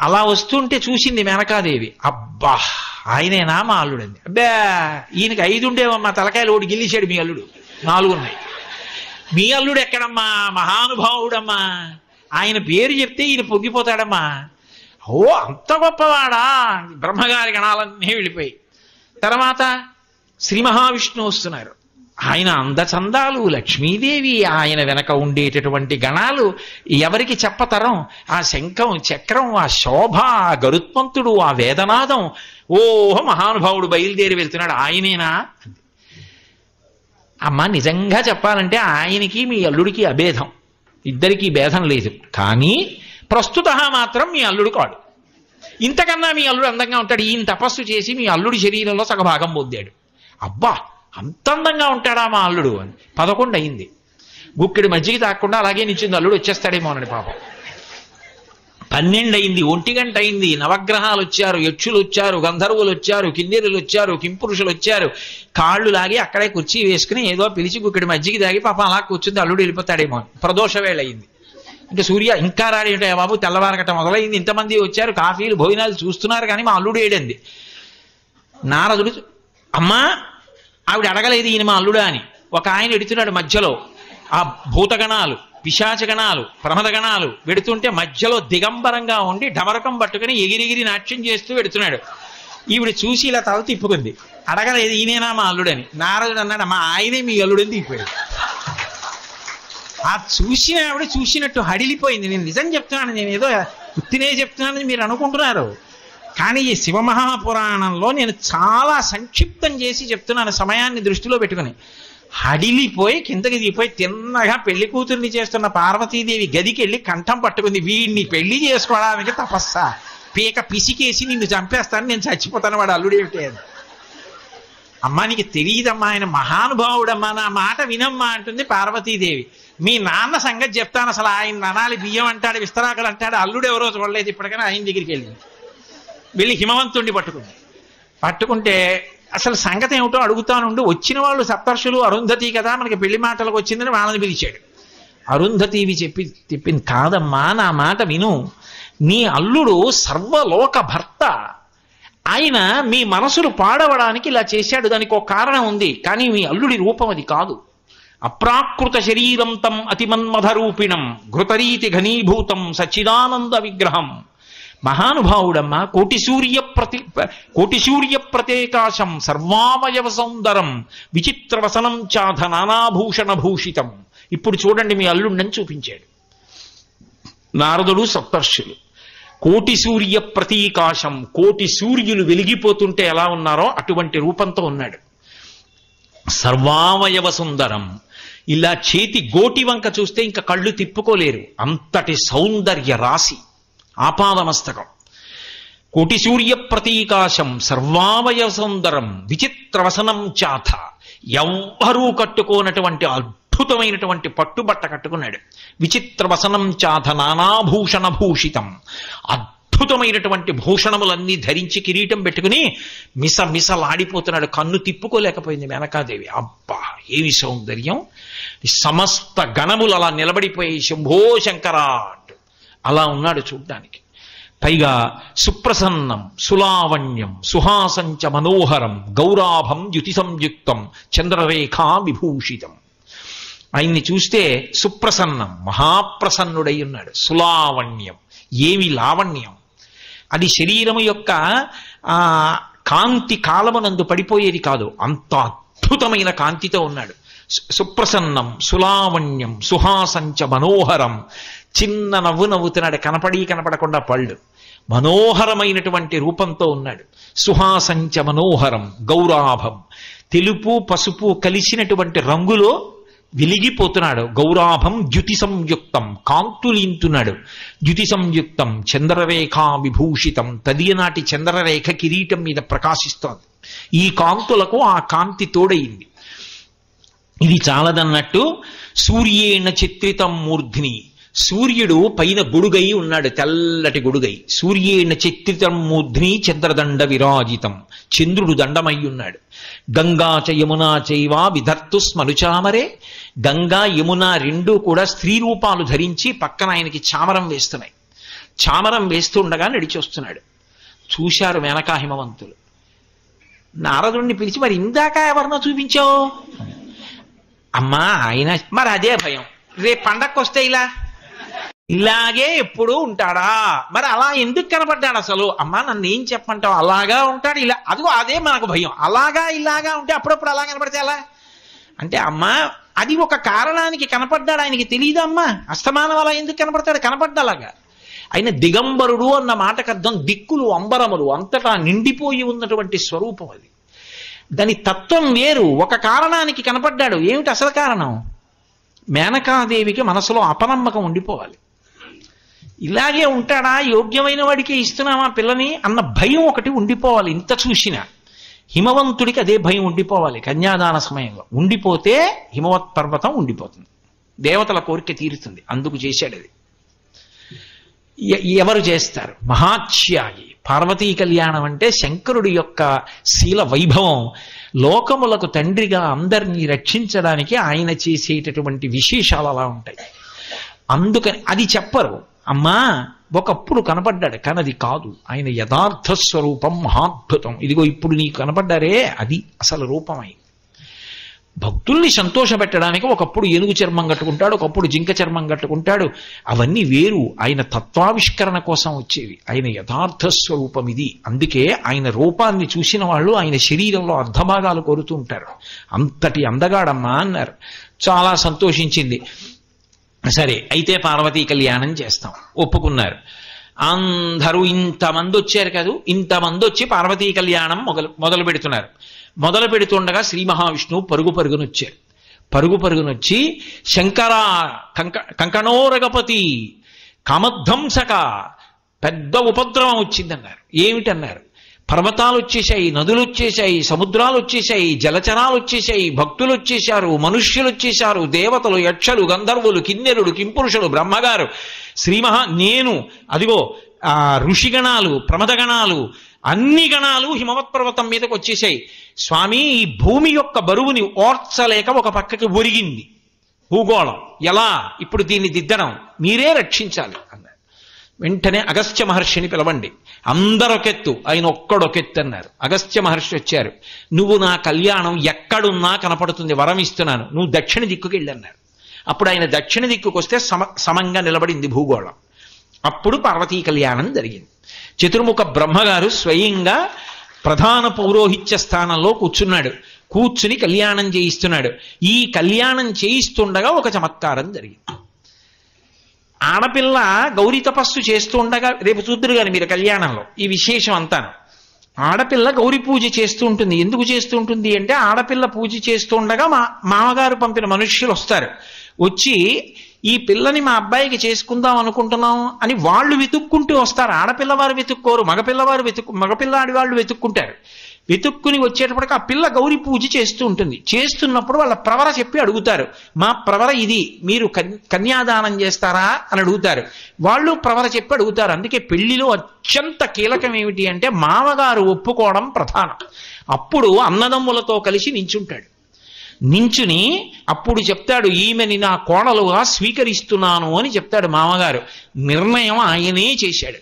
అలా వస్తుంటే చూసింది మేనకాదేవి. అబ్బా ఆయనేనా మా అల్లుడంది. అబ్బా ఈయనకి 5 ఉండేవమ్మా, తలకాయలు ఓడి గిల్లిశాడు మీ అల్లుడు, 4 ఉన్నాయి. మీ అల్లుడు ఎక్కడమ్మా, మహానుభావుడమ్మా, ఆయన పేరు చెప్తే ఈయన పొంగిపోతాడమ్మా. ఓ అంత గొప్పవాడా. బ్రహ్మగారి గణాలన్నీ వెళ్ళిపోయి తర్వాత శ్రీ మహావిష్ణువు వస్తున్నారు. ఆయన అందచందాలు, లక్ష్మీదేవి, ఆయన వెనక ఉండేటటువంటి గణాలు ఎవరికి చెప్పతరం. ఆ శంఖం, చక్రం, ఆ శోభ, ఆ గరుత్మంతుడు, ఆ వేదనాదం. ఓహో మహానుభావుడు బయలుదేరి వెళ్తున్నాడు. ఆయనేనా? అమ్మ నిజంగా చెప్పాలంటే ఆయనకి మీ అల్లుడికి అభేదం, ఇద్దరికీ భేదం లేదు. కానీ ప్రస్తుత మాత్రం మీ అల్లుడు కాడు. ఇంతకన్నా మీ అల్లుడు అందంగా ఉంటాడు. ఈయన తపస్సు చేసి మీ అల్లుడి శరీరంలో సగభాగం పొందాడు. అబ్బా అంత అందంగా ఉంటాడా మా అల్లుడు అని 11 అయింది. గుక్కిడి మజ్జిగ తాకుండా అలాగే నిచ్చింది. అల్లుడు వచ్చేస్తాడేమో అని పాపం. 12 అయింది, 1 గంట అయింది. నవగ్రహాలు వచ్చారు, యక్షులు వచ్చారు, గంధర్వులు వచ్చారు, కిన్నెరులు వచ్చారు, కింపురుషులు వచ్చారు. కాళ్ళు లాగి అక్కడే కుర్చీ వేసుకుని ఏదో పిలిచి గుక్కిడి మజ్జిగ తాగి పాపం అలా కూర్చుంది. అల్లుడు వెళ్ళిపోతాడేమో అని. ప్రదోష వేళ అయింది. ఇంకా సూర్య ఇంకా రాడేంటే బాబు, తెల్లవారకట మొదలైంది. ఇంతమంది వచ్చారు, కాఫీలు భోజనాలు చూస్తున్నారు, కానీ మా అల్లుడు ఏడంది. నారదుడు అమ్మా ఆవిడ అడగలేదు ఈయన మా అల్లుడా అని. ఒక ఆయన ఎడుతున్నాడు మధ్యలో. ఆ భూతగణాలు, పిశాచగణాలు, ప్రమదగణాలు వెడుతుంటే మధ్యలో దిగంబరంగా ఉండి డమరకం పట్టుకుని ఎగిరిగిరి నాట్యం చేస్తూ వెడుతున్నాడు. ఈవిడ చూసి ఇలా తల తిప్పుకుంది. అడగలేదు ఈయనేనా మా అల్లుడని. నారదుడు అన్నాడు అమ్మా ఆయనే మీ అల్లుడని తిప్పాడు. ఆ చూసిన ఆవిడ చూసినట్టు హడిలిపోయింది. నేను నిజం చెప్తున్నాను, నేను ఏదో ఉత్తినే చెప్తున్నానని మీరు అనుకుంటున్నారు. కానీ ఈ శివమహాపురాణంలో నేను చాలా సంక్షిప్తం చేసి చెప్తున్నాను, సమయాన్ని దృష్టిలో పెట్టుకుని. హడిలిపోయి కిందకి దిగిపోయి తిన్నగా పెళ్లి కూతుర్ని చేస్తున్న పార్వతీదేవి గదికి వెళ్ళి కంఠం పట్టుకుంది. వీడిని పెళ్లి చేసుకోవడానికి తపస్సా, పీక పిసికేసి నిన్ను చంపేస్తాను, నేను చచ్చిపోతాను, వాడు అల్లుడు ఏమిటి అని. అమ్మా నీకు తెలియదమ్మా, ఆయన మహానుభావుడమ్మా, నా మాట వినమ్మా అంటుంది పార్వతీదేవి. మీ నాన్న సంగతి చెప్తాను. అసలు ఆయన అనాలి బియ్యం అంటాడు, విస్తరాకులు అంటాడు, అల్లుడు ఎవరో చూడలేదు ఇప్పటికైనా. ఆయన దగ్గరికి వెళ్ళి హిమవంతుణ్ణి పట్టుకుంటే అసలు సంగతి ఏమిటో అడుగుతానుండి. వచ్చిన వాళ్ళు సప్తర్షులు, అరుంధతి కదా, మనకి పెళ్లి మాటలకు వచ్చిందని వాళ్ళని పిలిచాడు. అరుంధతీవి చెప్పింది కాదమ్మా నా మాట విను, నీ అల్లుడు సర్వలోక భర్త. ఆయన మీ మనసులు పాడవడానికి ఇలా చేశాడు, దానికి ఒక కారణం ఉంది. కానీ మీ అల్లుడి రూపం అది కాదు. అప్రాకృత శరీరం తం అతిమన్మధరూపిణం ఘృతరీతి ఘనీభూతం సచ్చిదానంద విగ్రహం. మహానుభావుడమ్మా. కోటి సూర్య ప్రతేకాశం సర్వావయవ సౌందరం విచిత్రవసనం చాధ నానాభూషణ భూషితం. ఇప్పుడు చూడండి, మీ అల్లుండని చూపించాడు నారదుడు సప్తర్షులు. కోటి సూర్య ప్రతీకాశం, కోటి సూర్యులు వెలిగిపోతుంటే ఎలా ఉన్నారో అటువంటి రూపంతో ఉన్నాడు. సర్వావయవ సుందరం, ఇలా చేతి గోటి వంక చూస్తే ఇంకా కళ్ళు తిప్పుకోలేరు, అంతటి సౌందర్య రాశి. ఆపాదమస్తకం. కోటి సూర్య ప్రతీకాశం సర్వావయవ సుందరం విచిత్రవసనం చాథ, ఎవ్వరూ కట్టుకోనటువంటి అద్భుతమైనటువంటి పట్టుబట్ట కట్టుకున్నాడు. విచిత్రవసనం చాథ నానాభూషణ భూషితం, అద్భుతమైనటువంటి భూషణములన్నీ ధరించి కిరీటం పెట్టుకుని మిసమిసలాడిపోతున్నాడు. కన్ను తిప్పుకోలేకపోయింది మేనకాదేవి. అబ్బా ఏమి సౌందర్యం! సమస్త గణములు అలా నిలబడిపోయి శంభో శంకరాట్ అలా ఉన్నాడు చూడ్డానికి. పైగా సుప్రసన్నం సులావణ్యం సుహాసంచ మనోహరం గౌరాభం ద్యుతి సంయుక్తం చంద్రరేఖా విభూషితం. ఆయన్ని చూస్తే సుప్రసన్నం, మహాప్రసన్నుడై ఉన్నాడు. సులావణ్యం, ఏమి లావణ్యం! అది శరీరము యొక్క కాంతి కాలమునందు పడిపోయేది కాదు, అంత అద్భుతమైన కాంతితో ఉన్నాడు. సుప్రసన్నం సులావణ్యం సుహాసంచ మనోహరం, చిన్న నవ్వు నవ్వుతున్నాడు, కనపడకుండా పళ్ళు. మనోహరమైనటువంటి రూపంతో ఉన్నాడు. సుహాసంచ మనోహరం గౌరాభం, తెలుపు పసుపు కలిసినటువంటి రంగులో వెలిగిపోతున్నాడు. గౌరాభం ద్యుతి సంయుక్తం, కాంతులింతున్నాడు. ద్యుతి సంయుక్తం చంద్రరేఖా విభూషితం, తదియనాటి చంద్రరేఖ కిరీటం మీద ప్రకాశిస్తోంది. ఈ కాంతులకు ఆ కాంతి తోడయింది. ఇది చాలదన్నట్టు సూర్యేణ చిత్రితం మూర్ధ్ని, సూర్యుడు పైన గొడుగై ఉన్నాడు, తెల్లటి గొడుగై. సూర్యేణ చిత్రితం మూర్ధ్ని చంద్రదండ విరాజితం, చంద్రుడు దండమై ఉన్నాడు. గంగా చ యమునా చైవా విధర్తు స్మనుచామరే, గంగా యమున రెండూ కూడా స్త్రీ రూపాలు ధరించి పక్కన ఆయనకి చామరం వేస్తున్నాయి. చామరం వేస్తుండగా నడిచొస్తున్నాడు. చూశారు మేనకా హిమవంతులు. నారదుణ్ణి పిలిచి, మరి ఇందాక ఎవరినో చూపించావు? అమ్మా ఆయన, మరి అదే భయం, రేపు పండక్కి వస్తే ఇలాగే ఎప్పుడు ఉంటాడా? మరి అలా ఎందుకు కనపడ్డాడు అసలు? అమ్మా నన్ను ఏం చెప్పంటావు? అలాగా ఉంటాడు, ఇలా అదిగో అదే మనకు భయం. అలాగా ఇలాగా ఉంటే అప్పుడప్పుడు అలా కనపడితే ఎలా అంటే, అమ్మా అది ఒక కారణానికి కనపడ్డాడు, ఆయనకి తెలియదమ్మా. అస్తమానం అలా ఎందుకు కనపడతాడు? కనపడ్డలాగా. ఆయన దిగంబరుడు అన్న మాటకు అర్థం దిక్కులు అంబరములు అంతటా నిండిపోయి ఉన్నటువంటి స్వరూపం అది. దాని తత్వం వేరు. ఒక కారణానికి కనపడ్డాడు. ఏమిటి అసలు కారణం? మేనకాదేవికి మనసులో అపనమ్మకం ఉండిపోవాలి. ఇలాగే ఉంటాడా, యోగ్యమైన వాడికి ఇస్తున్నామా పిల్లని అన్న భయం ఒకటి ఉండిపోవాలి. ఇంత చూసినా హిమవంతుడికి అదే భయం ఉండిపోవాలి. కన్యాదాన సమయంలో ఉండిపోతే హిమవత్ పర్వతం ఉండిపోతుంది, దేవతల కోరిక తీరుతుంది. అందుకు చేశాడు అది. ఎవరు చేస్తారు? మహాత్యాగి. పార్వతీ కళ్యాణం అంటే శంకరుడి యొక్క శీల వైభవం. లోకములకు తండ్రిగా అందరినీ రక్షించడానికి ఆయన చేసేటటువంటి విశేషాలు అలా ఉంటాయి. అందుకని అది చెప్పరు. అమ్మా ఒకప్పుడు కనపడ్డాడు, కానీ అది కాదు ఆయన యథార్థ స్వరూపం, మహాద్భుతం. ఇదిగో ఇప్పుడు నీకు కనపడ్డారే, అది అసలు రూపమై భక్తుల్ని సంతోషపెట్టడానికి ఒకప్పుడు ఏనుగు చర్మం కట్టుకుంటాడు, ఒకప్పుడు జింక చర్మం కట్టుకుంటాడు. అవన్నీ వేరు. ఆయన తత్వావిష్కరణ కోసం వచ్చేవి. ఆయన యథార్థ స్వరూపం ఇది. అందుకే ఆయన రూపాన్ని చూసిన వాళ్ళు ఆయన శరీరంలో అర్ధభాగాలు కోరుతూ ఉంటారు. అంతటి అందగాడమ్మా అన్నారు. చాలా సంతోషించింది. సరే అయితే పార్వతీ కళ్యాణం చేస్తాం ఒప్పుకున్నారు. అందరూ ఇంతమంది వచ్చారు కాదు, ఇంతమంది వచ్చి పార్వతీ కళ్యాణం మొదలు పెడుతున్నారు. మొదలు పెడుతుండగా శ్రీ మహావిష్ణువు పరుగునొచ్చారు. పరుగునొచ్చి శంకరా కంకణోరగపతి కామధ్వంసక, పెద్ద ఉపద్రవం వచ్చిందన్నారు. ఏమిటన్నారు? పర్వతాలు వచ్చేశాయి, నదులు వచ్చేశాయి, సముద్రాలు వచ్చేశాయి, జలచరాలు వచ్చేశాయి, భక్తులు వచ్చేశారు, మనుష్యులు వచ్చేశారు, దేవతలు, యక్షలు, గంధర్వులు, కిన్నెరుడు, కింపురుషులు, బ్రహ్మగారు, నేను, అదిగో ఋషిగణాలు, ప్రమదగణాలు, అన్ని గణాలు హిమవత్ పర్వతం మీదకి వచ్చేసాయి. స్వామి ఈ భూమి యొక్క బరువుని ఓర్చలేక ఒక పక్కకి ఒరిగింది భూగోళం. ఎలా ఇప్పుడు దీన్ని దిద్దడం? మీరే రక్షించాలి అన్నారు. వెంటనే అగస్త్య మహర్షిని పిలవండి. అందరొకెత్తు, ఆయన ఒక్కడొకెత్తు అన్నారు. అగస్త్య మహర్షి వచ్చారు. నువ్వు నా కళ్యాణం ఎక్కడున్నా కనపడుతుంది, వరం ఇస్తున్నాను, నువ్వు దక్షిణ దిక్కుకి వెళ్ళన్నారు. అప్పుడు ఆయన దక్షిణ దిక్కుకు వస్తే సమంగా నిలబడింది భూగోళం. అప్పుడు పార్వతీ కళ్యాణం జరిగింది. చతుర్ముఖ బ్రహ్మగారు స్వయంగా ప్రధాన పౌరోహిత్య స్థానంలో కూర్చున్నాడు. కూర్చుని కళ్యాణం చేయిస్తున్నాడు. ఈ కళ్యాణం చేయిస్తుండగా ఒక చమత్కారం జరిగింది. ఆడపిల్ల గౌరీ తపస్సు చేస్తూ ఉండగా, రేపు చూద్దరు కానీ మీరు కళ్యాణంలో ఈ విశేషం అంతాను. ఆడపిల్ల గౌరీ పూజ చేస్తూ ఉంటుంది. ఎందుకు చేస్తూ ఉంటుంది అంటే, ఆడపిల్ల పూజ చేస్తూ ఉండగా మామగారు పంపిన మనుష్యులు వస్తారు. వచ్చి ఈ పిల్లని మా అబ్బాయికి చేసుకుందాం అనుకుంటున్నాం అని వాళ్ళు వెతుక్కుంటూ వస్తారు. ఆడపిల్లవారు వెతుక్కోరు, మగపిల్లాడి వాళ్ళు వెతుక్కుంటారు. వెతుక్కుని వచ్చేటప్పటికి ఆ పిల్ల గౌరీ పూజ చేస్తూ ఉంటుంది. చేస్తున్నప్పుడు వాళ్ళ ప్రవర చెప్పి అడుగుతారు, మా ప్రవర ఇది, మీరు కన్యాదానం చేస్తారా అని అడుగుతారు. వాళ్ళు ప్రవర చెప్పి అడుగుతారు. అందుకే పెళ్లిలో అత్యంత కీలకం ఏమిటి అంటే మామగారు ఒప్పుకోవడం ప్రధానం. అప్పుడు అన్నదమ్ములతో కలిసి నించుంటాడు. నించుని అప్పుడు చెప్తాడు, ఈమెని నా కోడలుగా స్వీకరిస్తున్నాను అని చెప్తాడు మామగారు. నిర్ణయం ఆయనే చేశాడు.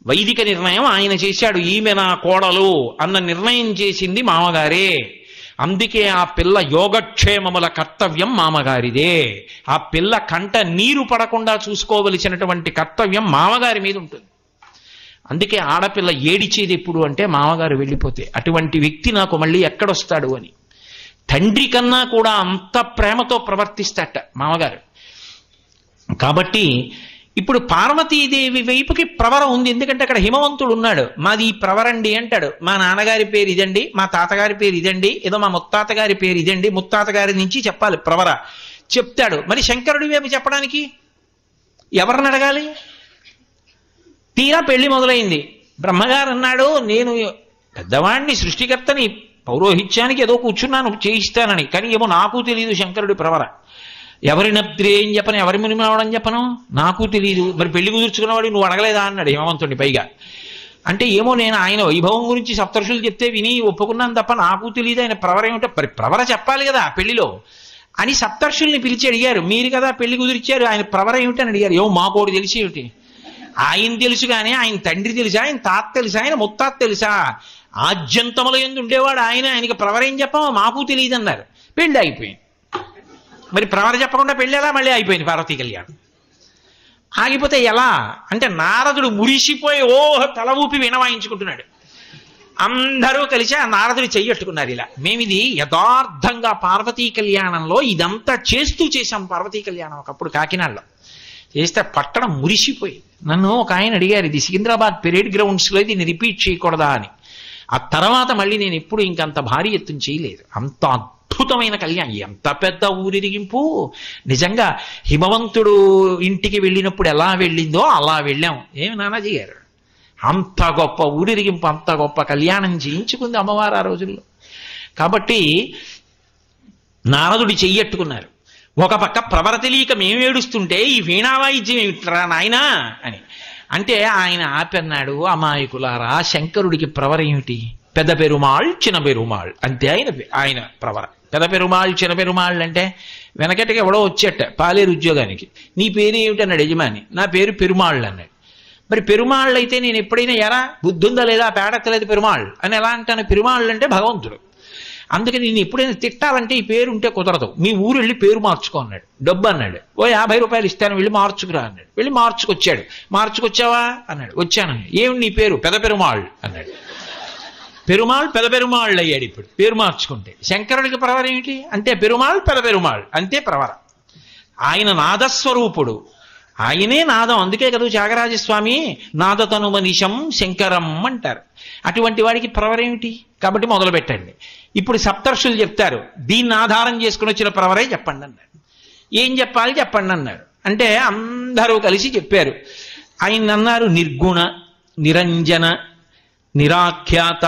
వైదిక నిర్ణయం ఆయన చేశాడు. ఈమె నా కోడలు అన్న నిర్ణయం చేసింది మామగారే. అందుకే ఆ పిల్ల యోగక్షేమముల కర్తవ్యం మామగారిదే. ఆ పిల్ల కంట నీరు పడకుండా చూసుకోవలసినటువంటి కర్తవ్యం మామగారి మీద ఉంటుంది. అందుకే ఆడపిల్ల ఏడిచేది ఎప్పుడు అంటే మామగారు వెళ్ళిపోతే. అటువంటి వ్యక్తి నాకు మళ్ళీ ఎక్కడొస్తాడు అని. తండ్రి కన్నా కూడా అంత ప్రేమతో ప్రవర్తిస్తాట మామగారు. కాబట్టి ఇప్పుడు పార్వతీదేవి వైపుకి ప్రవర ఉంది. ఎందుకంటే అక్కడ హిమవంతుడు ఉన్నాడు. మాది ఈ ప్రవరండి అంటాడు. మా నాన్నగారి పేరు ఇదండి, మా తాతగారి పేరు ఇదండి, ఏదో మా ముత్తాతగారి పేరు ఇదండి, ముత్తాతగారి నుంచి చెప్పాలి ప్రవర. చెప్తాడు. మరి శంకరుడి వైపు చెప్పడానికి ఎవరిని అడగాలి? తీరా పెళ్లి మొదలైంది. బ్రహ్మగారు అన్నాడు, నేను పెద్దవాడిని, సృష్టికర్తని, పౌరోహిత్యానికి ఏదో కూర్చున్నాను చేయిస్తానని. కానీ ఏమో నాకు తెలియదు శంకరుడి ప్రవర. ఎవరి నబ్ద్రి ఏం చెప్పను, ఎవరి మునిమనవడం చెప్పను, నాకు తెలియదు. మరి పెళ్లి కుదుర్చుకున్నవాడు నువ్వు అడగలేదా అన్నాడు హిమవంతుడిని. పైగా అంటే ఏమో నేను ఆయన వైభవం గురించి సప్తర్షులు చెప్తే విని ఒప్పుకున్నాను తప్ప నాకు తెలియదు ఆయన ప్రవర ఏమిటో. మరి ప్రవర చెప్పాలి కదా పెళ్లిలో అని సప్తర్షుల్ని పిలిచి అడిగారు. మీరు కదా పెళ్లి కుదిరిచ్చారు, ఆయన ప్రవర ఏమిటని అడిగారు. ఏమో మాకోడు తెలిసి ఏమిటి, ఆయన తెలుసు కానీ ఆయన తండ్రి తెలుసా, ఆయన తాత తెలుసా, ఆయన ముత్తాత తెలుసా, ఆద్యంతముల యందు ఉండేవాడు ఆయన, ఆయనకి ప్రవర ఏం చెప్పామో మాకు తెలియదు అన్నారు. పెళ్లి అయిపోయింది. మరి ప్రవర చెప్పకుండా పెళ్ళి ఎలా మళ్ళీ అయిపోయింది పార్వతీ కళ్యాణం. ఆగిపోతే ఎలా అంటే నారదుడు మురిసిపోయి తల ఊపి వినవాయించుకుంటున్నాడు. అందరూ కలిసి ఆ నారదుడు చెయ్యట్టుకున్నారు. ఇలా మేమిది యథార్థంగా పార్వతీ కళ్యాణంలో ఇదంతా చేస్తూ చేశాం. పార్వతీ కళ్యాణం ఒకప్పుడు కాకినాడలో చేస్తే పట్టణం మురిసిపోయి. నన్ను ఒక ఆయన అడిగారు, ఇది సికింద్రాబాద్ పెరేడ్ గ్రౌండ్స్లో దీన్ని రిపీట్ చేయకూడదా అని. ఆ తర్వాత మళ్ళీ నేను ఎప్పుడు ఇంకంత భారీ ఎత్తున చేయలేదు. అంత అద్భుతమైన కళ్యాణం, ఎంత పెద్ద ఊరిరిగింపు. నిజంగా హిమవంతుడు ఇంటికి వెళ్ళినప్పుడు ఎలా వెళ్ళిందో అలా వెళ్ళాం. ఏమి నానాజీ గారు, అంత గొప్ప ఊరిరిగింపు, అంత గొప్ప కళ్యాణం చేయించుకుంది అమ్మవారు ఆ రోజుల్లో. కాబట్టి నారదుడి చెయ్యట్టుకున్నారు. ఒక పక్క ప్రవర తెలియక మేము ఏడుస్తుంటే ఈ వీణావాయిద్యం ఏమిట్రా నాయనా అని అంటే ఆయన ఆపన్నాడు, అమాయకులారా శంకరుడికి ప్రవర ఏమిటి, పెద్ద పెరుమాళ్ చిన్న పెరుమాళ్ అంతే ఆయన ప్రవర. పెద్ద పెరుమాళ్ చిన్న పెరుమాళ్ అంటే వెనకటికి ఎవడో వచ్చేట పాలేరు ఉద్యోగానికి, నీ పేరు ఏమిటి అన్నాడు యజమాని. నా పేరు పెరుమాళ్ళు అన్నాడు. మరి పెరుమాళ్ళు అయితే నేను ఎప్పుడైనా ఎరా బుద్ధుందా లేదా, పేడెత్తలేదు పెరుమాళ్ అని ఎలా అంటాను? పెరుమాళ్ళు అంటే భగవంతుడు. అందుకని నేను ఎప్పుడైనా తిట్టాలంటే ఈ పేరు ఉంటే కుదరదు, మీ ఊరు వెళ్ళి పేరు మార్చుకో అన్నాడు. డబ్బు అన్నాడు. ఓ 50 రూపాయలు ఇస్తాను, వెళ్ళి మార్చుకురా అన్నాడు. వెళ్ళి మార్చుకొచ్చాడు. మార్చుకొచ్చావా అన్నాడు. వచ్చానని. ఏమి నీ పేరు? పెద పెరుమాళ్ అన్నాడు. పెరుమాళ్ పెద పెరుమాళ్ళు అయ్యాడు ఇప్పుడు పేరు మార్చుకుంటే. శంకరుడికి ప్రవర ఏమిటి అంటే పెరుమాళ్ పెద పెరుమాళ్ అంతే ప్రవర. ఆయన నాదస్వరూపుడు, ఆయనే నాదం. అందుకే కదా త్యాగరాజస్వామి నాదతను మనిషం శంకరం అంటారు. అటువంటి వాడికి ప్రవర ఏమిటి? కాబట్టి మొదలు పెట్టండి. ఇప్పుడు సప్తర్షులు చెప్తారు, దీన్ని ఆధారం చేసుకుని వచ్చిన ప్రవరే చెప్పండి అన్నాడు. ఏం చెప్పాలి చెప్పండి అన్నాడు. అంటే అందరూ కలిసి చెప్పారు. ఆయన అన్నారు, నిర్గుణ నిరంజన నిరాఖ్యాత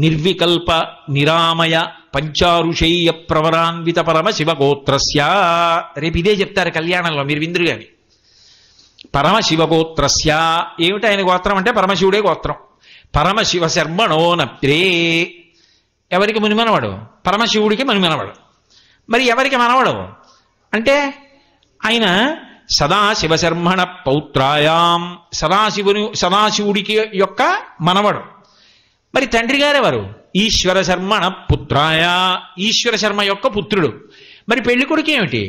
నిర్వికల్ప నిరామయ పంచారుషేయ ప్రవరాన్విత పరమ శివగోత్రస్య. రేపు ఇదే చెప్తారు కళ్యాణంలో, మీరు విందురు గాని. పరమశివగోత్రస్య ఏమిటి ఆయన గోత్రం అంటే పరమశివుడే గోత్రం. పరమశివ శర్మణో నప్రే, ఎవరికి మునిమనవాడు? పరమశివుడికి మునిమనవాడు. మరి ఎవరికి మనవడు అంటే ఆయన సదాశివశర్మణ పౌత్రాయాం, సదాశివుడికి యొక్క మనవడు. మరి తండ్రి గారెవరు? ఈశ్వర శర్మణ పుత్రాయ, ఈశ్వర శర్మ యొక్క పుత్రుడు. మరి పెళ్లి కొడుకు ఏమిటి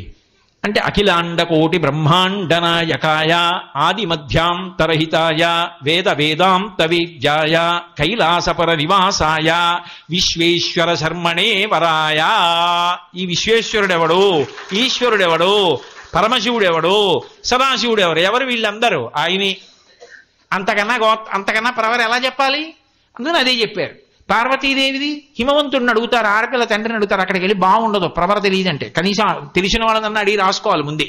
అంటే అఖిలాండ కోటి బ్రహ్మాండనాయకాయ ఆది మధ్యాంతరహితాయ వేద వేదాంత వేద్యాయ కైలాసపర నివాసాయ విశ్వేశ్వర శర్మణే వరాయ. ఈ విశ్వేశ్వరుడెవడు, ఈశ్వరుడెవడు, పరమశివుడెవడు, సదాశివుడెవడు, ఎవరు వీళ్ళందరూ? ఆయనే. అంతకన్నా ప్రవర ఎలా చెప్పాలి? అందుకని అదే చెప్పారు. పార్వతీదేవిది హిమవంతుడిని అడుగుతారు, ఆడపిల్ల తండ్రిని అడుగుతారు, అక్కడికి వెళ్ళి బాగుండదు ప్రవర తెలియదంటే. కనీసం తెలిసిన వాళ్ళని అడిగి రాసుకోవాలి ముందే.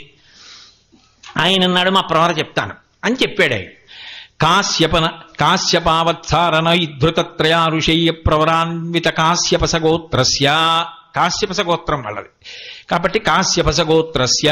ఆయన అన్నాడు మా ప్రవర చెప్తాను అని చెప్పాడు ఆయన. కాశ్యపావత్సారణ ఇద్ధృతత్రయా ఋషేయ ప్రవరాన్విత కాశ్యపసగోత్రస్య, కాశ్యపసగోత్రం వాళ్ళది కాబట్టి కాశ్యపసగోత్రస్య